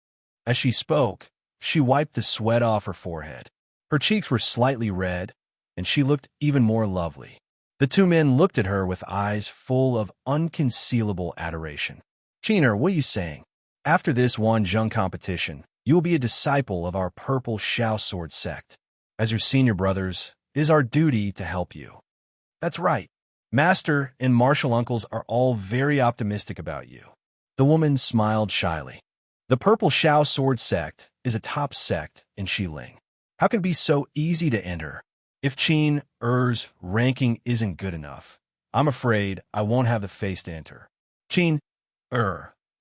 As she spoke, she wiped the sweat off her forehead. Her cheeks were slightly red, and she looked even more lovely. The 2 men looked at her with eyes full of unconcealable adoration. "Qin, what are you saying? After this Wanzheng competition, you will be a disciple of our Purple Shao Sword sect. As your senior brothers, it is our duty to help you." "That's right. Master and martial uncles are all very optimistic about you." The woman smiled shyly. "The Purple Shao Sword sect is a top sect in Xiling. How can it be so easy to enter? If Qin Er's ranking isn't good enough, I'm afraid I won't have the face to enter." "Qin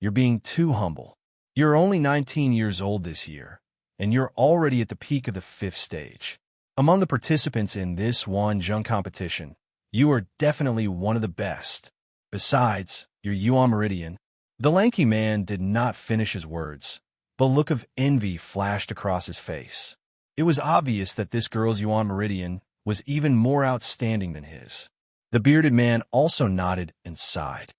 you're being too humble. You're only 19 years old this year, and you're already at the peak of the 5th stage. Among the participants in this Wanzheng competition, you are definitely one of the best. Besides, your Yuan Meridian." The lanky man did not finish his words, but a look of envy flashed across his face. It was obvious that this girl's Yuan Meridian was even more outstanding than his. The bearded man also nodded and sighed.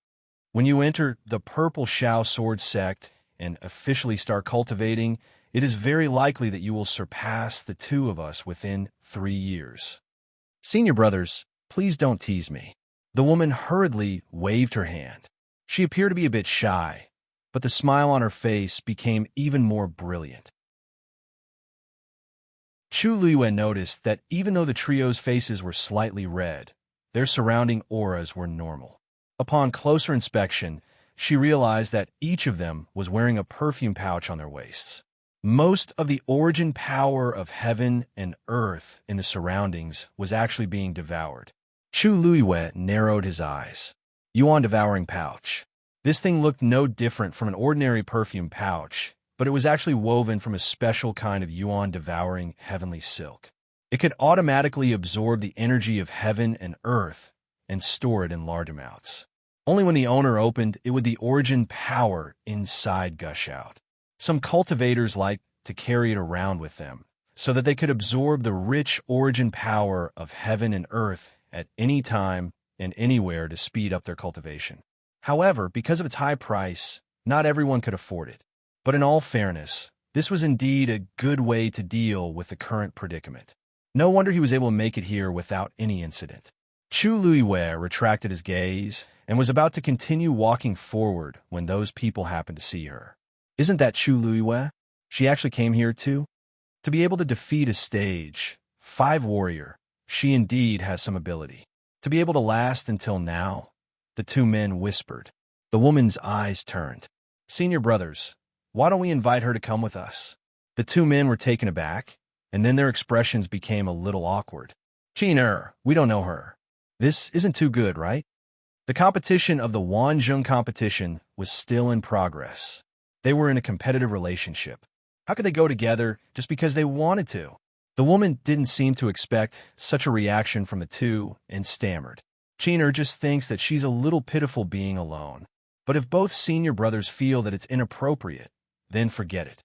"When you enter the Purple Shao Sword sect and officially start cultivating, it is very likely that you will surpass the 2 of us within 3 years. Senior brothers, please don't tease me." The woman hurriedly waved her hand. She appeared to be a bit shy, but the smile on her face became even more brilliant. Chu Luiyue noticed that even though the trio's faces were slightly red, their surrounding auras were normal. Upon closer inspection, she realized that each of them was wearing a perfume pouch on their waists. Most of the origin power of heaven and earth in the surroundings was actually being devoured. Chu Luiyue narrowed his eyes. Yuan devouring pouch. This thing looked no different from an ordinary perfume pouch, but it was actually woven from a special kind of yuan devouring heavenly silk. It could automatically absorb the energy of heaven and earth and store it in large amounts. Only when the owner opened it would the origin power inside gush out. Some cultivators liked to carry it around with them, so that they could absorb the rich origin power of heaven and earth at any time and anywhere to speed up their cultivation. However, because of its high price, not everyone could afford it. But in all fairness, this was indeed a good way to deal with the current predicament. No wonder he was able to make it here without any incident. Chu Luiyue retracted his gaze and was about to continue walking forward when those people happened to see her. Isn't that Chu Luiyue? She actually came here too? To be able to defeat a stage 5 warrior, she indeed has some ability. To be able to last until now, the two men whispered. The woman's eyes turned. Senior brothers, why don't we invite her to come with us? The two men were taken aback, and then their expressions became a little awkward. Qin, we don't know her. This isn't too good, right? The competition of the Wanzhong competition was still in progress. They were in a competitive relationship. How could they go together just because they wanted to? The woman didn't seem to expect such a reaction from the two and stammered. Qin just thinks that she's a little pitiful being alone. But if both senior brothers feel that it's inappropriate, then forget it.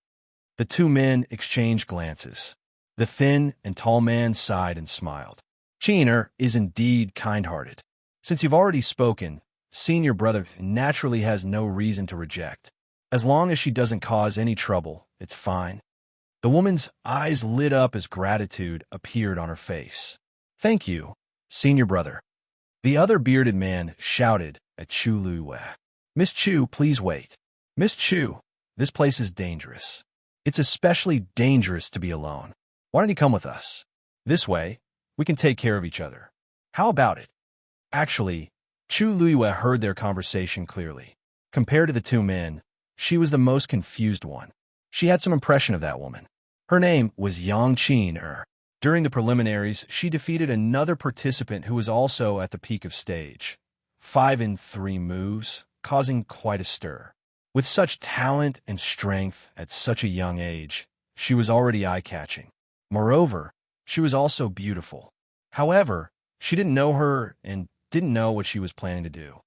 The two men exchanged glances. The thin and tall man sighed and smiled. Qin is indeed kind-hearted. Since you've already spoken, senior brother naturally has no reason to reject. As long as she doesn't cause any trouble, it's fine. The woman's eyes lit up as gratitude appeared on her face. Thank you, senior brother. The other bearded man shouted at Chu Luiyue. Miss Chu, please wait. Miss Chu, this place is dangerous. It's especially dangerous to be alone. Why don't you come with us? This way, we can take care of each other. How about it? Actually, Chu Luiyue heard their conversation clearly. Compared to the two men, she was the most confused one. She had some impression of that woman. Her name was Qin. During the preliminaries, she defeated another participant who was also at the peak of stage. 5 in 3 moves, causing quite a stir. With such talent and strength at such a young age, she was already eye-catching. Moreover, she was also beautiful. However, she didn't know her and didn't know what she was planning to do.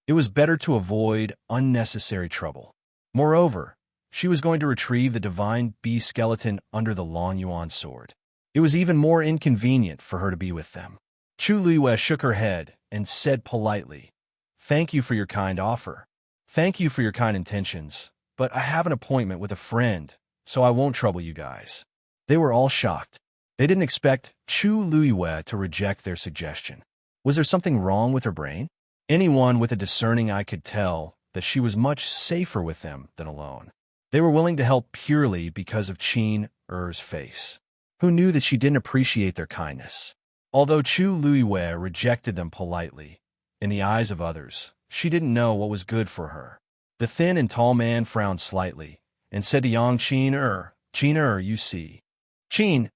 It was better to avoid unnecessary trouble. Moreover, she was going to retrieve the divine bee skeleton under the Long Yuan sword. It was even more inconvenient for her to be with them. Chu Luiyue shook her head and said politely, Thank you for your kind offer. Thank you for your kind intentions, but I have an appointment with a friend, so I won't trouble you guys. They were all shocked. They didn't expect Chu Luiyue to reject their suggestion. Was there something wrong with her brain? Anyone with a discerning eye could tell that she was much safer with them than alone. They were willing to help purely because of Qin's face. Who knew that she didn't appreciate their kindness? Although Chu Luiyue rejected them politely, in the eyes of others, she didn't know what was good for her. The thin and tall man frowned slightly and said to Qin, you see. Qin,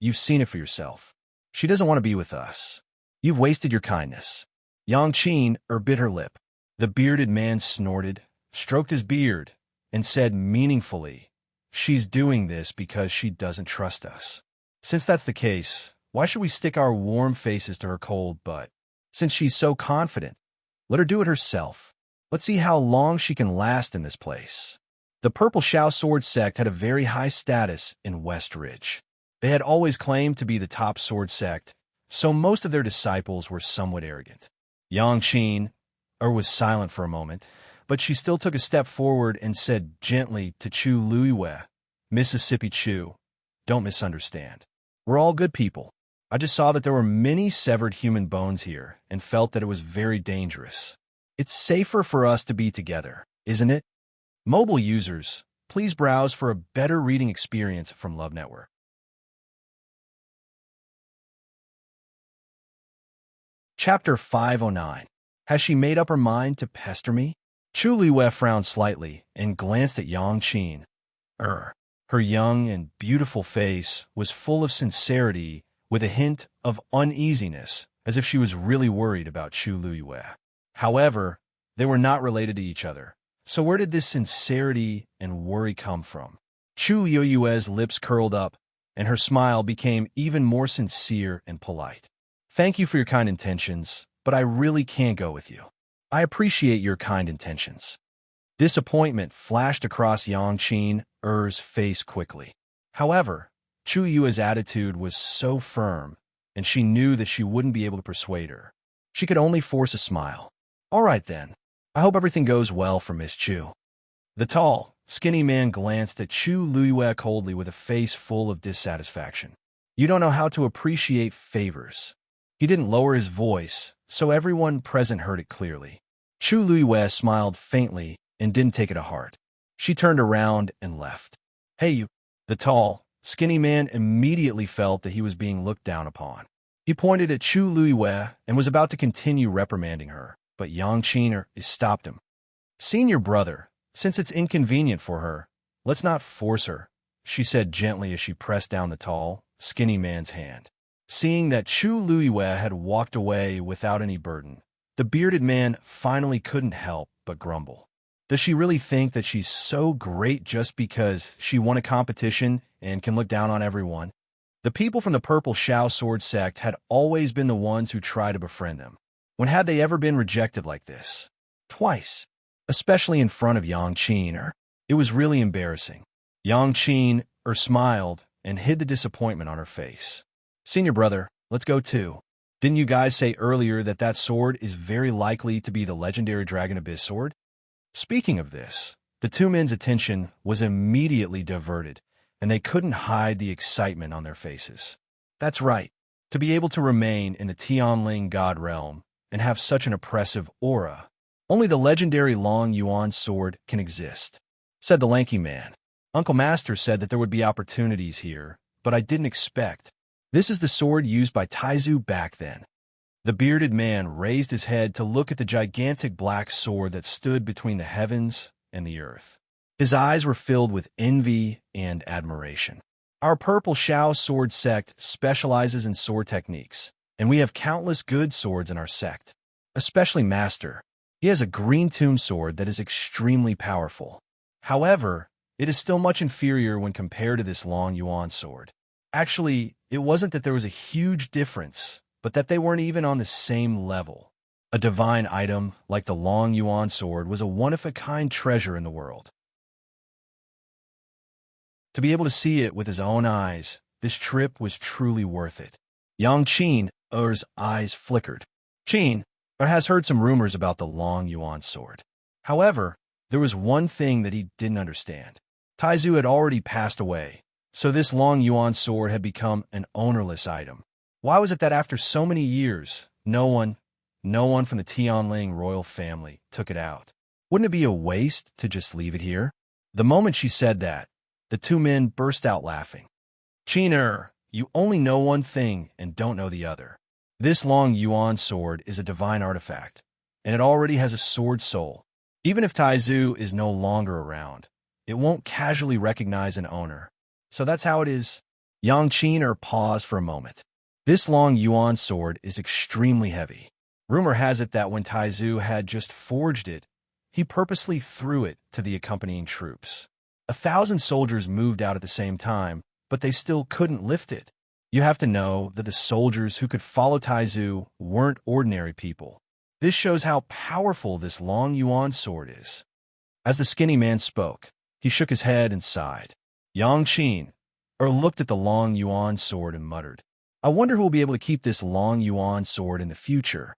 you've seen it for yourself. She doesn't want to be with us. You've wasted your kindness. Qin bit her lip. The bearded man snorted, stroked his beard, and said meaningfully, She's doing this because she doesn't trust us. Since that's the case, why should we stick our warm faces to her cold butt? Since she's so confident, let her do it herself. Let's see how long she can last in this place. The Purple Shao Sword sect had a very high status in West Ridge. They had always claimed to be the top sword sect, so most of their disciples were somewhat arrogant. Qin was silent for a moment, but she still took a step forward and said gently to Chu Luiyue, Mississippi Chu, don't misunderstand. We're all good people. I just saw that there were many severed human bones here and felt that it was very dangerous. It's safer for us to be together, isn't it? Mobile users, Please browse for a better reading experience from Love Network. Chapter 509. Has she made up her mind to pester me? Chu Liwei frowned slightly and glanced at Yang Qin. Her young and beautiful face was full of sincerity with a hint of uneasiness, as if she was really worried about Chu Liwei. However, they were not related to each other. So where did this sincerity and worry come from? Chu Liui's lips curled up, and her smile became even more sincere and polite. Thank you for your kind intentions, but I really can't go with you. I appreciate your kind intentions. Disappointment flashed across Yang Qin's face quickly. However, Chu Yue's attitude was so firm, and she knew that she wouldn't be able to persuade her. She could only force a smile. All right then. I hope everything goes well for Miss Chu. The tall, skinny man glanced at Chu Liwei coldly with a face full of dissatisfaction. You don't know how to appreciate favors. He didn't lower his voice, so everyone present heard it clearly. Chu Liwei smiled faintly and didn't take it to heart. She turned around and left. Hey you. The tall, skinny man immediately felt that he was being looked down upon. He pointed at Chu Liwei and was about to continue reprimanding her, but Yang Qin stopped him. Senior brother, since it's inconvenient for her, let's not force her, she said gently as she pressed down the tall, skinny man's hand. Seeing that Chu Liwei had walked away without any burden, the bearded man finally couldn't help but grumble. Does she really think that she's so great just because she won a competition and can look down on everyone? The people from the Purple Shao Sword sect had always been the ones who tried to befriend them. When had they ever been rejected like this? Twice. Especially in front of Yang Qin. It was really embarrassing. Yang Qin smiled and hid the disappointment on her face. Senior brother, let's go too. Didn't you guys say earlier that that sword is very likely to be the legendary Dragon Abyss sword? Speaking of this, the two men's attention was immediately diverted, and they couldn't hide the excitement on their faces. That's right. To be able to remain in the Tianling God realm and have such an oppressive aura, only the legendary Long Yuan sword can exist, said the lanky man. Uncle Master said that there would be opportunities here, but I didn't expect. This is the sword used by Taizu back then. The bearded man raised his head to look at the gigantic black sword that stood between the heavens and the earth. His eyes were filled with envy and admiration. Our Purple Shao Sword sect specializes in sword techniques, and we have countless good swords in our sect, especially Master. He has a green tomb sword that is extremely powerful. However, it is still much inferior when compared to this Long Yuan sword. Actually, it wasn't that there was a huge difference, but that they weren't even on the same level. A divine item like the Long Yuan sword was a one-of-a-kind treasure in the world. To be able to see it with his own eyes, this trip was truly worth it. Yang Qin's eyes flickered. Qin has heard some rumors about the Long Yuan sword. However, there was one thing that he didn't understand. Taizu had already passed away, so this Long Yuan sword had become an ownerless item. Why was it that after so many years, no one from the Tianling royal family took it out? Wouldn't it be a waste to just leave it here? The moment she said that, the two men burst out laughing. Qin, you only know one thing and don't know the other. This Long Yuan sword is a divine artifact, and it already has a sword soul. Even if Taizu is no longer around, it won't casually recognize an owner. So that's how it is. Yang Qin paused for a moment. This Long Yuan sword is extremely heavy. Rumor has it that when Taizu had just forged it, he purposely threw it to the accompanying troops. 1,000 soldiers moved out at the same time, but they still couldn't lift it. You have to know that the soldiers who could follow Taizu weren't ordinary people. This shows how powerful this Long Yuan sword is. As the skinny man spoke, he shook his head and sighed. Yang Qin looked at the Long Yuan sword and muttered, I wonder who will be able to keep this Long Yuan sword in the future.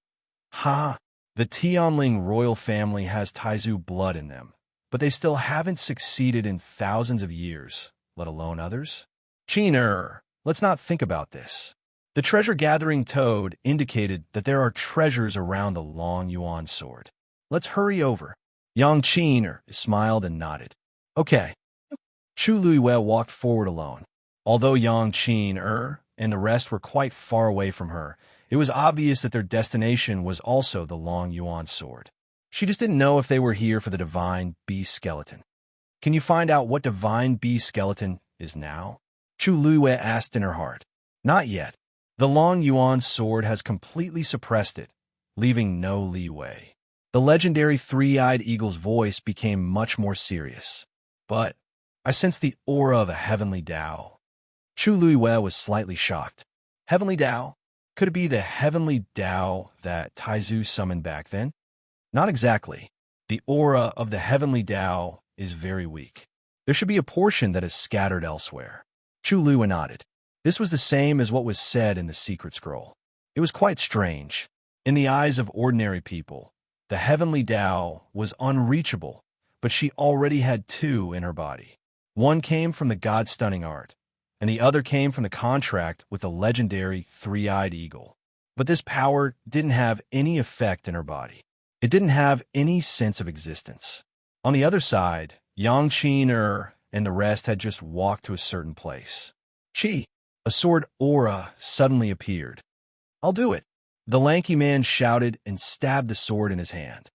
Ha! The Tianling royal family has Taizu blood in them, but they still haven't succeeded in thousands of years, let alone others. Qin, let's not think about this. The treasure-gathering toad indicated that there are treasures around the Long Yuan sword. Let's hurry over. Yang Qin smiled and nodded. Okay, Chu Luiwei walked forward alone. Although Yang Qin and the rest were quite far away from her, it was obvious that their destination was also the Long Yuan sword. She just didn't know if they were here for the divine beast skeleton. Can you find out what divine beast skeleton is now? Chu Luiwei asked in her heart. Not yet. The Long Yuan sword has completely suppressed it, leaving no leeway. The legendary three-eyed eagle's voice became much more serious. But I sense the aura of a heavenly Tao. Chu Luiwei was slightly shocked. Heavenly Tao? Could it be the heavenly Tao that Taizu summoned back then? Not exactly. The aura of the heavenly Tao is very weak. There should be a portion that is scattered elsewhere. Chu Luiwei nodded. This was the same as what was said in the secret scroll. It was quite strange. In the eyes of ordinary people, the heavenly Tao was unreachable, but she already had two in her body. One came from the god-stunning art, and the other came from the contract with the legendary three-eyed eagle. But this power didn't have any effect in her body. It didn't have any sense of existence. On the other side, Yang Qin and the rest had just walked to a certain place. A sword aura suddenly appeared. I'll do it. The lanky man shouted and stabbed the sword in his hand.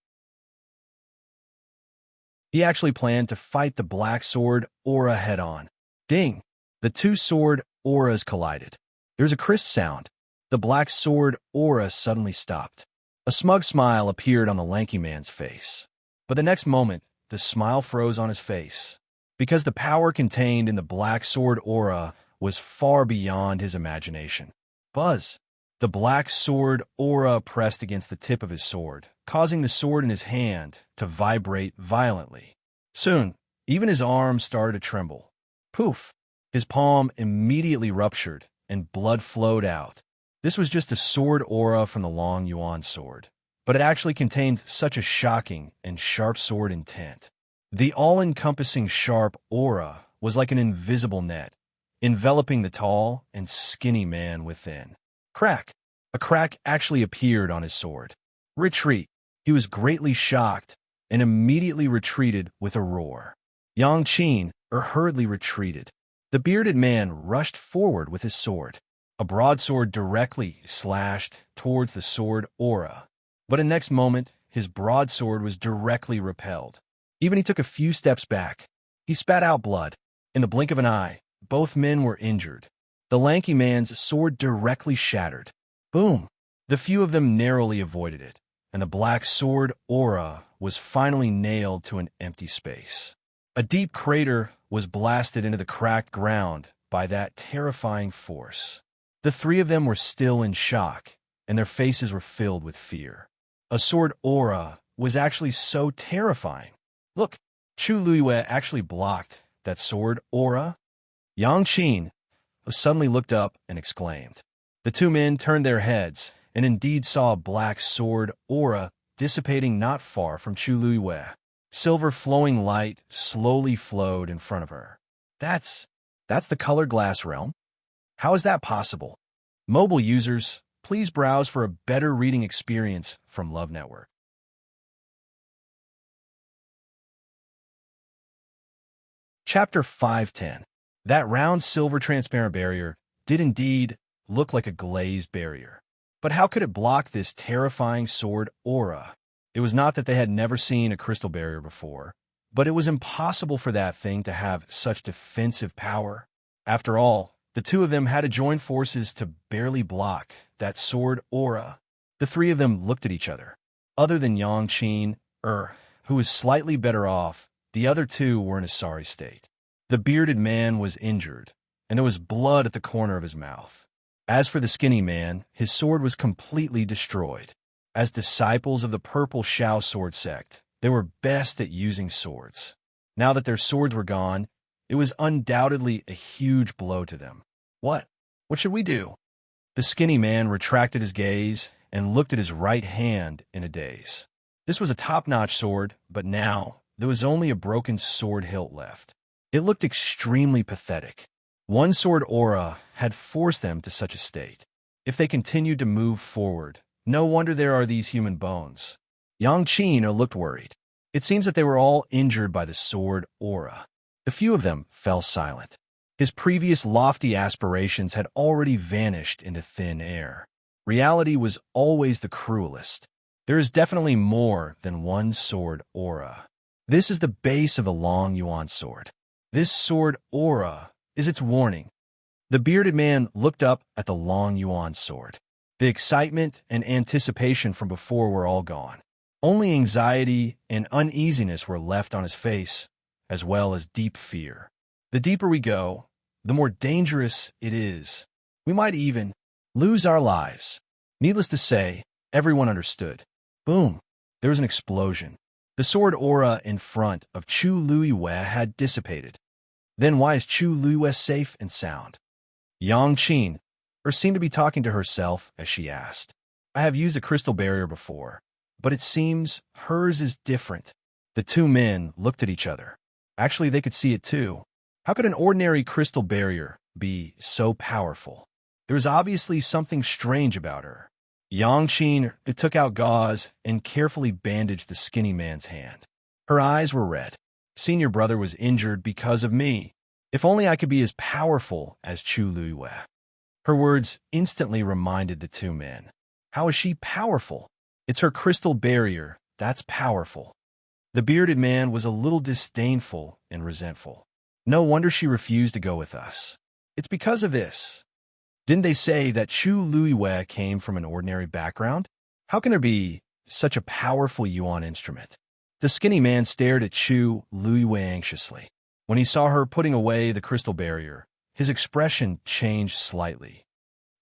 He actually planned to fight the black sword aura head-on. Ding! The two sword auras collided. There was a crisp sound. The black sword aura suddenly stopped. A smug smile appeared on the lanky man's face. But the next moment, the smile froze on his face, because the power contained in the black sword aura was far beyond his imagination. Buzz! The black sword aura pressed against the tip of his sword, causing the sword in his hand to vibrate violently. Soon, even his arm started to tremble. Poof! His palm immediately ruptured, and blood flowed out. This was just a sword aura from the Long Yuan sword, but it actually contained such a shocking and sharp sword intent. The all-encompassing sharp aura was like an invisible net, enveloping the tall and skinny man within. Crack! A crack actually appeared on his sword. Retreat! He was greatly shocked and immediately retreated with a roar. Yang Qin hurriedly retreated. The bearded man rushed forward with his sword. A broadsword directly slashed towards the sword aura. But in the next moment, his broadsword was directly repelled. Even he took a few steps back. He spat out blood. In the blink of an eye, both men were injured. The lanky man's sword directly shattered. Boom! The few of them narrowly avoided it, and the black sword aura was finally nailed to an empty space. A deep crater was blasted into the cracked ground by that terrifying force. The three of them were still in shock, and their faces were filled with fear. A sword aura was actually so terrifying. Look, Chu Luiwei actually blocked that sword aura. Yang Qin suddenly looked up and exclaimed. The two men turned their heads and indeed saw a black sword aura dissipating not far from Chu Luiwei. Silver flowing light slowly flowed in front of her. That's the color glass realm? How is that possible? Mobile users, please browse for a better reading experience from Love Network. Chapter 510. That round silver transparent barrier did indeed look like a glazed barrier. But how could it block this terrifying sword aura? It was not that they had never seen a crystal barrier before, but it was impossible for that thing to have such defensive power. After all, the two of them had to join forces to barely block that sword aura. The three of them looked at each other. Other than Yang Qin, who was slightly better off, the other two were in a sorry state. The bearded man was injured, and there was blood at the corner of his mouth. As for the skinny man, his sword was completely destroyed. As disciples of the Purple Shao sword sect, they were best at using swords. Now that their swords were gone, it was undoubtedly a huge blow to them. What should we do? The skinny man retracted his gaze and looked at his right hand in a daze. This was a top-notch sword, but now there was only a broken sword hilt left. It looked extremely pathetic. One sword aura had forced them to such a state. If they continued to move forward, no wonder there are these human bones. Yang Qin looked worried. It seems that they were all injured by the sword aura. The few of them fell silent. His previous lofty aspirations had already vanished into thin air. Reality was always the cruelest. There is definitely more than one sword aura. This is the base of the Long Yuan sword. This sword aura is its warning. The bearded man looked up at the Long Yuan sword. The excitement and anticipation from before were all gone. Only anxiety and uneasiness were left on his face, as well as deep fear. The deeper we go, the more dangerous it is. We might even lose our lives. Needless to say, everyone understood. Boom! There was an explosion. The sword aura in front of Chu Luiwei had dissipated. Then why is Chu Luiwei safe and sound? Yang Qin seemed to be talking to herself as she asked. I have used a crystal barrier before, but it seems hers is different. The two men looked at each other. Actually, they could see it too. How could an ordinary crystal barrier be so powerful? There was obviously something strange about her. Yang Qin took out gauze and carefully bandaged the skinny man's hand. Her eyes were red. Senior brother was injured because of me. If only I could be as powerful as Chu Luiwei. Her words instantly reminded the two men. How is she powerful? It's her crystal barrier that's powerful. The bearded man was a little disdainful and resentful. No wonder she refused to go with us. It's because of this. Didn't they say that Chu Luiwei came from an ordinary background? How can there be such a powerful yuan instrument? The skinny man stared at Chu Luiwei anxiously. When he saw her putting away the crystal barrier, his expression changed slightly.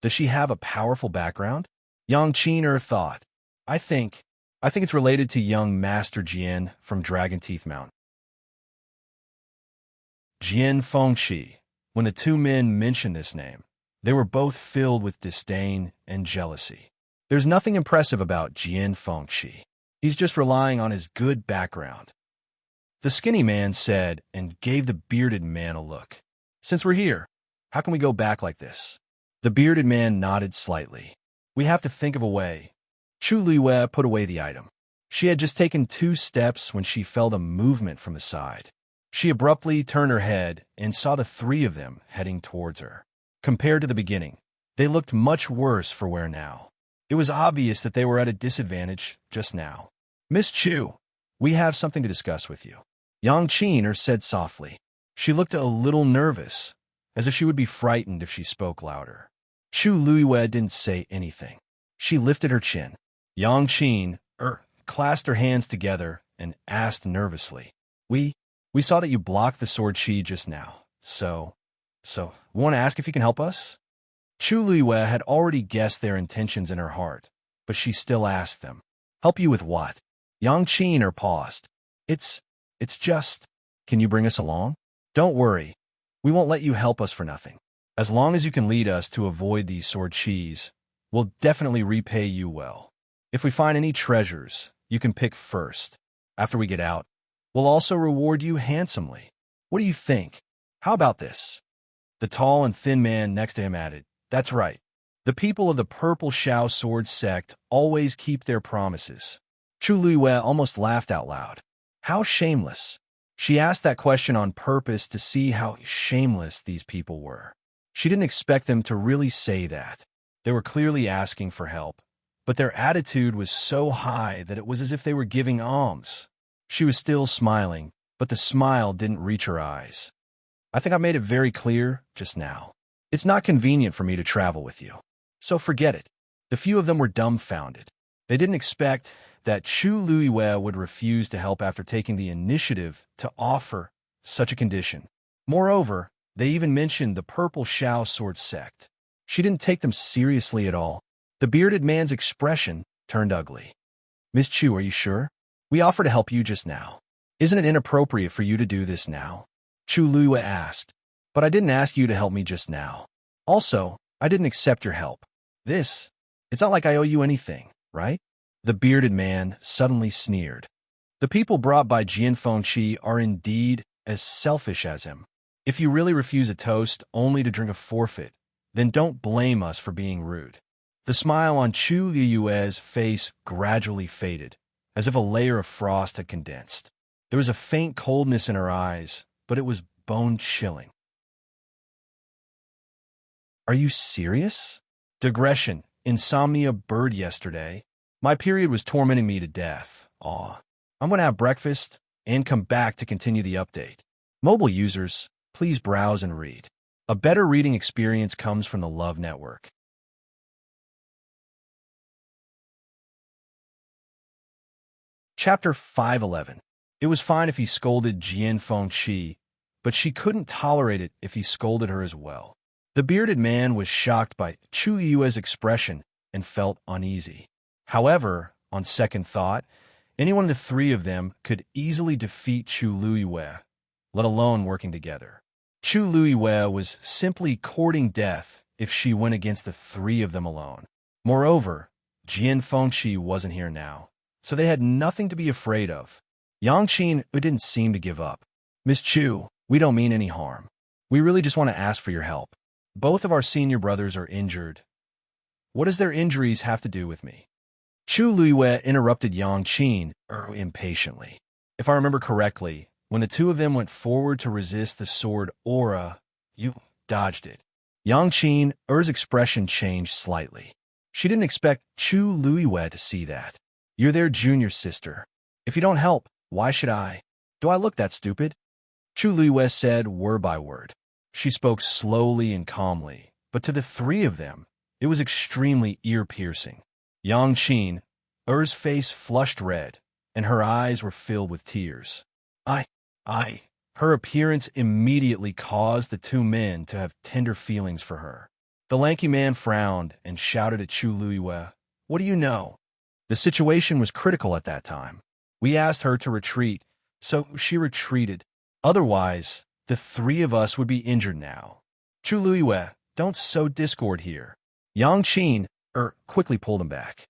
Does she have a powerful background? Yang Qin thought. I think it's related to young Master Jian from Dragon Teeth Mountain. Jian Fengqi. When the two men mentioned this name, they were both filled with disdain and jealousy. There's nothing impressive about Jian Fengqi. He's just relying on his good background. The skinny man said and gave the bearded man a look. Since we're here, how can we go back like this? The bearded man nodded slightly. We have to think of a way. Chu Luiwei put away the item. She had just taken 2 steps when she felt a movement from the side. She abruptly turned her head and saw the 3 of them heading towards her. Compared to the beginning, they looked much worse for wear now. It was obvious that they were at a disadvantage just now. Miss Chu, we have something to discuss with you. Yang Qin said softly. She looked a little nervous, as if she would be frightened if she spoke louder. Chu Luiwei didn't say anything. She lifted her chin. Yang Qin clasped her hands together and asked nervously. We saw that you blocked the sword chi just now. So, we want to ask if you can help us? Chu Luiwei had already guessed their intentions in her heart, but she still asked them. Help you with what? Yang Qin paused. It's just, can you bring us along? Don't worry. We won't let you help us for nothing. As long as you can lead us to avoid these sword chis, we'll definitely repay you well. If we find any treasures, you can pick first. After we get out, we'll also reward you handsomely. What do you think? How about this? The tall and thin man next to him added, That's right. The people of the Purple Shao Sword sect always keep their promises. Chu Luiwei almost laughed out loud. How shameless. She asked that question on purpose to see how shameless these people were. She didn't expect them to really say that. They were clearly asking for help, but their attitude was so high that it was as if they were giving alms. She was still smiling, but the smile didn't reach her eyes. I think I made it very clear just now. It's not convenient for me to travel with you. So forget it. The few of them were dumbfounded. They didn't expect that Chu Luiwei would refuse to help after taking the initiative to offer such a condition. Moreover, they even mentioned the Purple Shao Sword sect. She didn't take them seriously at all. The bearded man's expression turned ugly. Miss Chu, are you sure? We offered to help you just now. Isn't it inappropriate for you to do this now? Chu Luiwei asked. But I didn't ask you to help me just now. Also, I didn't accept your help. It's not like I owe you anything, right? The bearded man suddenly sneered. The people brought by Jian Fengqi are indeed as selfish as him. If you really refuse a toast only to drink a forfeit, then don't blame us for being rude. The smile on Chu Luiwei's face gradually faded, as if a layer of frost had condensed. There was a faint coldness in her eyes, but it was bone-chilling. Are you serious? Digression. Insomnia bird yesterday. My period was tormenting me to death. Aw. I'm going to have breakfast and come back to continue the update. Mobile users, please browse and read. A better reading experience comes from the Love Network. Chapter 511. It was fine if he scolded Jian Fengqi, but she couldn't tolerate it if he scolded her as well. The bearded man was shocked by Chu Yue's expression and felt uneasy. However, on second thought, any one of the three of them could easily defeat Chu Yue, let alone working together. Chu Yue was simply courting death if she went against the three of them alone. Moreover, Jian Fengqi wasn't here now, so they had nothing to be afraid of. Yang Qin didn't seem to give up. Miss Chu, we don't mean any harm. We really just want to ask for your help. Both of our senior brothers are injured. What does their injuries have to do with me? Chu Yue interrupted Yang Qin impatiently. If I remember correctly, when the two of them went forward to resist the sword aura, you dodged it. Yang Qin's expression changed slightly. She didn't expect Chu Yue to see that. You're their junior sister. If you don't help, why should I? Do I look that stupid? Chu Yue said word by word. She spoke slowly and calmly, but to the three of them, it was extremely ear-piercing. Yang Qin's face flushed red, and her eyes were filled with tears. Her appearance immediately caused the two men to have tender feelings for her. The lanky man frowned and shouted at Chu Yue, "What do you know?" The situation was critical at that time. We asked her to retreat, so she retreated. Otherwise, the three of us would be injured now. Chu Yue, don't sow discord here. Yang Qin quickly pulled him back.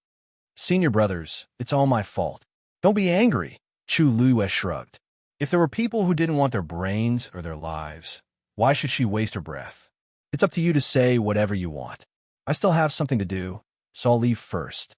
Senior brothers, it's all my fault. Don't be angry, Chu Yue shrugged. If there were people who didn't want their brains or their lives, why should she waste her breath? It's up to you to say whatever you want. I still have something to do, so I'll leave first.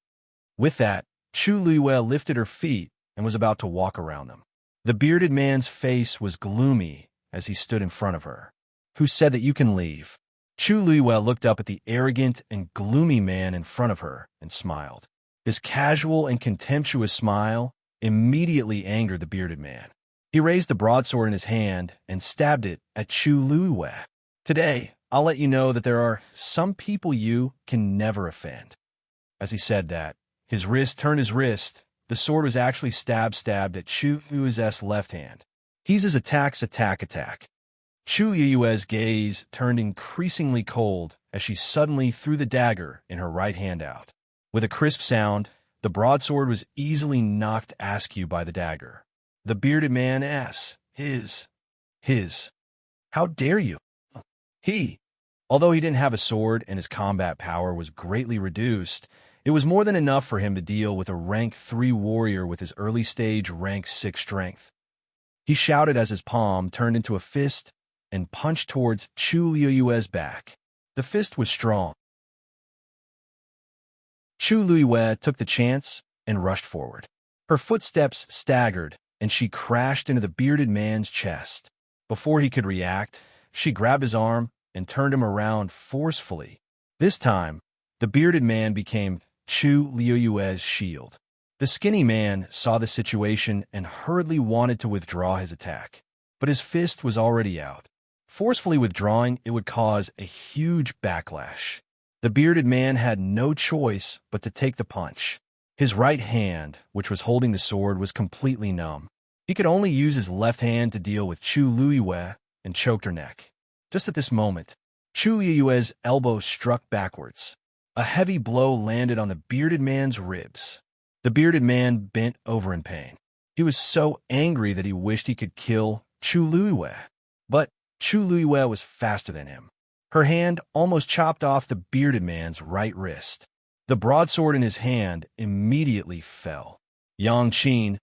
With that, Chu Yue lifted her feet and was about to walk around them. The bearded man's face was gloomy as he stood in front of her. Who said that you can leave? Chu Yue looked up at the arrogant and gloomy man in front of her and smiled. His casual and contemptuous smile immediately angered the bearded man. He raised the broadsword in his hand and stabbed it at Chu Yue. Today, I'll let you know that there are some people you can never offend. As he said that, his wrist turned his wrist. The sword was actually stabbed at Chu Yue's left hand. He's his attack. Chu Yue's gaze turned increasingly cold as she suddenly threw the dagger in her right hand out. With a crisp sound, the broadsword was easily knocked askew by the dagger. The bearded man asked, his. How dare you? Although he didn't have a sword and his combat power was greatly reduced, it was more than enough for him to deal with a rank 3 warrior with his early stage rank 6 strength. He shouted as his palm turned into a fist and punched towards Chu Yue's back. The fist was strong. Chu Yue took the chance and rushed forward. Her footsteps staggered, and she crashed into the bearded man's chest. Before he could react, she grabbed his arm and turned him around forcefully. This time, the bearded man became Chu Yue's shield. The skinny man saw the situation and hurriedly wanted to withdraw his attack, but his fist was already out. Forcefully withdrawing, it would cause a huge backlash. The bearded man had no choice but to take the punch. His right hand, which was holding the sword, was completely numb. He could only use his left hand to deal with Chu Yue and choked her neck. Just at this moment, Chu Yue's elbow struck backwards. A heavy blow landed on the bearded man's ribs. The bearded man bent over in pain. He was so angry that he wished he could kill Chu Yue. But Chu Yue was faster than him. Her hand almost chopped off the bearded man's right wrist. The broadsword in his hand immediately fell. Yang Qin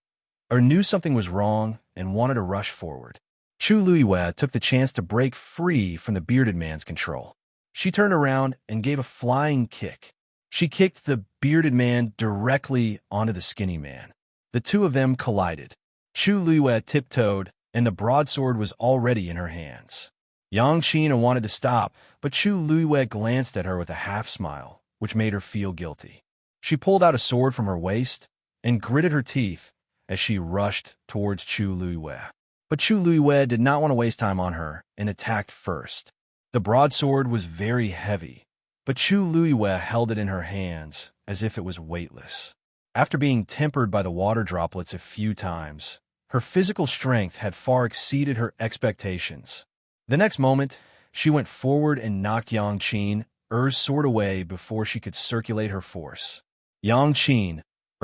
knew something was wrong and wanted to rush forward. Chu Yue took the chance to break free from the bearded man's control. She turned around and gave a flying kick. She kicked the bearded man directly onto the skinny man. The two of them collided. Chu Yue tiptoed and the broadsword was already in her hands. Yang Qin wanted to stop, but Chu Luiwei glanced at her with a half-smile, which made her feel guilty. She pulled out a sword from her waist and gritted her teeth as she rushed towards Chu Luiwei. But Chu Luiwei did not want to waste time on her and attacked first. The broadsword was very heavy, but Chu Luiwei held it in her hands as if it was weightless. After being tempered by the water droplets a few times, her physical strength had far exceeded her expectations. The next moment, she went forward and knocked Yang Qin's sword away before she could circulate her force. Yang Qin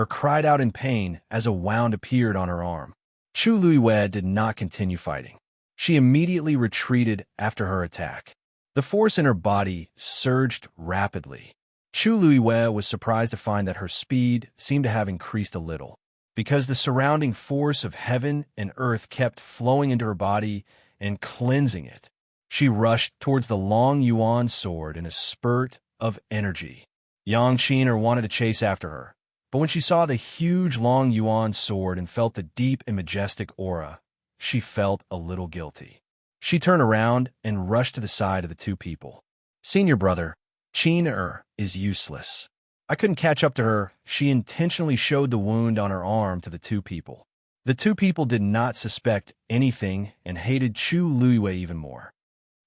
cried out in pain as a wound appeared on her arm. Chu Luiwei did not continue fighting. She immediately retreated after her attack. The force in her body surged rapidly. Chu Luiwei was surprised to find that her speed seemed to have increased a little, because the surrounding force of heaven and earth kept flowing into her body and cleansing it. She rushed towards the long yuan sword in a spurt of energy. Yang Qin wanted to chase after her, but when she saw the huge long yuan sword and felt the deep and majestic aura, she felt a little guilty. She turned around and rushed to the side of the two people. "Senior brother, Qin is useless. I couldn't catch up to her." She intentionally showed the wound on her arm to the two people. The two people did not suspect anything and hated Chu Luiwei even more.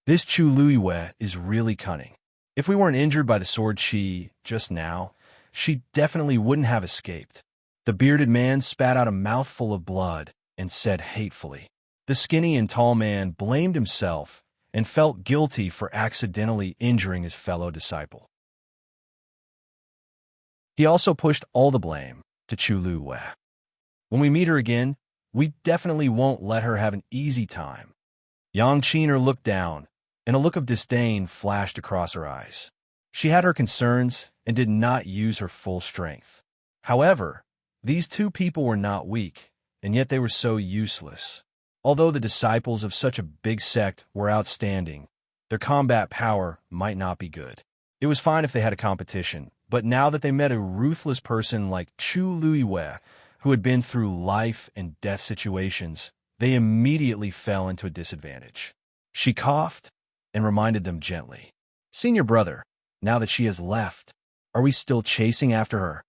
"This Chu Luiwei is really cunning. If we weren't injured by the sword just now, she definitely wouldn't have escaped." The bearded man spat out a mouthful of blood and said hatefully. The skinny and tall man blamed himself and felt guilty for accidentally injuring his fellow disciple. He also pushed all the blame to Chu Luiwei. "When we meet her again, we definitely won't let her have an easy time." Yang Qin looked down, and a look of disdain flashed across her eyes. She had her concerns and did not use her full strength. However, these two people were not weak, and yet they were so useless. Although the disciples of such a big sect were outstanding, their combat power might not be good. It was fine if they had a competition, but now that they met a ruthless person like Chu Luiwei, who had been through life and death situations, they immediately fell into a disadvantage. She coughed and reminded them gently, "Senior brother, now that she has left, are we still chasing after her?"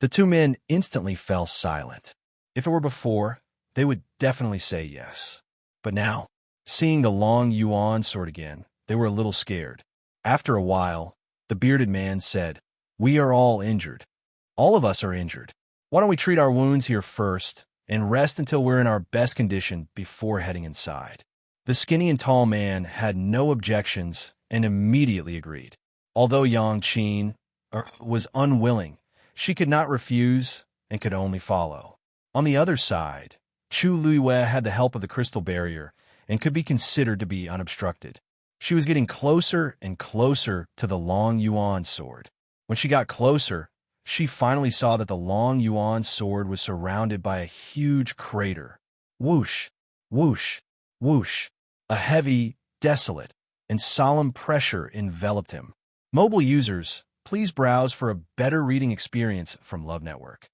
The two men instantly fell silent. If it were before, they would definitely say yes. But now, seeing the long yuan sword again, they were a little scared. After a while, the bearded man said, "We are all injured. All of us are injured. Why don't we treat our wounds here first and rest until we're in our best condition before heading inside?" The skinny and tall man had no objections and immediately agreed. Although Yang Qin was unwilling, she could not refuse and could only follow. On the other side, Chu Luiwei had the help of the crystal barrier and could be considered to be unobstructed. She was getting closer and closer to the long yuan sword. When she got closer, she finally saw that the long yuan sword was surrounded by a huge crater. Whoosh, whoosh, whoosh. A heavy, desolate, and solemn pressure enveloped him. Mobile users, please browse for a better reading experience from Love Network.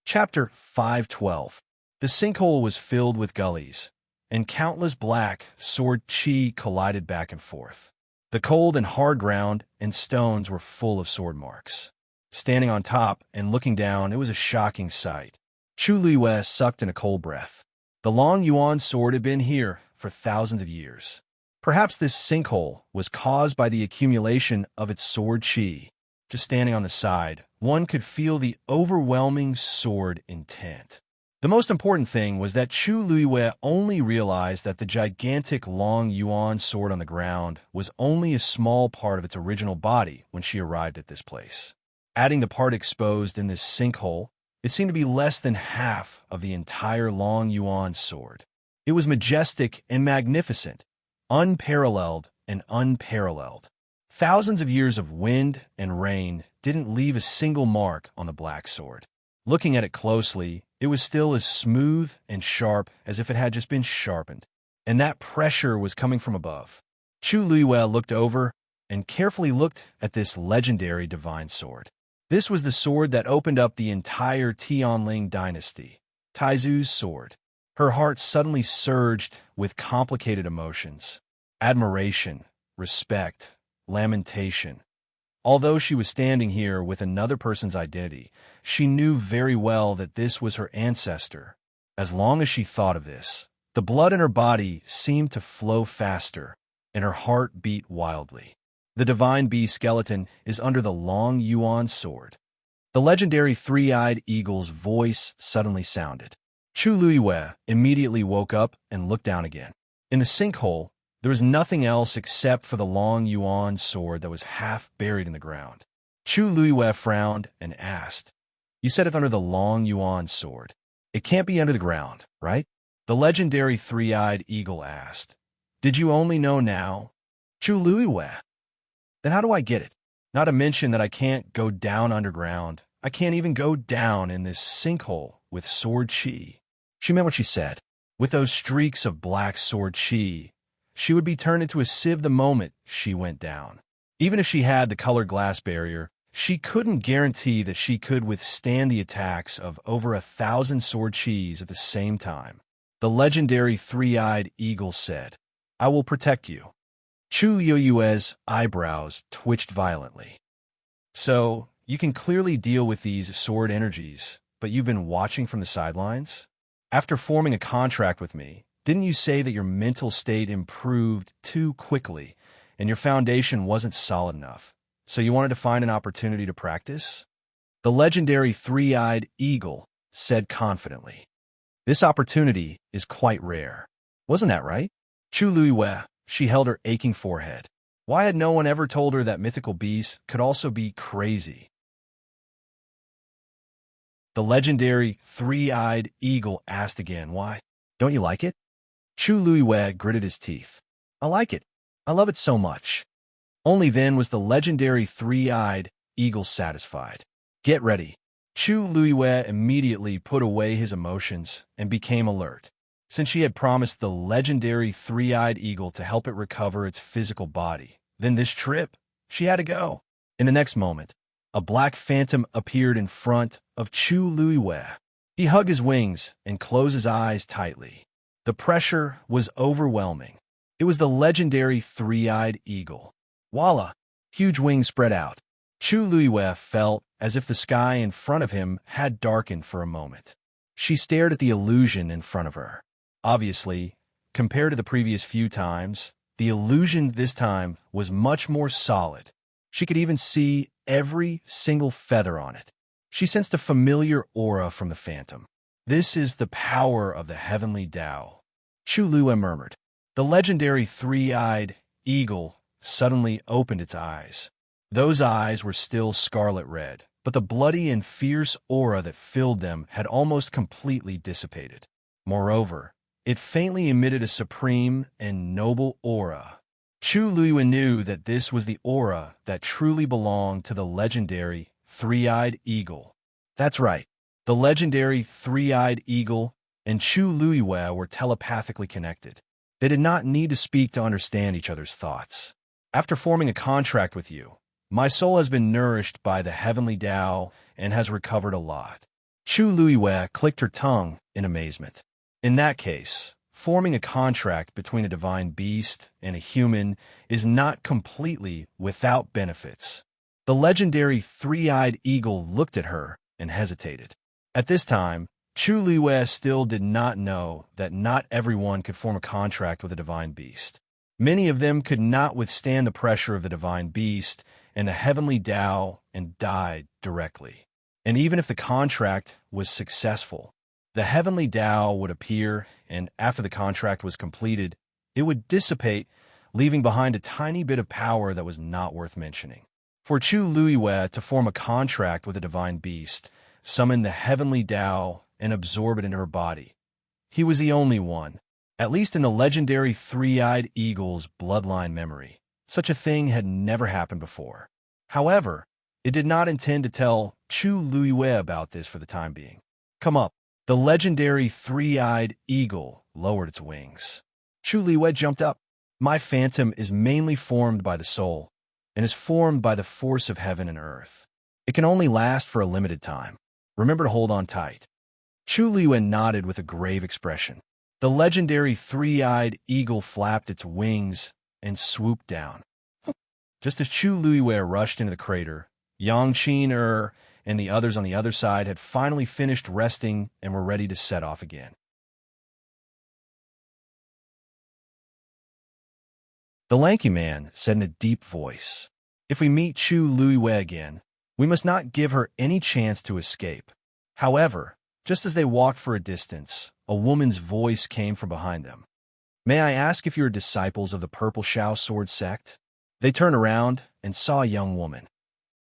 Chapter 512. The sinkhole was filled with gullies, and countless black sword chi collided back and forth. The cold and hard ground and stones were full of sword marks. Standing on top and looking down, it was a shocking sight. Chu Luiwei sucked in a cold breath. The long yuan sword had been here for thousands of years. Perhaps this sinkhole was caused by the accumulation of its sword chi. Just standing on the side, one could feel the overwhelming sword intent. The most important thing was that Chu Luiwei only realized that the gigantic long yuan sword on the ground was only a small part of its original body when she arrived at this place. Adding the part exposed in this sinkhole, it seemed to be less than half of the entire long yuan sword. It was majestic and magnificent, unparalleled and unparalleled. Thousands of years of wind and rain didn't leave a single mark on the black sword. Looking at it closely, it was still as smooth and sharp as if it had just been sharpened. And that pressure was coming from above. Chu Luiwei looked over and carefully looked at this legendary divine sword. This was the sword that opened up the entire Tianling dynasty, Taizu's sword. Her heart suddenly surged with complicated emotions: admiration, respect, lamentation. Although she was standing here with another person's identity, she knew very well that this was her ancestor. As long as she thought of this, the blood in her body seemed to flow faster, and her heart beat wildly. The divine bee skeleton is under the long Yuan sword. The legendary three-eyed eagle's voice suddenly sounded. Chu Luiwei immediately woke up and looked down again. In the sinkhole, there was nothing else except for the long Yuan sword that was half buried in the ground. Chu Luiwei frowned and asked, "You said it's under the long Yuan sword. It can't be under the ground, right?" The legendary three-eyed eagle asked. "Did you only know now?" Chu Luiwei. "Then how do I get it? Not to mention that I can't go down underground. I can't even go down in this sinkhole with sword chi." She meant what she said. With those streaks of black sword chi, she would be turned into a sieve the moment she went down. Even if she had the colored glass barrier, she couldn't guarantee that she could withstand the attacks of over 1,000 sword chis at the same time. The legendary three-eyed eagle said, "I will protect you." Chu Luiwei's eyebrows twitched violently. "So, you can clearly deal with these sword energies, but you've been watching from the sidelines? After forming a contract with me, didn't you say that your mental state improved too quickly and your foundation wasn't solid enough, so you wanted to find an opportunity to practice?" The legendary three-eyed eagle said confidently. "This opportunity is quite rare. Wasn't that right?" Chu Luiwei, she held her aching forehead. Why had no one ever told her that mythical beasts could also be crazy? The legendary three-eyed eagle asked again, "Why? Don't you like it?" Chu Luiwei gritted his teeth. "I like it. I love it so much." Only then was the legendary three-eyed eagle satisfied. "Get ready." Chu Luiwei immediately put away his emotions and became alert. Since she had promised the legendary three-eyed eagle to help it recover its physical body, then this trip, she had to go. In the next moment, a black phantom appeared in front of Chu Luiwei. He hugged his wings and closed his eyes tightly. The pressure was overwhelming. It was the legendary three-eyed eagle. Voila! Huge wings spread out. Chu Luiwei felt as if the sky in front of him had darkened for a moment. She stared at the illusion in front of her. Obviously, compared to the previous few times, the illusion this time was much more solid. She could even see every single feather on it. She sensed a familiar aura from the phantom. "This is the power of the heavenly Tao," Chu Luiwei murmured. The legendary three-eyed eagle suddenly opened its eyes. Those eyes were still scarlet red, but the bloody and fierce aura that filled them had almost completely dissipated. Moreover, it faintly emitted a supreme and noble aura. Chu Luiwei knew that this was the aura that truly belonged to the legendary three-eyed eagle. That's right, the legendary three-eyed eagle and Chu Luiwei were telepathically connected. They did not need to speak to understand each other's thoughts. "After forming a contract with you, my soul has been nourished by the heavenly Tao and has recovered a lot." Chu Luiwei clicked her tongue in amazement. In that case, forming a contract between a divine beast and a human is not completely without benefits. The legendary three-eyed eagle looked at her and hesitated. At this time, Chu Luiwei still did not know that not everyone could form a contract with a divine beast. Many of them could not withstand the pressure of the divine beast and the heavenly Tao and died directly. And even if the contract was successful, the heavenly Tao would appear, and after the contract was completed, it would dissipate, leaving behind a tiny bit of power that was not worth mentioning. For Chu Luiwei to form a contract with a divine beast, summon the heavenly Tao, and absorb it into her body, he was the only one, at least in the legendary three-eyed eagle's bloodline memory. Such a thing had never happened before. However, it did not intend to tell Chu Luiwei about this for the time being. "Come up." The legendary three-eyed eagle lowered its wings. Chu Luiwei jumped up. "My phantom is mainly formed by the soul, and is formed by the force of heaven and earth. It can only last for a limited time. Remember to hold on tight. Chu Liyue nodded with a grave expression. The legendary three-eyed eagle flapped its wings and swooped down. Just as Chu Liyue rushed into the crater, Yang Qin and the others on the other side had finally finished resting and were ready to set off again. The lanky man said in a deep voice, "If we meet Chu Liyue again, we must not give her any chance to escape." However, just as they walked for a distance, a woman's voice came from behind them. "May I ask if you are disciples of the Purple Shao Sword sect?" They turned around and saw a young woman.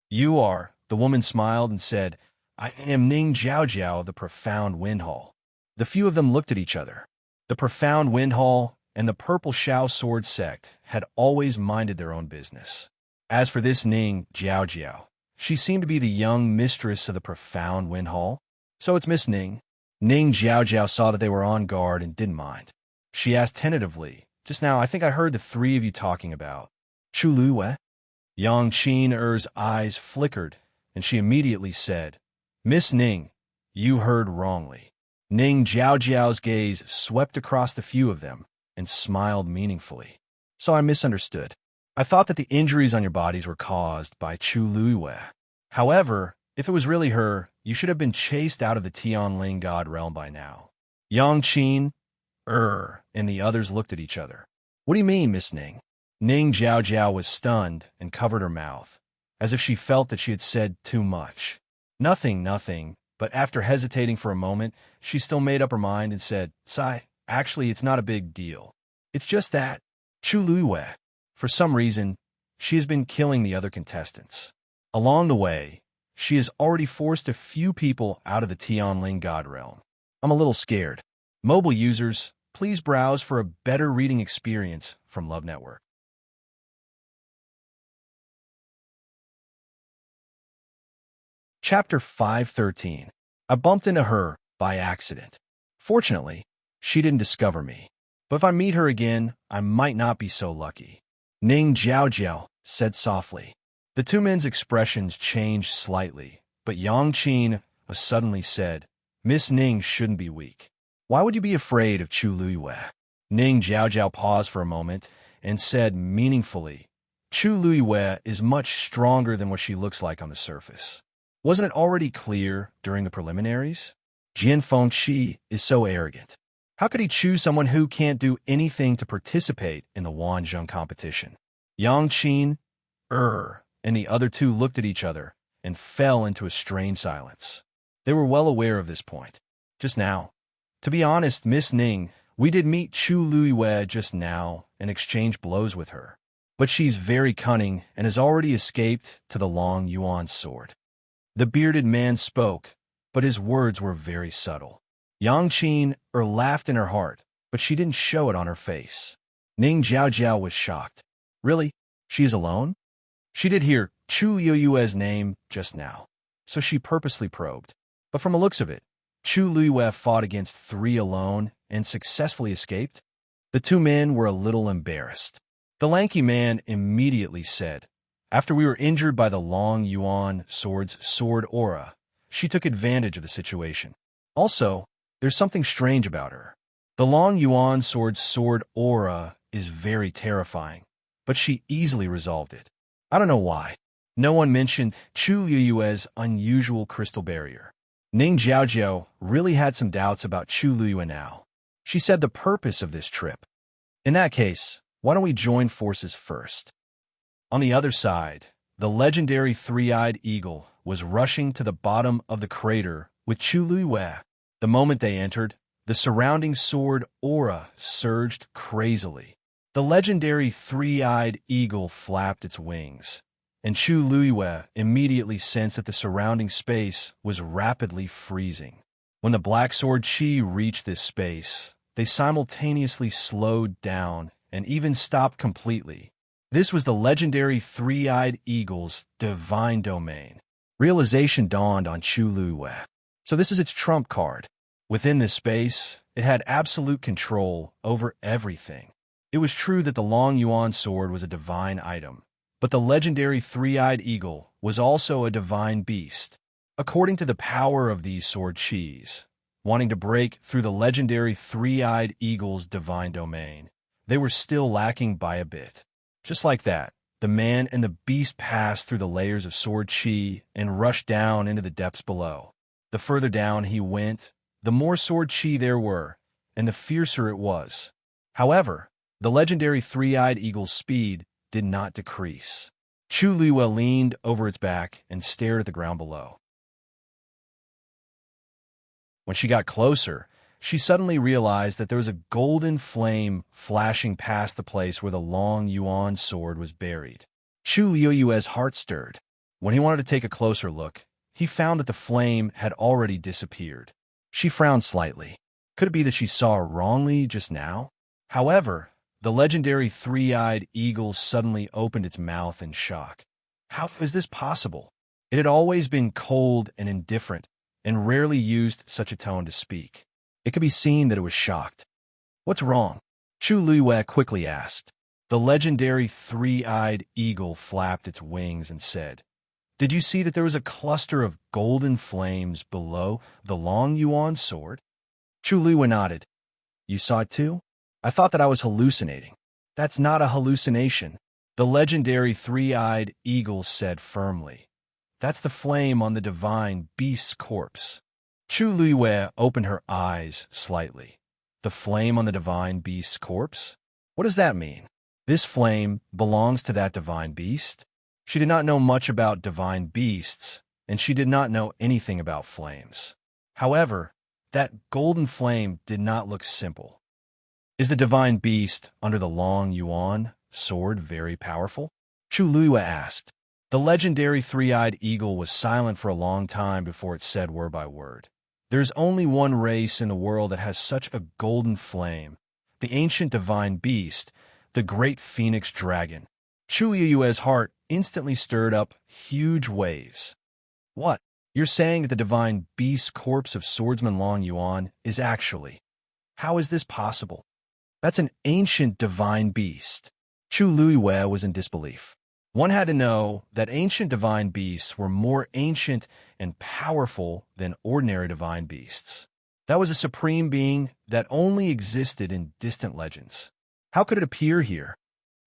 "You are," the woman smiled and said, "I am Ning Jiaojiao of the Profound Wind Hall." The few of them looked at each other. The Profound Wind Hall and the Purple Shao Sword sect had always minded their own business. As for this Ning Jiaojiao, she seemed to be the young mistress of the Profound Wind Hall. "So it's Miss Ning." Ning Jiaojiao saw that they were on guard and didn't mind. She asked tentatively, "Just now, I think I heard the three of you talking about Chu Liyue?" Yang Qin-er's eyes flickered, and she immediately said, "Miss Ning, you heard wrongly." Ning Jiaojiao's gaze swept across the few of them and smiled meaningfully. "So I misunderstood. I thought that the injuries on your bodies were caused by Chu Liyue. However, if it was really her, you should have been chased out of the Tianling God realm by now." Yang Qin, and the others looked at each other. "What do you mean, Miss Ning?" Ning Jiaojiao was stunned and covered her mouth, as if she felt that she had said too much. Nothing, but after hesitating for a moment, she still made up her mind and said, "Sai, actually, it's not a big deal. It's just that Chu Liyue, for some reason, she has been killing the other contestants. Along the way, she has already forced a few people out of the Tianling God realm. I'm a little scared." Mobile users, please browse for a better reading experience from Love Network. Chapter 513. I bumped into her by accident. Fortunately, she didn't discover me. But if I meet her again, I might not be so lucky. Ning Jiaojiao said softly. The two men's expressions changed slightly, but Yang Qin suddenly said, "Miss Ning shouldn't be weak. Why would you be afraid of Chu Liyue?" Ning Jiaojiao paused for a moment and said meaningfully, "Chu Liyue is much stronger than what she looks like on the surface. Wasn't it already clear during the preliminaries? Jian Fengqi is so arrogant. How could he choose someone who can't do anything to participate in the Wanzhong competition?" Yang Qin, and the other two looked at each other and fell into a strained silence. They were well aware of this point. Just now. To be honest, Miss Ning, we did meet Chu Liyue just now and exchanged blows with her. But she's very cunning and has already escaped to the Long Yuan sword. The bearded man spoke, but his words were very subtle. Yang Qin laughed in her heart, but she didn't show it on her face. Ning Jiaojiao was shocked. Really? She is alone? She did hear Chu Liyue's name just now, so she purposely probed. But from the looks of it, Chu Liyue fought against three alone and successfully escaped? The two men were a little embarrassed. The lanky man immediately said, "After we were injured by the Long Yuan sword's sword aura, she took advantage of the situation. Also, there's something strange about her. The Long Yuan sword's sword aura is very terrifying, but she easily resolved it. I don't know why. No one mentioned Chu Liyue's unusual crystal barrier." Ning Jiaojiao really had some doubts about Chu Liyue now. She said the purpose of this trip. "In that case, why don't we join forces first?" On the other side, the legendary three-eyed eagle was rushing to the bottom of the crater with Chu Liyue. The moment they entered, the surrounding sword aura surged crazily. The legendary three-eyed eagle flapped its wings, and Chu Liyue immediately sensed that the surrounding space was rapidly freezing. When the black sword chi reached this space, they simultaneously slowed down and even stopped completely. This was the legendary three-eyed eagle's divine domain. Realization dawned on Chu Liyue. So this is its trump card. Within this space, it had absolute control over everything. It was true that the Long Yuan sword was a divine item, but the legendary three-eyed eagle was also a divine beast. According to the power of these sword chis, wanting to break through the legendary three-eyed eagle's divine domain, they were still lacking by a bit. Just like that, the man and the beast passed through the layers of sword chi and rushed down into the depths below. The further down he went, the more sword chi there were, and the fiercer it was. However, the legendary three-eyed eagle's speed did not decrease. Chu Liwa leaned over its back and stared at the ground below. When she got closer, she suddenly realized that there was a golden flame flashing past the place where the long yuan sword was buried. Chu Liu's heart stirred. When he wanted to take a closer look, he found that the flame had already disappeared. She frowned slightly. Could it be that she saw wrongly just now? However, the legendary three-eyed eagle suddenly opened its mouth in shock. How is this possible? It had always been cold and indifferent, and rarely used such a tone to speak. It could be seen that it was shocked. What's wrong? Chu Liu quickly asked. The legendary three-eyed eagle flapped its wings and said, "Did you see that there was a cluster of golden flames below the long yuan sword?" Chu Liu nodded. You saw it too? I thought that I was hallucinating. That's not a hallucination, the legendary three-eyed eagle said firmly. That's the flame on the divine beast's corpse. Chu Liu opened her eyes slightly. The flame on the divine beast's corpse? What does that mean? This flame belongs to that divine beast? She did not know much about divine beasts, and she did not know anything about flames. However, that golden flame did not look simple. Is the divine beast under the long yuan sword very powerful? Chu Liu asked. The legendary three-eyed eagle was silent for a long time before it said word by word. There's only one race in the world that has such a golden flame, the ancient divine beast, the great phoenix dragon. Chu Liu's heart instantly stirred up huge waves. What? You're saying that the divine beast's corpse of swordsman Long Yuan is actually... How is this possible? That's an ancient divine beast. Chu Liu was in disbelief. One had to know that ancient divine beasts were more ancient and powerful than ordinary divine beasts. That was a supreme being that only existed in distant legends. How could it appear here?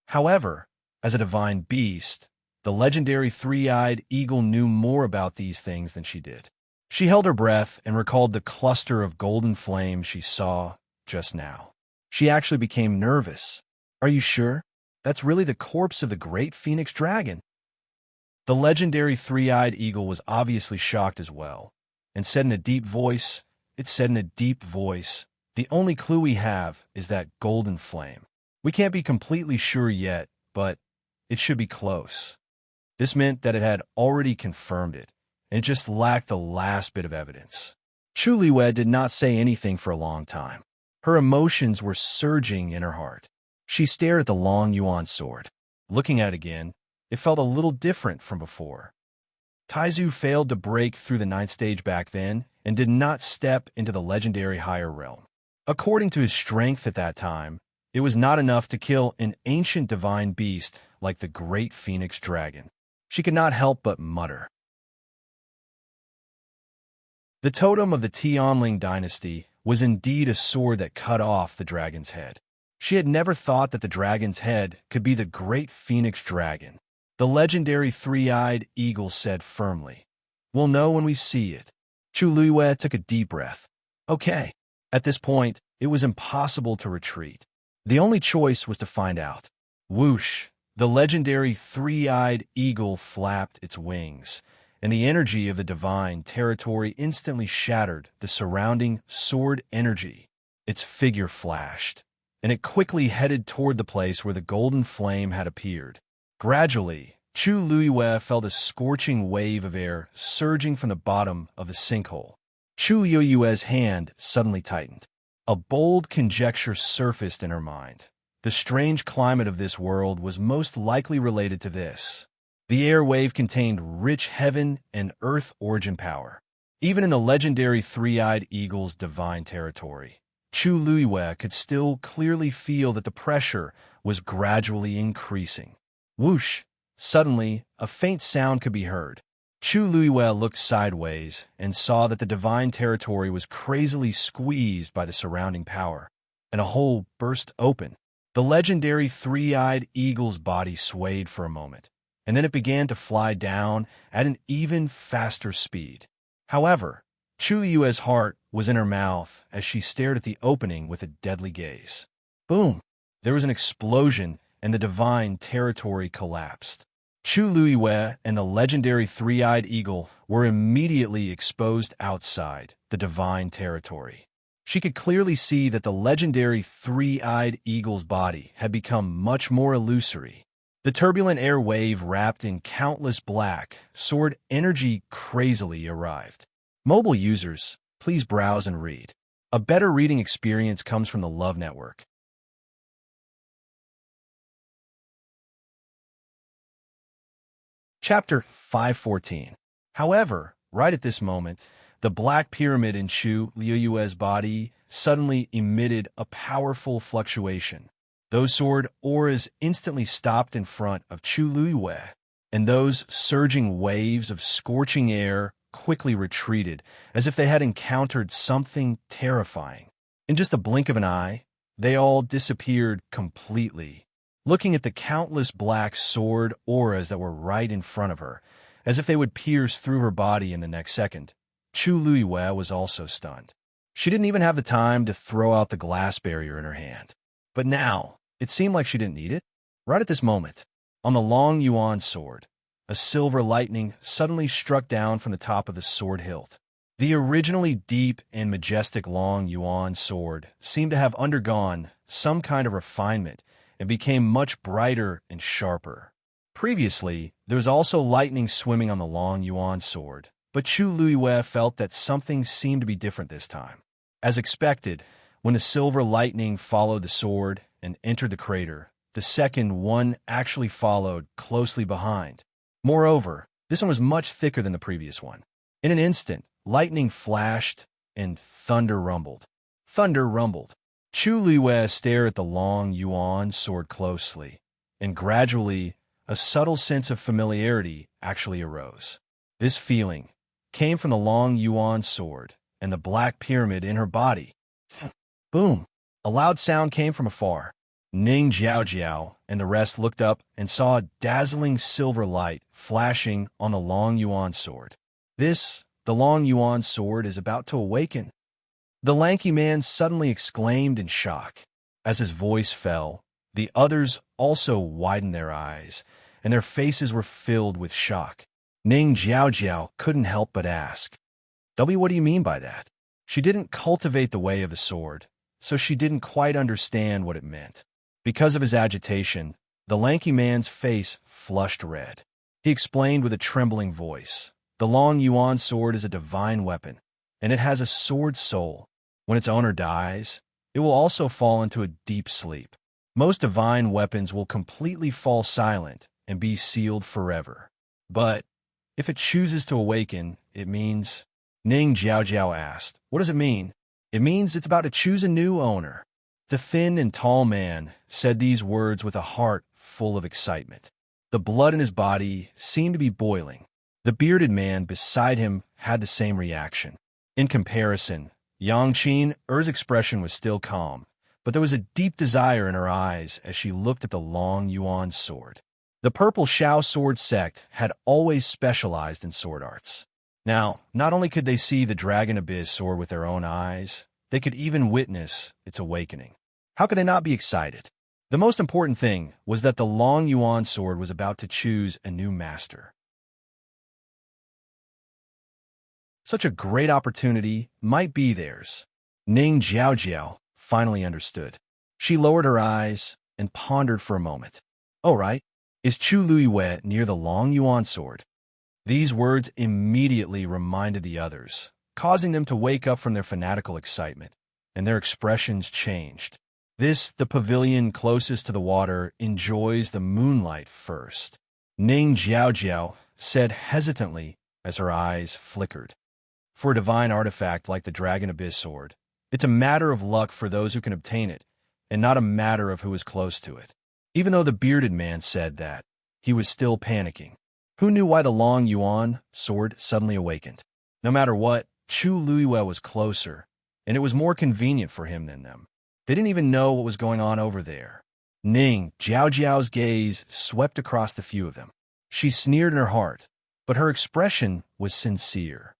However, as a divine beast, the legendary three-eyed eagle knew more about these things than she did. She held her breath and recalled the cluster of golden flames she saw just now. She actually became nervous. Are you sure? That's really the corpse of the great phoenix dragon. The legendary three-eyed eagle was obviously shocked as well, and said in a deep voice, the only clue we have is that golden flame. We can't be completely sure yet, but it should be close. This meant that it had already confirmed it, and it just lacked the last bit of evidence. Chu Liu did not say anything for a long time. Her emotions were surging in her heart. She stared at the long yuan sword. Looking at it again, it felt a little different from before. Taizu failed to break through the ninth stage back then and did not step into the legendary higher realm. According to his strength at that time, it was not enough to kill an ancient divine beast like the great phoenix dragon. She could not help but mutter. The totem of the Tianling dynasty was indeed a sword that cut off the dragon's head. She had never thought that the dragon's head could be the great phoenix dragon. The legendary three-eyed eagle said firmly, "We'll know when we see it." Chu Liu took a deep breath. Okay. At this point, it was impossible to retreat. The only choice was to find out. Whoosh! The legendary three-eyed eagle flapped its wings, and the energy of the divine territory instantly shattered the surrounding sword energy. Its figure flashed, and it quickly headed toward the place where the golden flame had appeared. Gradually, Chu Liu felt a scorching wave of air surging from the bottom of the sinkhole. Chu Liu's hand suddenly tightened. A bold conjecture surfaced in her mind. The strange climate of this world was most likely related to this. The air wave contained rich heaven and earth origin power. Even in the legendary three-eyed eagle's divine territory, Chu Liu could still clearly feel that the pressure was gradually increasing. Whoosh! Suddenly, a faint sound could be heard. Chu Luiwe looked sideways and saw that the divine territory was crazily squeezed by the surrounding power, and a hole burst open. The legendary three-eyed eagle's body swayed for a moment, and then it began to fly down at an even faster speed. However, Chu Yue's heart was in her mouth as she stared at the opening with a deadly gaze. Boom! There was an explosion, and the divine territory collapsed. Chu Luiwe and the legendary three-eyed eagle were immediately exposed outside the divine territory. She could clearly see that the legendary three-eyed eagle's body had become much more illusory. The turbulent air wave wrapped in countless black, sword energy crazily arrived. Mobile users, please browse and read. A better reading experience comes from the Love Network. Chapter 514. However, right at this moment, the black pyramid in Chu Liuyue's body suddenly emitted a powerful fluctuation. Those sword auras instantly stopped in front of Chu Liyue, and those surging waves of scorching air quickly retreated as if they had encountered something terrifying. In just a blink of an eye, they all disappeared completely. Looking at the countless black sword auras that were right in front of her, as if they would pierce through her body in the next second, Chu Luiwe was also stunned. She didn't even have the time to throw out the glass barrier in her hand. But now, it seemed like she didn't need it. Right at this moment, on the long yuan sword, a silver lightning suddenly struck down from the top of the sword hilt. The originally deep and majestic long yuan sword seemed to have undergone some kind of refinement and became much brighter and sharper. Previously, there was also lightning swimming on the long yuan sword, but Chu Luiwe felt that something seemed to be different this time. As expected, when the silver lightning followed the sword and entered the crater, the second one actually followed closely behind. Moreover, this one was much thicker than the previous one. In an instant, lightning flashed and thunder rumbled. Thunder rumbled. Chu Liue stared at the long yuan sword closely, and gradually, a subtle sense of familiarity actually arose. This feeling came from the long yuan sword and the black pyramid in her body. Boom! A loud sound came from afar. Ning Jiao and the rest looked up and saw a dazzling silver light flashing on the long yuan sword. The long yuan sword is about to awaken. The lanky man suddenly exclaimed in shock. As his voice fell, the others also widened their eyes, and their faces were filled with shock. Ning Jiao couldn't help but ask, "W, what do you mean by that?" She didn't cultivate the way of the sword, so she didn't quite understand what it meant. Because of his agitation, the lanky man's face flushed red. He explained with a trembling voice, "The long yuan sword is a divine weapon, and it has a sword soul. When its owner dies, it will also fall into a deep sleep. Most divine weapons will completely fall silent and be sealed forever. But if it chooses to awaken, it means..." Ning Jiao asked, "What does it mean?" "It means it's about to choose a new owner." The thin and tall man said these words with a heart full of excitement. The blood in his body seemed to be boiling. The bearded man beside him had the same reaction. In comparison, Yang Qin-er's expression was still calm, but there was a deep desire in her eyes as she looked at the long yuan sword. The Purple Shao sword sect had always specialized in sword arts. Now, not only could they see the Dragon Abyss sword with their own eyes, they could even witness its awakening. How could they not be excited? The most important thing was that the long yuan sword was about to choose a new master. Such a great opportunity might be theirs. Ning Jiao finally understood. She lowered her eyes and pondered for a moment. "Oh, right. Is Chu Luiwe near the long yuan sword?" These words immediately reminded the others, causing them to wake up from their fanatical excitement, and their expressions changed. The pavilion closest to the water enjoys the moonlight first," Ning Jiao said hesitantly as her eyes flickered. "For a divine artifact like the Dragon Abyss sword, it's a matter of luck for those who can obtain it, and not a matter of who is close to it." Even though the bearded man said that, he was still panicking. Who knew why the Long Yuan sword suddenly awakened? No matter what, Chu Luiyue was closer, and it was more convenient for him than them. They didn't even know what was going on over there. Ning Jiao's gaze swept across the few of them. She sneered in her heart, but her expression was sincere.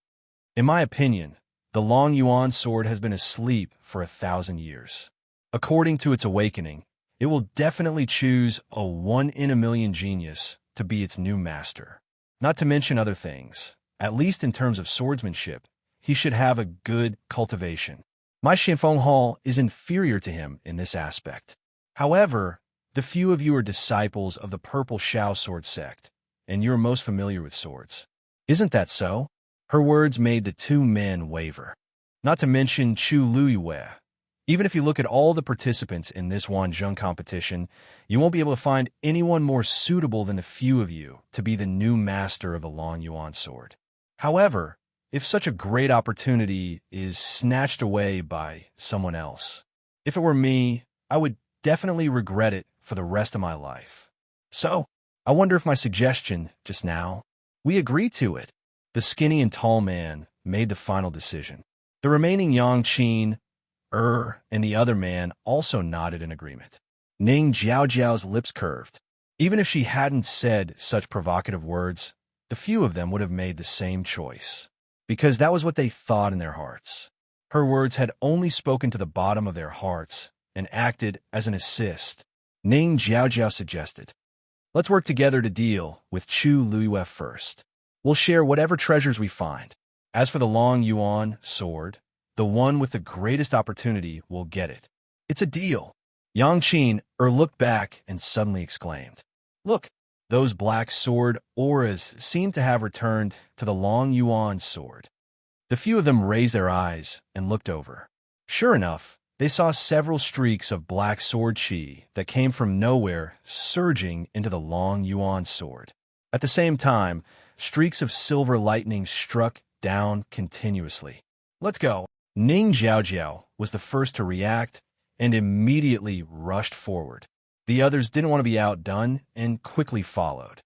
In my opinion, the Long Yuan sword has been asleep for 1,000 years. According to its awakening, it will definitely choose a 1 in a million genius to be its new master. Not to mention other things. At least in terms of swordsmanship, he should have a good cultivation. My Xinfeng Hall is inferior to him in this aspect. However, the few of you are disciples of the Purple Shao sword sect, and you're most familiar with swords. Isn't that so? Her words made the two men waver. Not to mention Chu Luiyue. Even if you look at all the participants in this Wanzhong competition, you won't be able to find anyone more suitable than the few of you to be the new master of the Long Yuan sword. However, if such a great opportunity is snatched away by someone else, if it were me, I would definitely regret it for the rest of my life. So, I wonder if my suggestion just now, we agreed to it. The skinny and tall man made the final decision. The remaining Yang Qin, and the other man also nodded in agreement. Ning Jiao's lips curved. Even if she hadn't said such provocative words, the few of them would have made the same choice, because that was what they thought in their hearts. Her words had only spoken to the bottom of their hearts and acted as an assist. Ning Jiao suggested, "Let's work together to deal with Chu Luiyue first. We'll share whatever treasures we find. As for the Long Yuan sword, the one with the greatest opportunity will get it. It's a deal." Yang Qin looked back and suddenly exclaimed, "Look, those black sword auras seem to have returned to the Long Yuan sword." The few of them raised their eyes and looked over. Sure enough, they saw several streaks of black sword chi that came from nowhere surging into the Long Yuan sword. At the same time, streaks of silver lightning struck down continuously. "Let's go." Ning Jiao was the first to react and immediately rushed forward. The others didn't want to be outdone and quickly followed.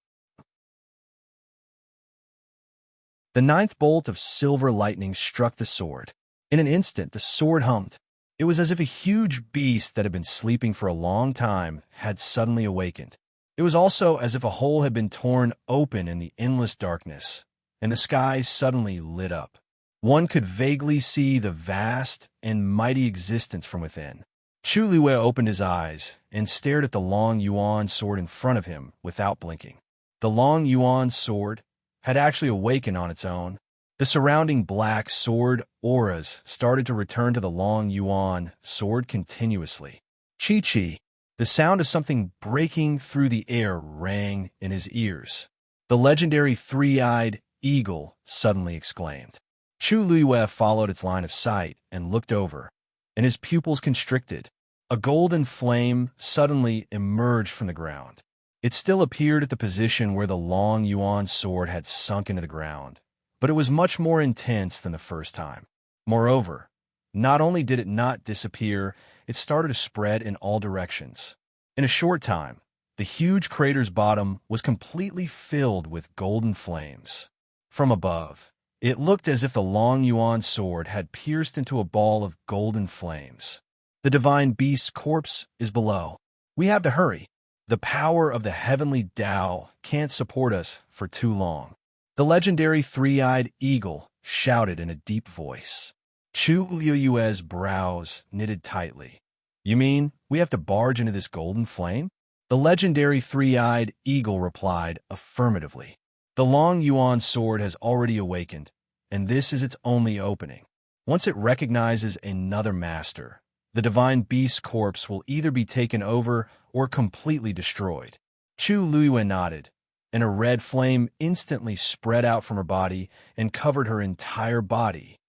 The ninth bolt of silver lightning struck the sword. In an instant, the sword hummed. It was as if a huge beast that had been sleeping for a long time had suddenly awakened. It was also as if a hole had been torn open in the endless darkness, and the sky suddenly lit up. One could vaguely see the vast and mighty existence from within. Chu Luiyue opened his eyes and stared at the Long Yuan sword in front of him without blinking. The Long Yuan sword had actually awakened on its own. The surrounding black sword auras started to return to the Long Yuan sword continuously. Chi. The sound of something breaking through the air rang in his ears. The legendary three-eyed eagle suddenly exclaimed. Chu Luiyue followed its line of sight and looked over, and his pupils constricted. A golden flame suddenly emerged from the ground. It still appeared at the position where the Long Yuan sword had sunk into the ground, but it was much more intense than the first time. Moreover, not only did it not disappear, it started to spread in all directions. In a short time, the huge crater's bottom was completely filled with golden flames. From above, it looked as if the Long Yuan sword had pierced into a ball of golden flames. The divine beast's corpse is below. We have to hurry. The power of the heavenly Tao can't support us for too long. The legendary three-eyed eagle shouted in a deep voice. Chu Luiyue's brows knitted tightly. "You mean we have to barge into this golden flame?" The legendary three-eyed eagle replied affirmatively. The Long Yuan sword has already awakened, and this is its only opening. Once it recognizes another master, the divine beast's corpse will either be taken over or completely destroyed. Chu Luiyue nodded, and a red flame instantly spread out from her body and covered her entire body.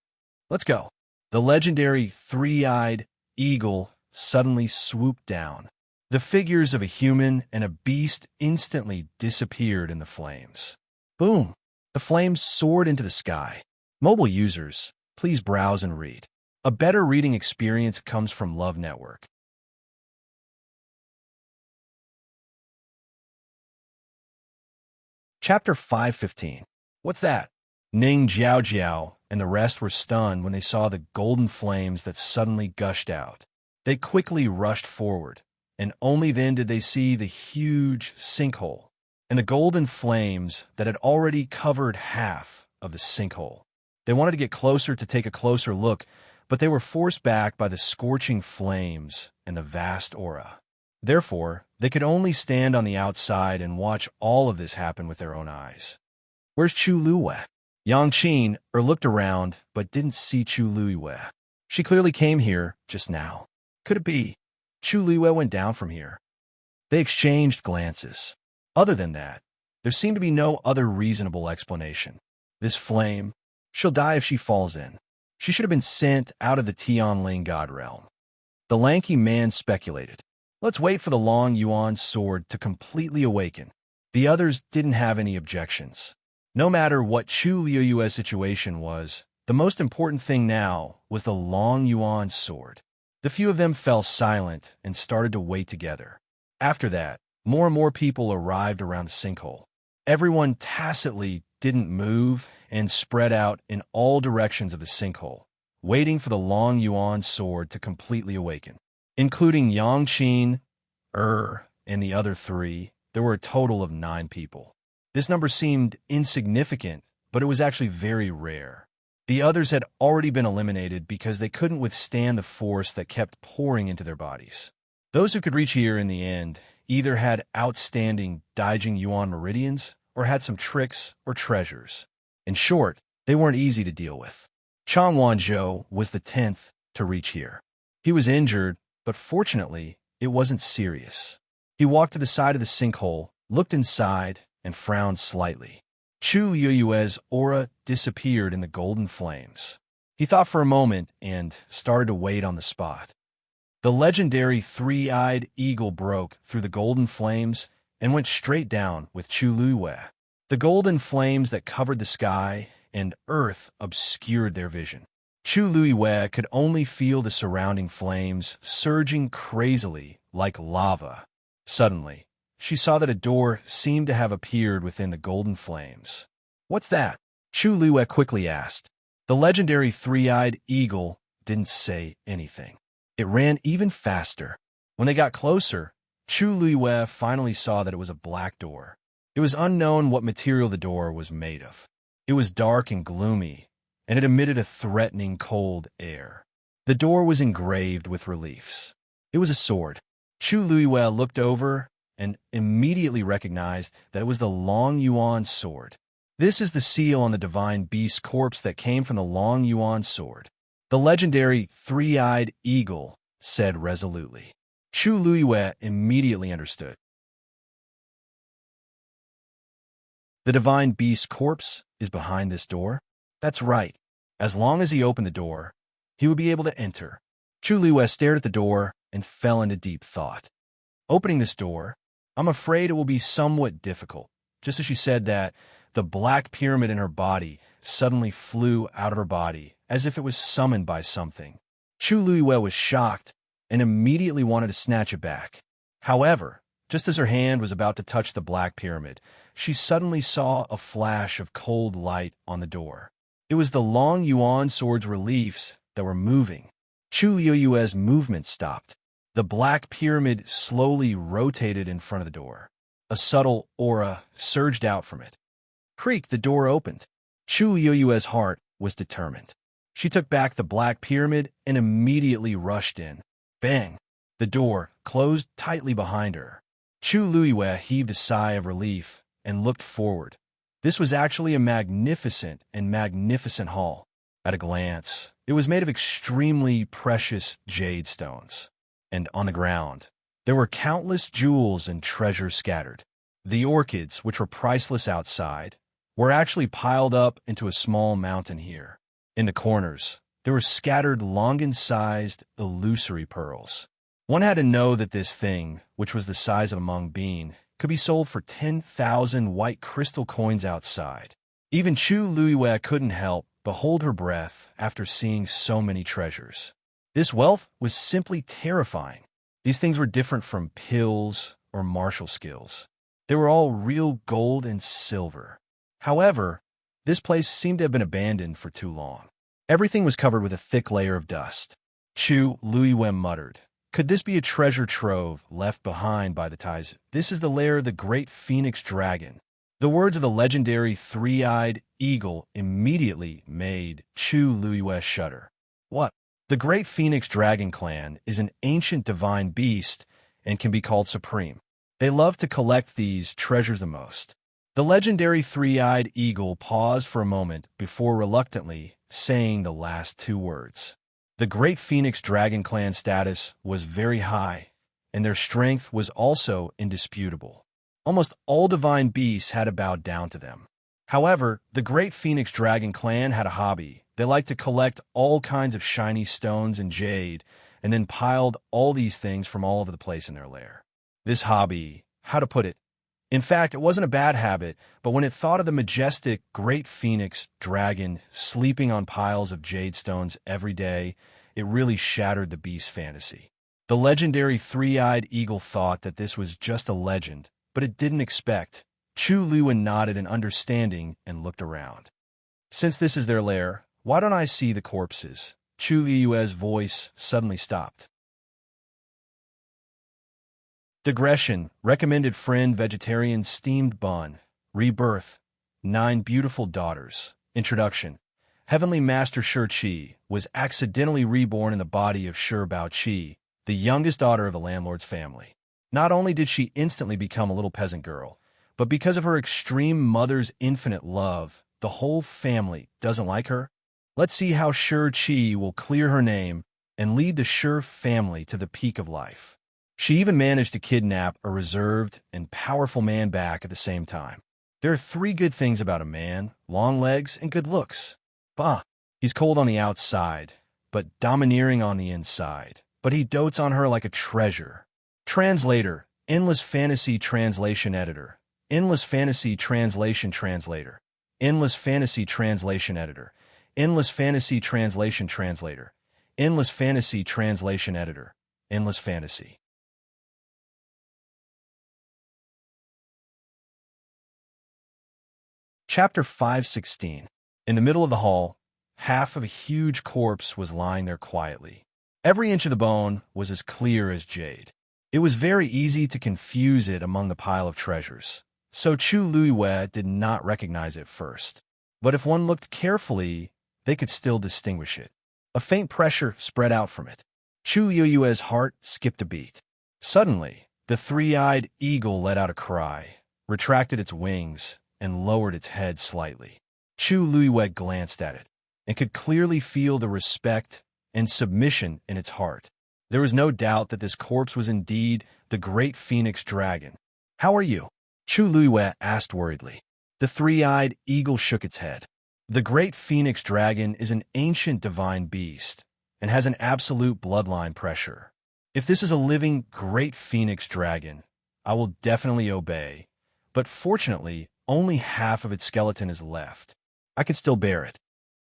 "Let's go." The legendary three-eyed eagle suddenly swooped down. The figures of a human and a beast instantly disappeared in the flames. Boom! The flames soared into the sky. Mobile users, please browse and read. A better reading experience comes from Love Network. Chapter 515. What's that? Ning Jiao Jiao and the rest were stunned when they saw the golden flames that suddenly gushed out. They quickly rushed forward, and only then did they see the huge sinkhole and the golden flames that had already covered half of the sinkhole. They wanted to get closer to take a closer look, but they were forced back by the scorching flames and the vast aura. Therefore, they could only stand on the outside and watch all of this happen with their own eyes. Where's Chu Luiwei? Yang Qin looked around, but didn't see Chu Luiwei. She clearly came here just now. Could it be Chu Luiwei went down from here? They exchanged glances. Other than that, there seemed to be no other reasonable explanation. This flame, she'll die if she falls in. She should have been sent out of the Tianling God realm. The lanky man speculated. Let's wait for the Long Yuan sword to completely awaken. The others didn't have any objections. No matter what Chu Luiwei's situation was, the most important thing now was the Long Yuan sword. The few of them fell silent and started to wait together. After that, more and more people arrived around the sinkhole. Everyone tacitly didn't move and spread out in all directions of the sinkhole, waiting for the Long Yuan sword to completely awaken. Including Yang Qin, and the other three, there were a total of 9 people. This number seemed insignificant, but it was actually very rare. The others had already been eliminated because they couldn't withstand the force that kept pouring into their bodies. Those who could reach here in the end either had outstanding Daijing Yuan meridians or had some tricks or treasures. In short, they weren't easy to deal with. Chang Wanzhou was the 10th to reach here. He was injured, but fortunately, it wasn't serious. He walked to the side of the sinkhole, looked inside, and frowned slightly. Chu Luiwei's aura disappeared in the golden flames. He thought for a moment and started to wait on the spot. The legendary three-eyed eagle broke through the golden flames and went straight down with Chu Luiwei. The golden flames that covered the sky and earth obscured their vision. Chu Luiwei could only feel the surrounding flames surging crazily like lava. Suddenly, she saw that a door seemed to have appeared within the golden flames. What's that? Chu Luiwei quickly asked. The legendary three-eyed eagle didn't say anything. It ran even faster. When they got closer, Chu Luiwei finally saw that it was a black door. It was unknown what material the door was made of. It was dark and gloomy, and it emitted a threatening cold air. The door was engraved with reliefs. It was a sword. Chu Luiwei looked over and immediately recognized that it was the Long Yuan sword. This is the seal on the divine beast's corpse that came from the Long Yuan sword. The legendary three-eyed eagle said resolutely. Chu Luiwei immediately understood. The divine beast's corpse is behind this door? That's right. As long as he opened the door, he would be able to enter. Chu Luiwei stared at the door and fell into deep thought. Opening this door, I'm afraid it will be somewhat difficult. Just as she said that, the black pyramid in her body suddenly flew out of her body, as if it was summoned by something. Chu Luiwei was shocked and immediately wanted to snatch it back. However, just as her hand was about to touch the black pyramid, she suddenly saw a flash of cold light on the door. It was the Long Yuan sword's reliefs that were moving. Chu Luiwei's movement stopped. The black pyramid slowly rotated in front of the door. A subtle aura surged out from it. Creak, the door opened. Chu Luiwei's heart was determined. She took back the black pyramid and immediately rushed in. Bang! The door closed tightly behind her. Chu Luiwei heaved a sigh of relief and looked forward. This was actually a magnificent hall. At a glance, it was made of extremely precious jade stones. And on the ground, there were countless jewels and treasures scattered. The orchids, which were priceless outside, were actually piled up into a small mountain here. In the corners, there were scattered longan-sized illusory pearls. One had to know that this thing, which was the size of a mung bean, could be sold for 10,000 white crystal coins outside. Even Chu Luiwei couldn't help but hold her breath after seeing so many treasures. This wealth was simply terrifying. These things were different from pills or martial skills. They were all real gold and silver. However, this place seemed to have been abandoned for too long. Everything was covered with a thick layer of dust. Chu Luiwen muttered, "Could this be a treasure trove left behind by the tides? This is the lair of the great phoenix dragon." The words of the legendary three-eyed eagle immediately made Chu Luiwen shudder. What? The great phoenix dragon clan is an ancient divine beast and can be called supreme. They love to collect these treasures the most. The legendary three-eyed eagle paused for a moment before reluctantly saying the last two words. The great phoenix dragon clan status was very high, and their strength was also indisputable. Almost all divine beasts had to bow down to them. However, the great phoenix dragon clan had a hobby. They liked to collect all kinds of shiny stones and jade, and then piled all these things from all over the place in their lair. This hobby, how to put it? In fact, it wasn't a bad habit, but when it thought of the majestic great phoenix dragon sleeping on piles of jade stones every day, it really shattered the beast's fantasy. The legendary three-eyed eagle thought that this was just a legend, but it didn't expect. Chu Luiwen nodded in understanding and looked around. "Since this is their lair, why don't I see the corpses?" Chu Luiwen's voice suddenly stopped. Digression, recommended friend vegetarian steamed bun, rebirth, 9 beautiful daughters. Introduction. Heavenly Master Shi Qi was accidentally reborn in the body of Shi Bao Qi, the youngest daughter of a landlord's family. Not only did she instantly become a little peasant girl, but because of her extreme mother's infinite love, the whole family doesn't like her. Let's see how Shi Qi will clear her name and lead the Shi family to the peak of life. She even managed to kidnap a reserved and powerful man back at the same time. There are 3 good things about a man: long legs and good looks. Bah, he's cold on the outside, but domineering on the inside. But he dotes on her like a treasure. Translator, Endless Fantasy Translation Editor, Endless Fantasy Translation Translator, Endless Fantasy Translation Editor, Endless Fantasy Translation Translator, Endless Fantasy Translation Editor, Endless Fantasy. Chapter 516. In the middle of the hall, half of a huge corpse was lying there quietly. Every inch of the bone was as clear as jade. It was very easy to confuse it among the pile of treasures, so Chu Luiwen did not recognize it first. But if one looked carefully, they could still distinguish it. A faint pressure spread out from it. Chu Luiwen's heart skipped a beat. Suddenly, the three-eyed eagle let out a cry, retracted its wings, and lowered its head slightly. Chu Luiwen glanced at it, and could clearly feel the respect and submission in its heart. There was no doubt that this corpse was indeed the great phoenix dragon. "How are you?" Chu Luiwen asked worriedly. The three-eyed eagle shook its head. The great phoenix dragon is an ancient divine beast, and has an absolute bloodline pressure. If this is a living great phoenix dragon, I will definitely obey, but fortunately, only half of its skeleton is left. I can still bear it.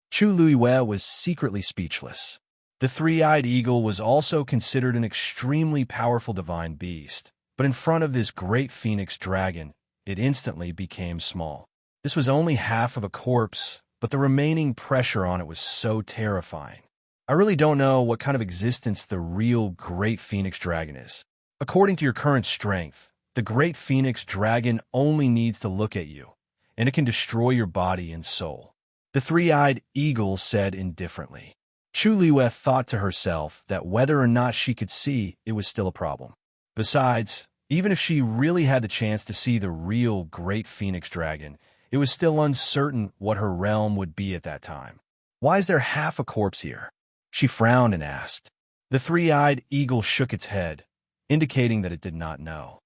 Chu Luiwen was secretly speechless. The three-eyed eagle was also considered an extremely powerful divine beast, but in front of this great phoenix dragon, it instantly became small. This was only half of a corpse, but the remaining pressure on it was so terrifying. I really don't know what kind of existence the real great phoenix dragon is. According to your current strength, the great phoenix dragon only needs to look at you, and it can destroy your body and soul. The three-eyed eagle said indifferently. Chu Luiwen thought to herself that whether or not she could see, it was still a problem. Besides, even if she really had the chance to see the real great phoenix dragon, it was still uncertain what her realm would be at that time. Why is there half a corpse here? She frowned and asked. The three-eyed eagle shook its head, indicating that it did not know.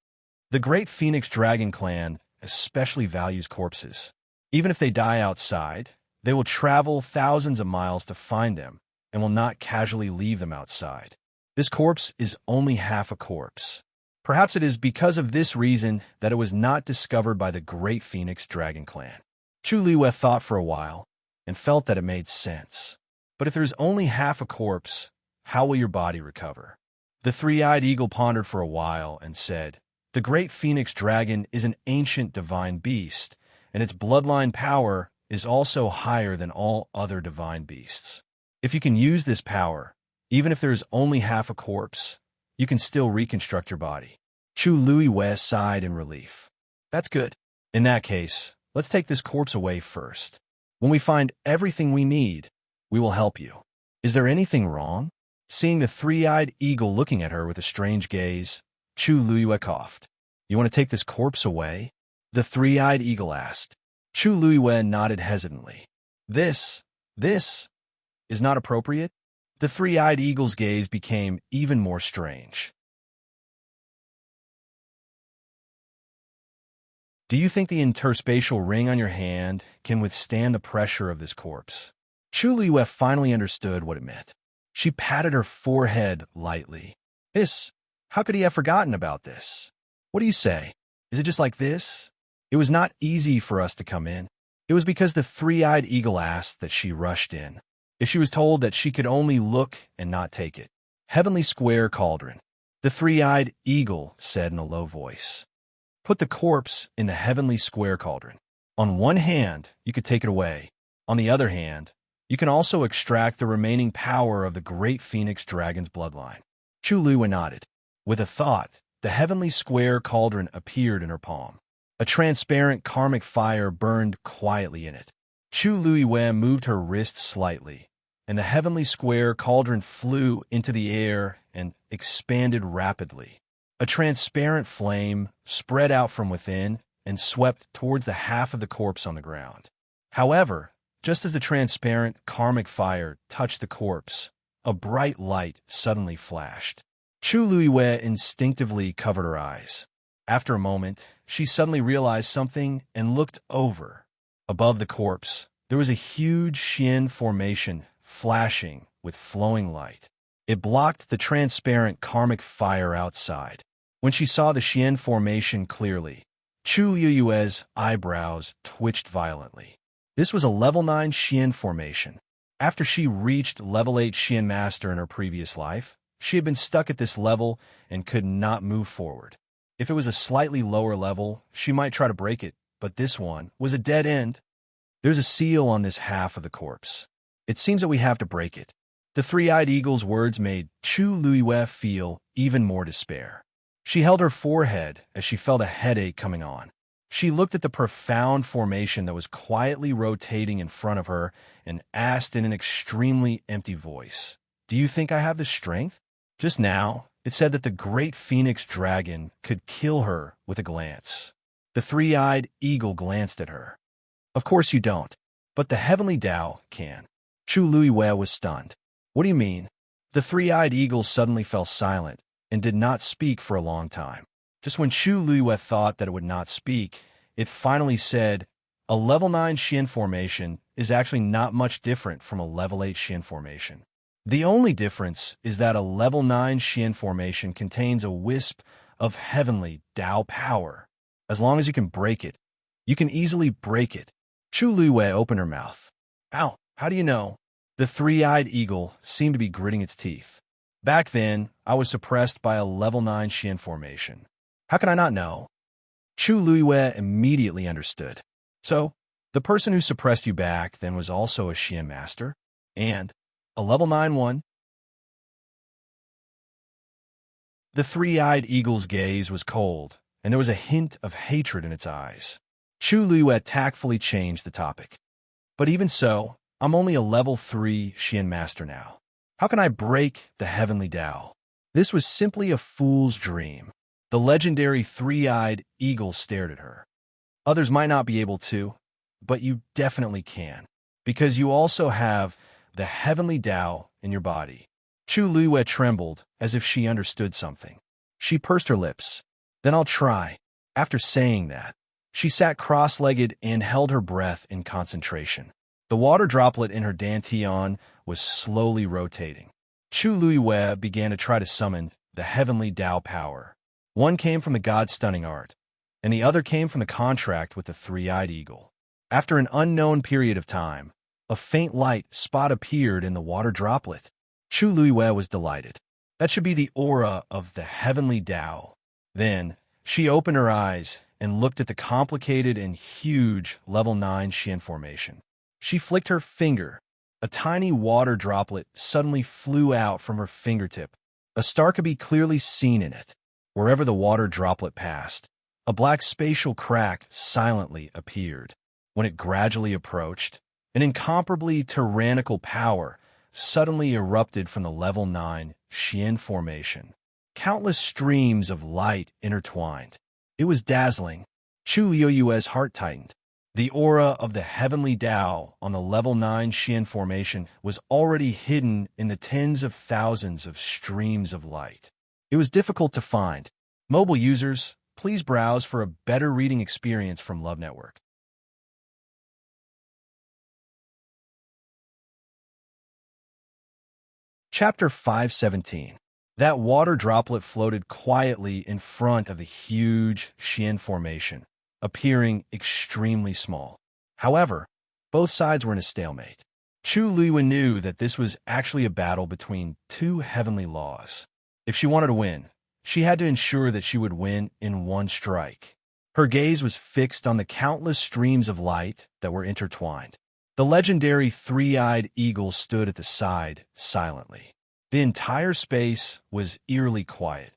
The great phoenix dragon clan especially values corpses. Even if they die outside, they will travel thousands of miles to find them and will not casually leave them outside. This corpse is only half a corpse. Perhaps it is because of this reason that it was not discovered by the great phoenix dragon clan. Chu Luiwen thought for a while and felt that it made sense. But if there's only half a corpse, how will your body recover? The three-eyed eagle pondered for a while and said, The great phoenix dragon is an ancient divine beast, and its bloodline power is also higher than all other divine beasts. If you can use this power, even if there is only half a corpse, you can still reconstruct your body. Chu Lui sighed in relief. That's good. In that case, let's take this corpse away first. When we find everything we need, we will help you. Is there anything wrong? Seeing the three-eyed eagle looking at her with a strange gaze, Chu Lui coughed. You want to take this corpse away? The three-eyed eagle asked. Chu Lui nodded hesitantly. This is not appropriate? The three-eyed eagle's gaze became even more strange. Do you think the interspatial ring on your hand can withstand the pressure of this corpse? Chu Lui finally understood what it meant. She patted her forehead lightly. How could he have forgotten about this? What do you say? Is it just like this? It was not easy for us to come in. It was because the three-eyed eagle asked that she rushed in. If she was told that she could only look and not take it. Heavenly Square Cauldron. The three-eyed eagle said in a low voice. Put the corpse in the Heavenly Square Cauldron. On one hand, you could take it away. On the other hand, you can also extract the remaining power of the great phoenix dragon's bloodline. Chu Lui nodded. With a thought, the Heavenly Square Cauldron appeared in her palm. A transparent karmic fire burned quietly in it. Chu Lui moved her wrist slightly, and the Heavenly Square Cauldron flew into the air and expanded rapidly. A transparent flame spread out from within and swept towards the half of the corpse on the ground. However, just as the transparent karmic fire touched the corpse, a bright light suddenly flashed. Chu Lui instinctively covered her eyes. After a moment, she suddenly realized something and looked over. Above the corpse, there was a huge Xian formation flashing with flowing light. It blocked the transparent karmic fire outside. When she saw the Xian formation clearly, Chu Yu's eyebrows twitched violently. This was a level 9 Xian formation. After she reached level 8 Xian Master in her previous life, she had been stuck at this level and could not move forward. If it was a slightly lower level, she might try to break it, but this one was a dead end. There's a seal on this half of the corpse. It seems that we have to break it. The three-eyed eagle's words made Chu Lui feel even more despair. She held her forehead as she felt a headache coming on. She looked at the profound formation that was quietly rotating in front of her and asked in an extremely empty voice, "Do you think I have the strength?" Just now, it said that the great phoenix dragon could kill her with a glance. The three-eyed eagle glanced at her. Of course you don't, but the heavenly Tao can. Chu Lui was stunned. What do you mean? The three-eyed eagle suddenly fell silent and did not speak for a long time. Just when Chu Lui thought that it would not speak, it finally said, a level 9 Xian formation is actually not much different from a level 8 Xian formation. The only difference is that a level 9 Xian formation contains a wisp of heavenly Tao power. As long as you can break it, you can easily break it. Chu Lui opened her mouth. Ow, how do you know? The three-eyed eagle seemed to be gritting its teeth. Back then, I was suppressed by a level 9 Xian formation. How can I not know? Chu Lui immediately understood. So, the person who suppressed you back then was also a Xian master, and a level 9 one. The three-eyed eagle's gaze was cold, and there was a hint of hatred in its eyes. Chu Lui tactfully changed the topic. But even so, I'm only a level 3 Xian master now. How can I break the heavenly Tao? This was simply a fool's dream. The legendary three-eyed eagle stared at her. Others might not be able to, but you definitely can, because you also have the heavenly Tao in your body. Chu Lui trembled as if she understood something. She pursed her lips. Then I'll try. After saying that, she sat cross-legged and held her breath in concentration. The water droplet in her dantian was slowly rotating. Chu Lui began to try to summon the heavenly Tao power. One came from the god stunning art, and the other came from the contract with the three-eyed eagle. After an unknown period of time, a faint light spot appeared in the water droplet. Chu Lui was delighted. That should be the aura of the heavenly Tao. Then, She opened her eyes and looked at the complicated and huge level 9 Xian formation. She flicked her finger. A tiny water droplet suddenly flew out from her fingertip. A star could be clearly seen in it. Wherever the water droplet passed, a black spatial crack silently appeared. When it gradually approached, an incomparably tyrannical power suddenly erupted from the level 9 Xian formation. Countless streams of light intertwined. It was dazzling. Chu Yu's heart tightened. The aura of the heavenly Tao on the level 9 Xian formation was already hidden in the tens of thousands of streams of light. It was difficult to find. Mobile users, please browse for a better reading experience from Love Network. Chapter 517. That water droplet floated quietly in front of the huge Xian formation, appearing extremely small. However, both sides were in a stalemate. Chu Liwen knew that this was actually a battle between two heavenly laws. If she wanted to win, she had to ensure that she would win in one strike. Her gaze was fixed on the countless streams of light that were intertwined. The legendary three-eyed eagle stood at the side, silently. The entire space was eerily quiet.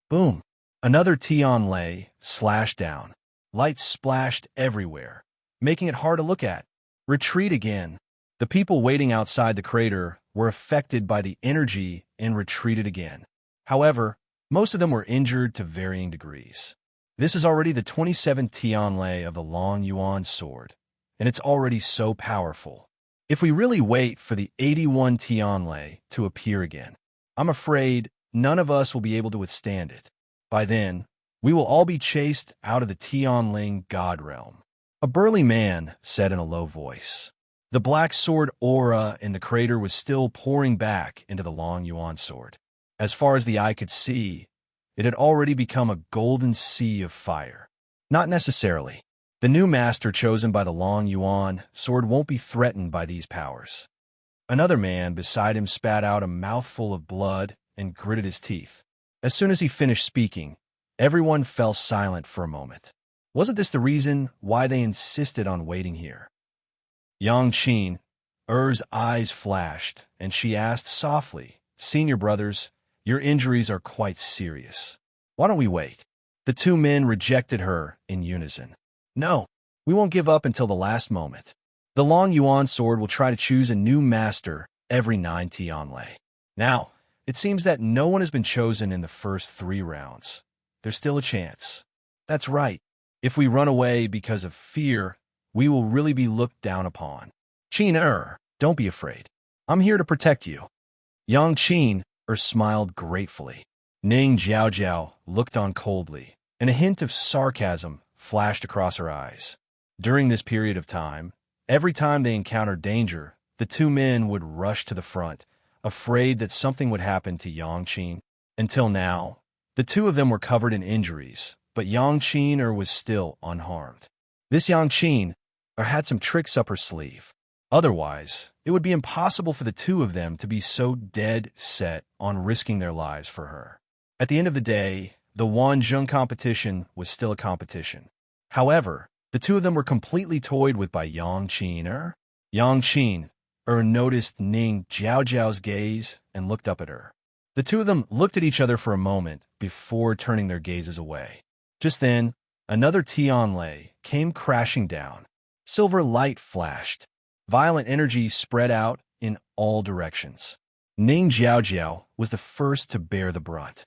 Boom! Another Tianlei slashed down. Light splashed everywhere, making it hard to look at. Retreat again. The people waiting outside the crater were affected by the energy and retreated again. However, most of them were injured to varying degrees. This is already the 27th Tianlei of the Long Yuan sword, and it's already so powerful. If we really wait for the 81 Tianlei to appear again, I'm afraid none of us will be able to withstand it. By then, we will all be chased out of the Tianling God realm. A burly man said in a low voice. The black sword aura in the crater was still pouring back into the Long Yuan sword. As far as the eye could see, it had already become a golden sea of fire. Not necessarily. The new master chosen by the Long Yuan sword won't be threatened by these powers. Another man beside him spat out a mouthful of blood and gritted his teeth. As soon as he finished speaking, everyone fell silent for a moment. Wasn't this the reason why they insisted on waiting here? Yang Qin, Er's eyes flashed, and she asked softly, "Senior brothers, your injuries are quite serious. Why don't we wait?" The two men rejected her in unison. "No, we won't give up until the last moment. The Long Yuan sword will try to choose a new master every 9 Tianlei. Now, it seems that no one has been chosen in the first 3 rounds. There's still a chance. That's right. If we run away because of fear, we will really be looked down upon. Qin, don't be afraid. I'm here to protect you." Yang Qin smiled gratefully. Ning Jiaojiao looked on coldly, and a hint of sarcasm flashed across her eyes. During this period of time, every time they encountered danger, the two men would rush to the front, afraid that something would happen to Yang Qin. Until now, the two of them were covered in injuries, but Yang Qin was still unharmed. This Yang Qin had some tricks up her sleeve. Otherwise, it would be impossible for the two of them to be so dead set on risking their lives for her. At the end of the day, the Wanzhong competition was still a competition. However, the two of them were completely toyed with by Yang Qin. Yang Qin noticed Ning Jiaojiao's gaze and looked up at her. The two of them looked at each other for a moment before turning their gazes away. Just then, another Tianlei came crashing down. Silver light flashed. Violent energy spread out in all directions. Ning Jiaojiao was the first to bear the brunt.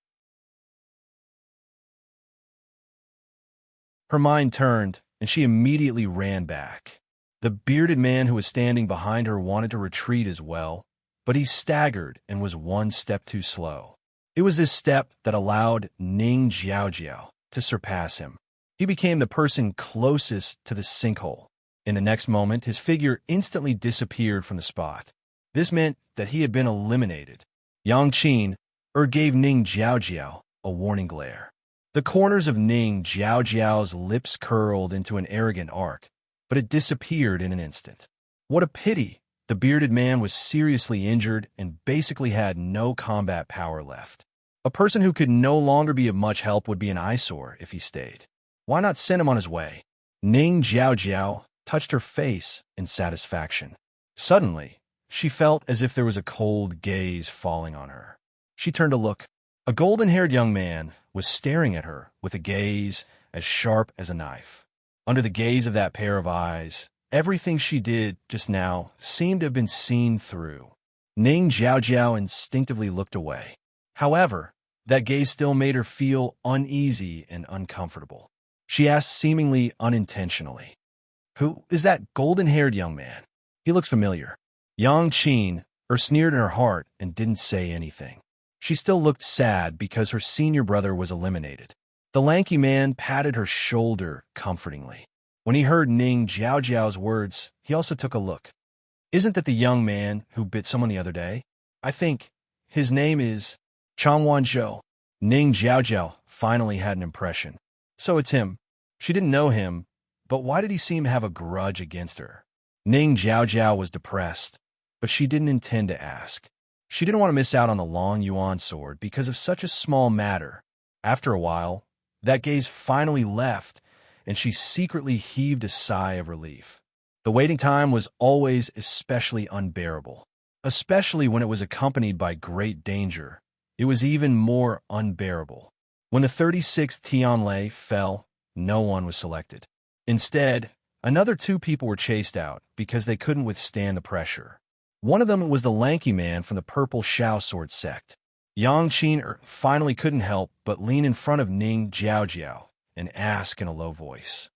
Her mind turned, and she immediately ran back. The bearded man who was standing behind her wanted to retreat as well, but he staggered and was one step too slow. It was this step that allowed Ning Jiaojiao to surpass him. He became the person closest to the sinkhole. In the next moment, his figure instantly disappeared from the spot. This meant that he had been eliminated. Yang Qin gave Ning Jiaojiao a warning glare. The corners of Ning Jiaojiao's lips curled into an arrogant arc, but it disappeared in an instant. What a pity! The bearded man was seriously injured and basically had no combat power left. A person who could no longer be of much help would be an eyesore if he stayed. Why not send him on his way? Ning Jiao touched her face in satisfaction. Suddenly, she felt as if there was a cold gaze falling on her. She turned to look. A golden-haired young man was staring at her with a gaze as sharp as a knife. Under the gaze of that pair of eyes, everything she did just now seemed to have been seen through. Ning Jiao instinctively looked away. However, that gaze still made her feel uneasy and uncomfortable. She asked seemingly unintentionally, "Who is that golden-haired young man? He looks familiar." Yang Qin sneered in her heart and didn't say anything. She still looked sad because her senior brother was eliminated. The lanky man patted her shoulder comfortingly. When he heard Ning Jiao's words, he also took a look. "Isn't that the young man who bit someone the other day? I think his name is Changwan Zhou." Ning Jiao finally had an impression. So it's him. She didn't know him, but why did he seem to have a grudge against her? Ning Jiao was depressed, but she didn't intend to ask. She didn't want to miss out on the Long Yuan sword because of such a small matter. After a while, that gaze finally left, and she secretly heaved a sigh of relief. The waiting time was always especially unbearable, especially when it was accompanied by great danger. It was even more unbearable. When the 36th Tianlei fell, no one was selected. Instead, another 2 people were chased out because they couldn't withstand the pressure. One of them was the lanky man from the Purple Xiao Sword sect. Yang Qin finally couldn't help but lean in front of Ning Jiao and ask in a low voice,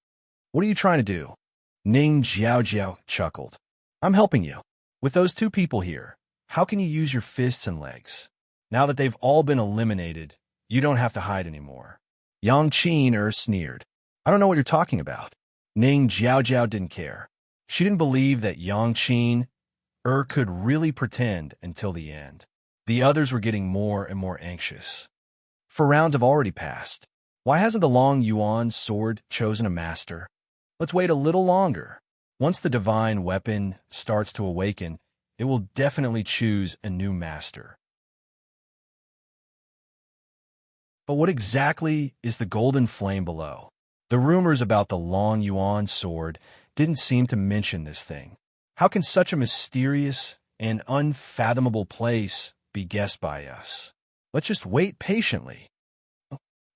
"What are you trying to do?" Ning Jiao chuckled. "I'm helping you. With those 2 people here, how can you use your fists and legs? Now that they've all been eliminated, you don't have to hide anymore." Yang Qin sneered. "I don't know what you're talking about." Ning Jiao didn't care. She didn't believe that Yang Qin could really pretend until the end. The others were getting more and more anxious. 4 rounds have already passed. Why hasn't the Long Yuan sword chosen a master? Let's wait a little longer. Once the divine weapon starts to awaken, it will definitely choose a new master. But what exactly is the golden flame below? The rumors about the Long Yuan sword didn't seem to mention this thing. How can such a mysterious and unfathomable place be guessed by us? Let's just wait patiently.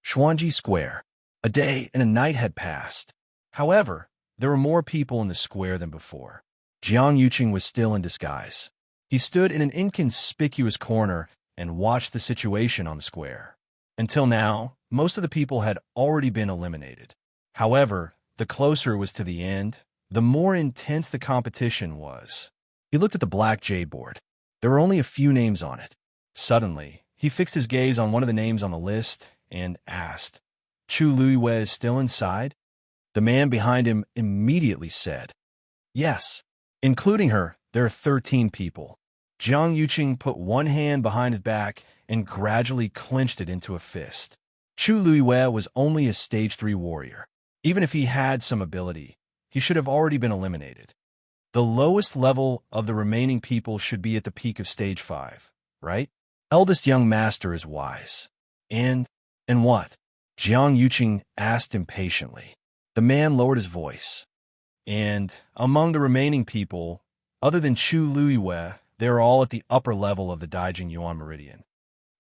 Xuanji Square. A day and a night had passed. However, there were more people in the square than before. Jiang Yuqing was still in disguise. He stood in an inconspicuous corner and watched the situation on the square. Until now, most of the people had already been eliminated. However, the closer it was to the end, the more intense the competition was. He looked at the black jade board. There were only a few names on it. Suddenly, he fixed his gaze on one of the names on the list and asked, "Chu Luiwei is still inside?" The man behind him immediately said, "Yes. Including her, there are 13 people." Jiang Yuqing put one hand behind his back and gradually clenched it into a fist. Chu Luiwei was only a stage 3 warrior. Even if he had some ability, he should have already been eliminated. The lowest level of the remaining people should be at the peak of stage 5, right? Eldest young master is wise. And what? Jiang Yuqing asked impatiently. The man lowered his voice. And among the remaining people, other than Chu Luiwei, they are all at the upper level of the Daijing Yuan Meridian.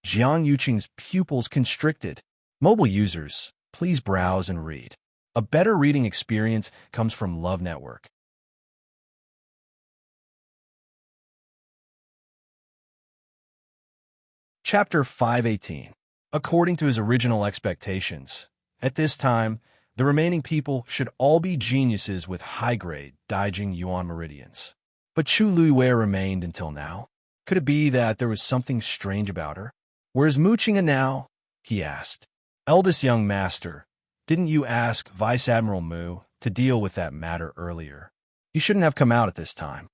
Jiang Yuqing's pupils constricted. Mobile users, please browse and read. A better reading experience comes from Love Network. Chapter 518. According to his original expectations, at this time, the remaining people should all be geniuses with high-grade Daijing Yuan Meridians. But Chu Luiwei remained until now. Could it be that there was something strange about her? "Where's Muqing now?" he asked. "Eldest young master, didn't you ask Vice Admiral Mu to deal with that matter earlier? You shouldn't have come out at this time."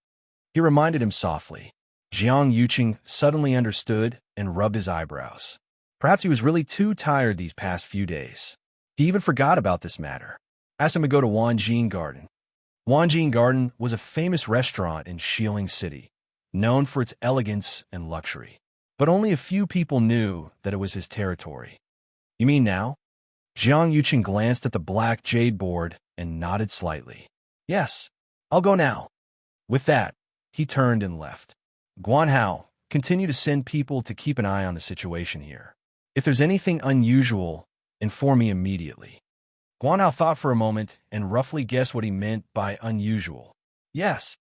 He reminded him softly. Jiang Yuqing suddenly understood and rubbed his eyebrows. Perhaps he was really too tired these past few days. He even forgot about this matter. Asked him to go to Wanjin Garden. Wanjin Garden was a famous restaurant in Xiling City, known for its elegance and luxury. but only a few people knew that it was his territory. You mean now? Jiang Yuqing glanced at the black jade board and nodded slightly. Yes, I'll go now. With that, he turned and left. Guan Hao, continue to send people to keep an eye on the situation here. If there's anything unusual, inform me immediately. Guan Hao thought for a moment and roughly guessed what he meant by unusual. Yes.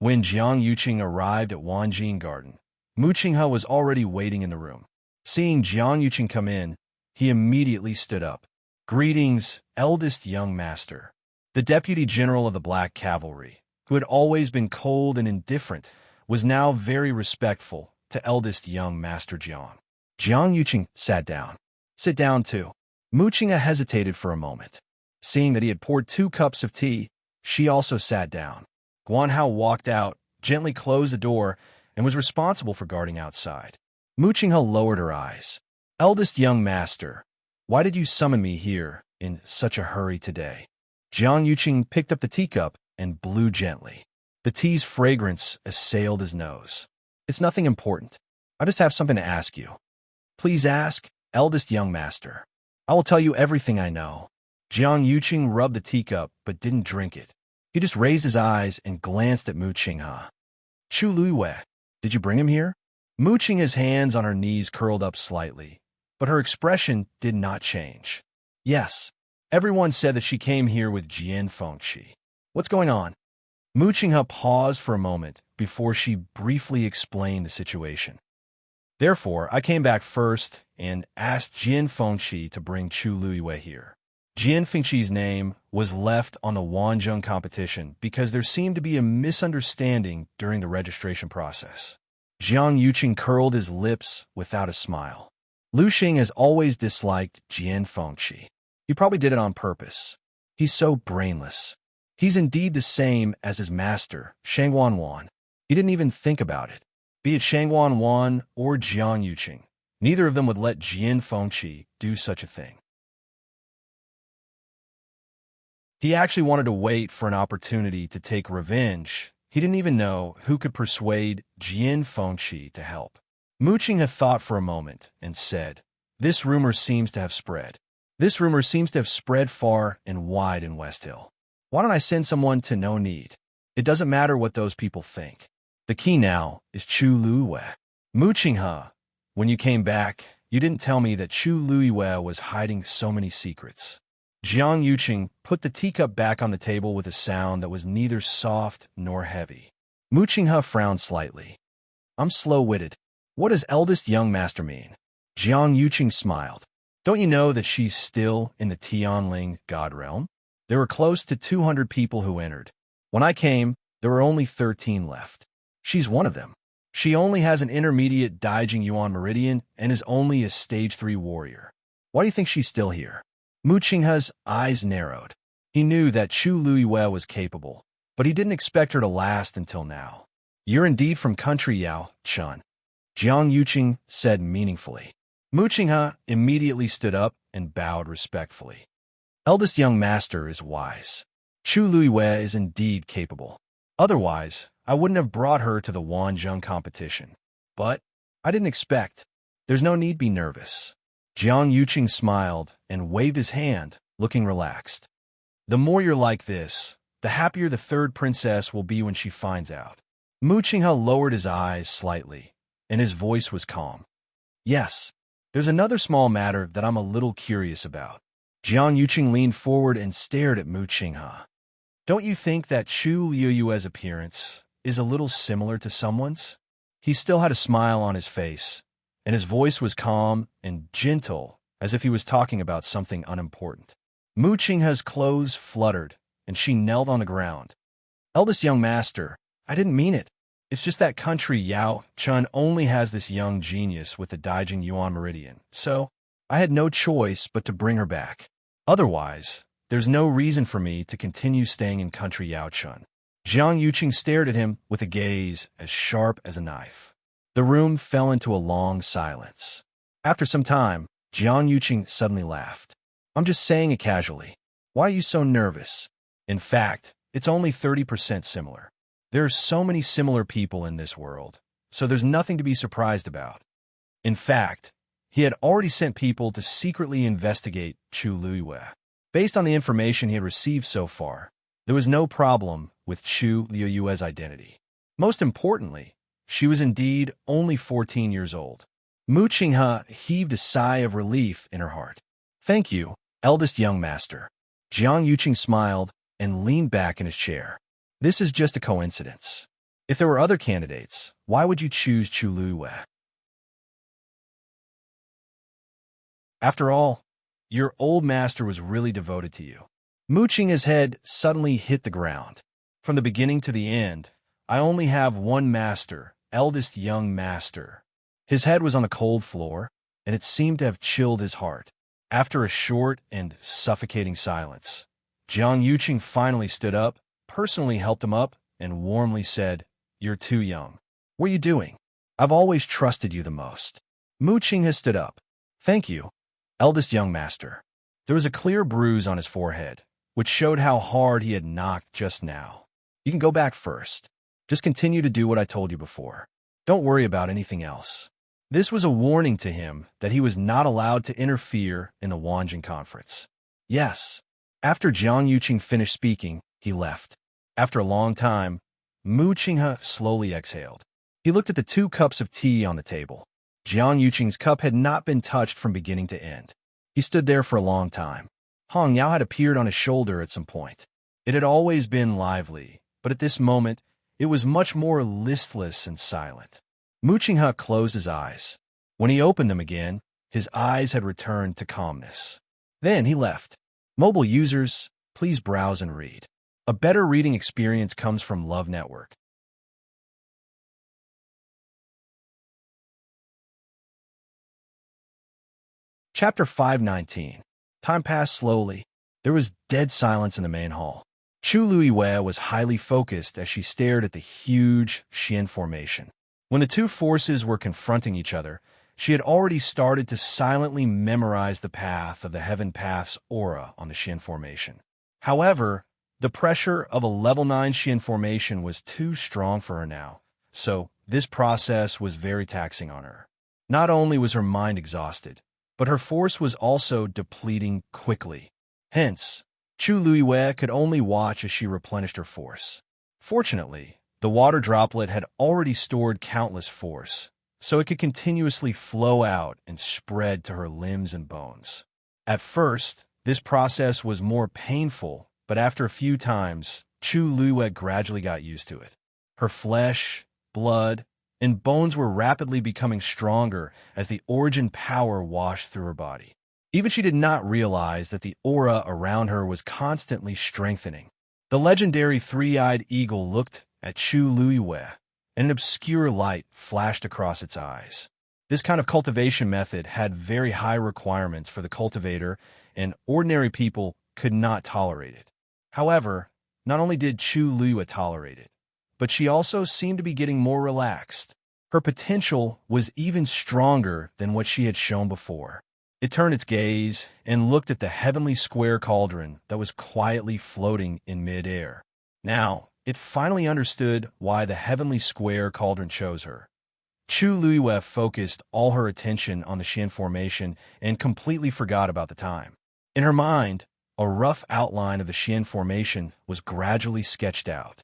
When Jiang Yuqing arrived at Wanjing Garden, Mu Qinghe was already waiting in the room. Seeing Jiang Yuqing come in, he immediately stood up. Greetings, eldest young master. The deputy general of the Black Cavalry, who had always been cold and indifferent, was now very respectful to eldest young master Jiang. Jiang Yuqing sat down. Sit down too. Mu Qinghe hesitated for a moment. Seeing that he had poured 2 cups of tea, she also sat down. Guan Hao walked out, gently closed the door, and was responsible for guarding outside. Mu Qinghe lowered her eyes. Eldest young master, why did you summon me here in such a hurry today? Jiang Yuqing picked up the teacup and blew gently. The tea's fragrance assailed his nose. It's nothing important. I just have something to ask you. Please ask, eldest young master. I will tell you everything I know. Jiang Yuqing rubbed the teacup but didn't drink it. He just raised his eyes and glanced at Mu Qinghe. Chu Luiwei, did you bring him here? Mu Qinghe's hands on her knees curled up slightly, but her expression did not change. Yes, everyone said that she came here with Jian Fengqi. What's going on? Mu Qinghe paused for a moment before she briefly explained the situation. Therefore, I came back first and asked Jian Fengqi to bring Chu Luiwei here. Jian Fengqi's name was left on the Wanzhong competition because there seemed to be a misunderstanding during the registration process. Jiang Yuqing curled his lips without a smile. Lu Xing has always disliked Jian Fengqi. He probably did it on purpose. He's so brainless. He's indeed the same as his master, Shangguan Wan. He didn't even think about it. Be it Shangguan Wan or Jiang Yuqing, neither of them would let Jian Fengqi do such a thing. He actually wanted to wait for an opportunity to take revenge. He didn't even know who could persuade Jian Fengqi to help. Mu Qinghe thought for a moment and said, This rumor seems to have spread. This rumor seems to have spread far and wide in West Hill. Why don't I send someone to No Need? It doesn't matter what those people think. The key now is Chu Luiwei. Mu Qinghe, when you came back, you didn't tell me that Chu Luiwei was hiding so many secrets. Jiang Yuqing put the teacup back on the table with a sound that was neither soft nor heavy. Mu Qinghe frowned slightly. I'm slow-witted. What does eldest young master mean? Jiang Yuqing smiled. Don't you know that she's still in the Tianling God realm? There were close to 200 people who entered. When I came, there were only 13 left. She's one of them. She only has an intermediate Daijing Yuan Meridian and is only a stage 3 warrior. Why do you think she's still here? Mu Qinghe's eyes narrowed. He knew that Chu Luiwei was capable, but he didn't expect her to last until now. You're indeed from country Yao, Chun. Jiang Yuqing said meaningfully. Mu Qinghe immediately stood up and bowed respectfully. Eldest young master is wise. Chu Luiwei is indeed capable. Otherwise, I wouldn't have brought her to the Wanzhong competition. But I didn't expect. There's no need be nervous. Jiang Yuqing smiled and waved his hand, looking relaxed. The more you're like this, the happier the third princess will be when she finds out. Mu Qinghe lowered his eyes slightly, and his voice was calm. Yes, there's another small matter that I'm a little curious about. Jiang Yuqing leaned forward and stared at Mu Qinghe. Don't you think that Chu Luiwei's appearance is a little similar to someone's? He still had a smile on his face, and his voice was calm and gentle, as if he was talking about something unimportant. Mu Qinghe's clothes fluttered, and she knelt on the ground. Eldest young master, I didn't mean it. It's just that country Yao Chun only has this young genius with the Daijing Yuan Meridian, so I had no choice but to bring her back. Otherwise, there's no reason for me to continue staying in country Yao Chun. Jiang Yuqing stared at him with a gaze as sharp as a knife. The room fell into a long silence. After some time, Jiang Yuqing suddenly laughed. I'm just saying it casually. Why are you so nervous? In fact, it's only 30% similar. There are so many similar people in this world. so there's nothing to be surprised about. In fact, he had already sent people to secretly investigate Chu Luiyue. Based on the information he had received so far, there was no problem with Chu Luiyue's identity. Most importantly, she was indeed only 14 years old. Mu Qinghe heaved a sigh of relief in her heart. "Thank you, eldest young master." Jiang Yuqing smiled and leaned back in his chair. "This is just a coincidence. If there were other candidates, why would you choose Chu Luiyue? After all, your old master was really devoted to you." Mu Qinghe's head suddenly hit the ground. "From the beginning to the end, I only have one master, eldest young master." His head was on the cold floor, and it seemed to have chilled his heart. After a short and suffocating silence, Jiang Yuqing finally stood up, personally helped him up, and warmly said, "You're too young. What are you doing? I've always trusted you the most." Mu Qinghe stood up. "Thank you, eldest young master." There was a clear bruise on his forehead, which showed how hard he had knocked just now. "You can go back first. Just continue to do what I told you before. Don't worry about anything else." This was a warning to him that he was not allowed to interfere in the Wanjing conference. Yes. After Jiang Yuqing finished speaking, he left. After a long time, Mu Qinghe slowly exhaled. He looked at the 2 cups of tea on the table. Jiang Yuqing's cup had not been touched from beginning to end. He stood there for a long time. Hong Yao had appeared on his shoulder at some point. It had always been lively, but at this moment, it was much more listless and silent. Mu Qinghe closed his eyes. When he opened them again, his eyes had returned to calmness. Then he left. Mobile users, please browse and read. A better reading experience comes from Love Network. Chapter 519. Time passed slowly. There was dead silence in the main hall. Chu Luiyue was highly focused as she stared at the huge Xian formation. When the 2 forces were confronting each other, she had already started to silently memorize the path of the Heaven Path's aura on the Xian formation. However, the pressure of a level 9 Xian formation was too strong for her now, so this process was very taxing on her. Not only was her mind exhausted, but her force was also depleting quickly. Hence, Chu Luiyue could only watch as she replenished her force. Fortunately, the water droplet had already stored countless force, so it could continuously flow out and spread to her limbs and bones. At first, this process was more painful, but after a few times, Chu Luiyue gradually got used to it. Her flesh, blood, and bones were rapidly becoming stronger as the origin power washed through her body. Even she did not realize that the aura around her was constantly strengthening. The legendary 3-eyed eagle looked at Chu Luiyue, and an obscure light flashed across its eyes. This kind of cultivation method had very high requirements for the cultivator, and ordinary people could not tolerate it. However, not only did Chu Luiyue tolerate it, but she also seemed to be getting more relaxed. Her potential was even stronger than what she had shown before. It turned its gaze and looked at the heavenly square cauldron that was quietly floating in mid-air. Now, it finally understood why the heavenly square cauldron chose her. Chu Luiyue focused all her attention on the Xian formation and completely forgot about the time. In her mind, a rough outline of the Xian formation was gradually sketched out.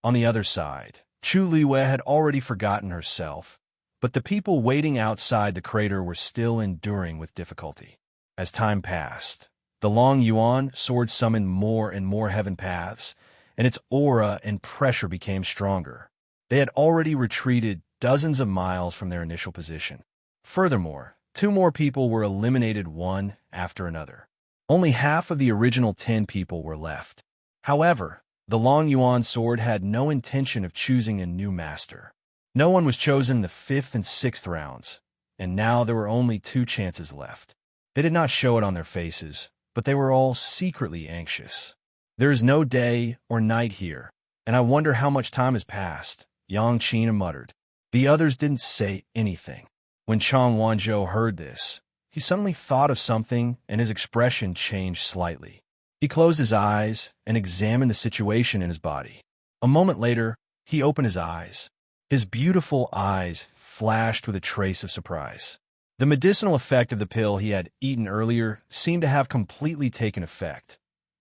On the other side, Chu Luiyue had already forgotten herself, but the people waiting outside the crater were still enduring with difficulty. As time passed, the Long Yuan sword summoned more and more heaven paths, and its aura and pressure became stronger. They had already retreated dozens of miles from their initial position. Furthermore, 2 more people were eliminated one after another. Only half of the original 10 people were left. However, the Long Yuan sword had no intention of choosing a new master. No one was chosen in the 5th and 6th rounds, and now there were only 2 chances left. They did not show it on their faces, but they were all secretly anxious. "There is no day or night here, and I wonder how much time has passed," Yang Qin muttered. The others didn't say anything. When Chang Wanzhou heard this, he suddenly thought of something, and his expression changed slightly. He closed his eyes and examined the situation in his body. A moment later, he opened his eyes. His beautiful eyes flashed with a trace of surprise. The medicinal effect of the pill he had eaten earlier seemed to have completely taken effect.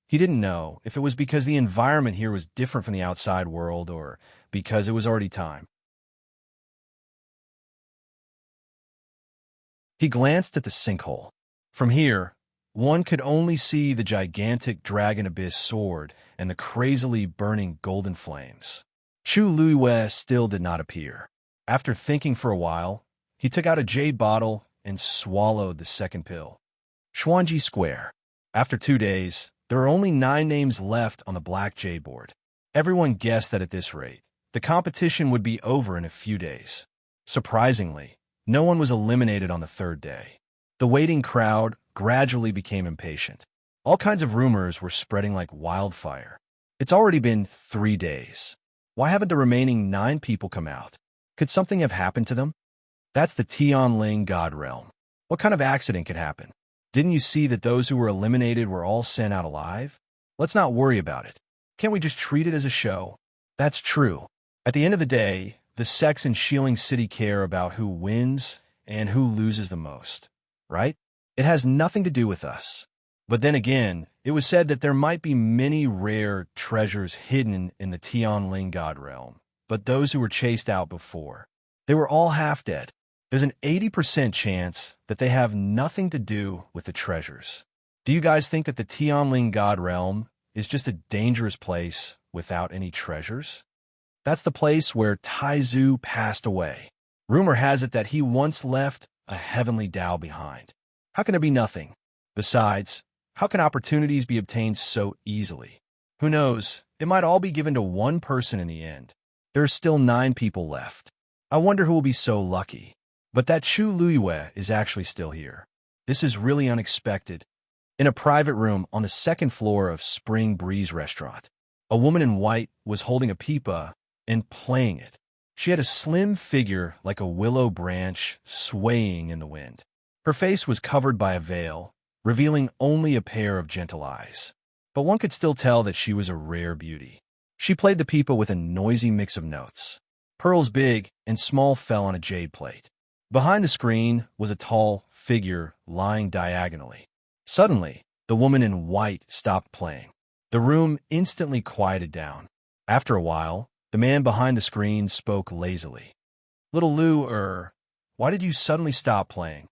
He didn't know if it was because the environment here was different from the outside world or because it was already time. He glanced at the sinkhole. From here, one could only see the gigantic dragon abyss sword and the crazily burning golden flames. Chu Luiwei still did not appear. After thinking for a while, he took out a jade bottle and swallowed the second pill. Xuanji Square. After 2 days, there are only 9 names left on the black jade board. Everyone guessed that at this rate, the competition would be over in a few days. Surprisingly, no one was eliminated on the 3rd day. The waiting crowd gradually became impatient. All kinds of rumors were spreading like wildfire. It's already been 3 days. Why haven't the remaining 9 people come out? Could something have happened to them? That's the Tianling God Realm. What kind of accident could happen? Didn't you see that those who were eliminated were all sent out alive? Let's not worry about it. Can't we just treat it as a show? That's true. At the end of the day, the sects in Shilling City care about who wins and who loses the most, right? It has nothing to do with us. But then again, it was said that there might be many rare treasures hidden in the Tianling God Realm, but those who were chased out before, they were all half dead. There's an 80% chance that they have nothing to do with the treasures. Do you guys think that the Tianling God Realm is just a dangerous place without any treasures? That's the place where Taizu passed away. Rumor has it that he once left a heavenly Tao behind. How can there be nothing? Besides, how can opportunities be obtained so easily? Who knows? It might all be given to one person in the end. There are still 9 people left. I wonder who will be so lucky. But that Chu Luiwei is actually still here. This is really unexpected. In a private room on the 2nd floor of Spring Breeze Restaurant, a woman in white was holding a pipa and playing it. She had a slim figure like a willow branch swaying in the wind. Her face was covered by a veil, revealing only a pair of gentle eyes. But one could still tell that she was a rare beauty. She played the pipa with a noisy mix of notes. Pearls big and small fell on a jade plate. Behind the screen was a tall figure lying diagonally. Suddenly, the woman in white stopped playing. The room instantly quieted down. After a while, the man behind the screen spoke lazily. "Little Lu, why did you suddenly stop playing?"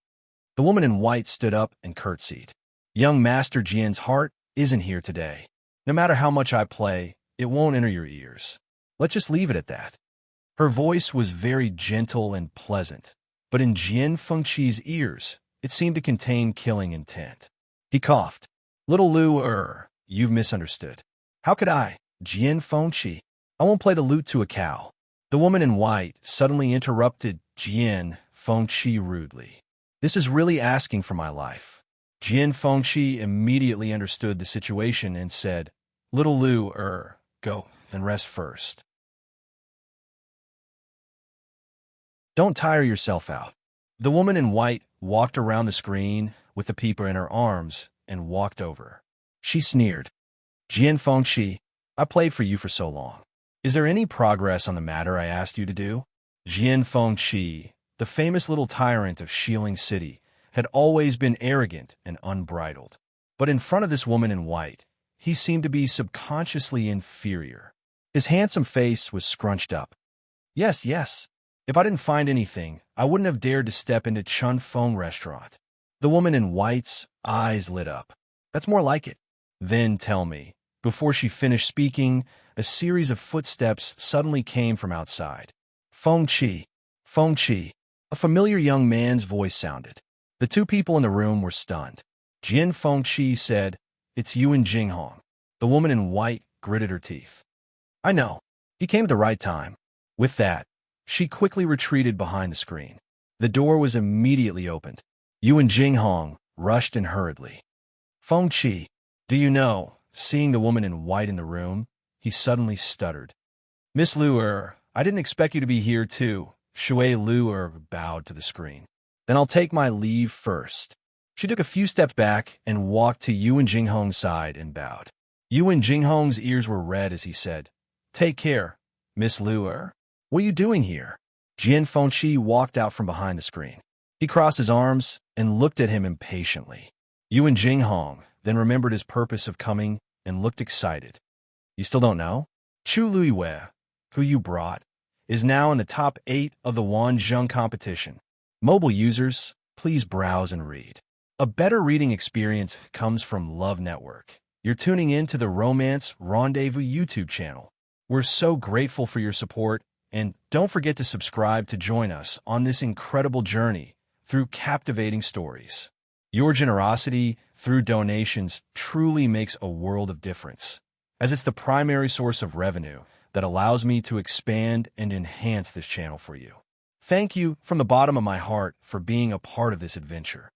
The woman in white stood up and curtsied. "Young Master Jian's heart isn't here today. No matter how much I play, it won't enter your ears. Let's just leave it at that." Her voice was very gentle and pleasant, but in Jian Fengqi's ears, it seemed to contain killing intent. He coughed. "Little Lu, you've misunderstood. How could I, Jian Fengqi? I won't play the lute to a cow." The woman in white suddenly interrupted Jian Fengqi rudely. "This is really asking for my life." Jian Fengqi immediately understood the situation and said, "Little Lu, go and rest first. Don't tire yourself out." The woman in white walked around the screen with the pipa in her arms and walked over. She sneered. "Jian Fengqi, I played for you for so long. Is there any progress on the matter I asked you to do?" Jian Fengqi, the famous little tyrant of Shilling City, had always been arrogant and unbridled. But in front of this woman in white, he seemed to be subconsciously inferior. His handsome face was scrunched up. Yes. If I didn't find anything, I wouldn't have dared to step into Chun Feng restaurant." The woman in white's eyes lit up. "That's more like it." "Then tell me." Before she finished speaking, a series of footsteps suddenly came from outside. Fengqi. A familiar young man's voice sounded. The 2 people in the room were stunned. Jian Fengqi said, "It's Yuan Jinghong." The woman in white gritted her teeth. "I know. He came at the right time." With that, she quickly retreated behind the screen. The door was immediately opened. Yuan Jinghong rushed in hurriedly. "Fengqi, do you know?" Seeing the woman in white in the room, he suddenly stuttered. "Miss Lu, I didn't expect you to be here too." Shui Lu bowed to the screen. "Then I'll take my leave first." She took a few steps back and walked to Yuan Jinghong's side and bowed. Yuan Jinghong's ears were red as he said, "Take care, Miss Lu." What are you doing here? Jian Fengqi walked out from behind the screen. He crossed his arms and looked at him impatiently. Yuan Jinghong then remembered his purpose of coming and looked excited. You still don't know? Chu Luiwei, who you brought, is now in the top 8 of the Wanzhong competition. Mobile users, please browse and read. A better reading experience comes from Love Network. You're tuning in to the Romance Rendezvous YouTube channel. We're so grateful for your support, and don't forget to subscribe to join us on this incredible journey through captivating stories. Your generosity through donations truly makes a world of difference, as it's the primary source of revenue that allows me to expand and enhance this channel for you. Thank you from the bottom of my heart for being a part of this adventure.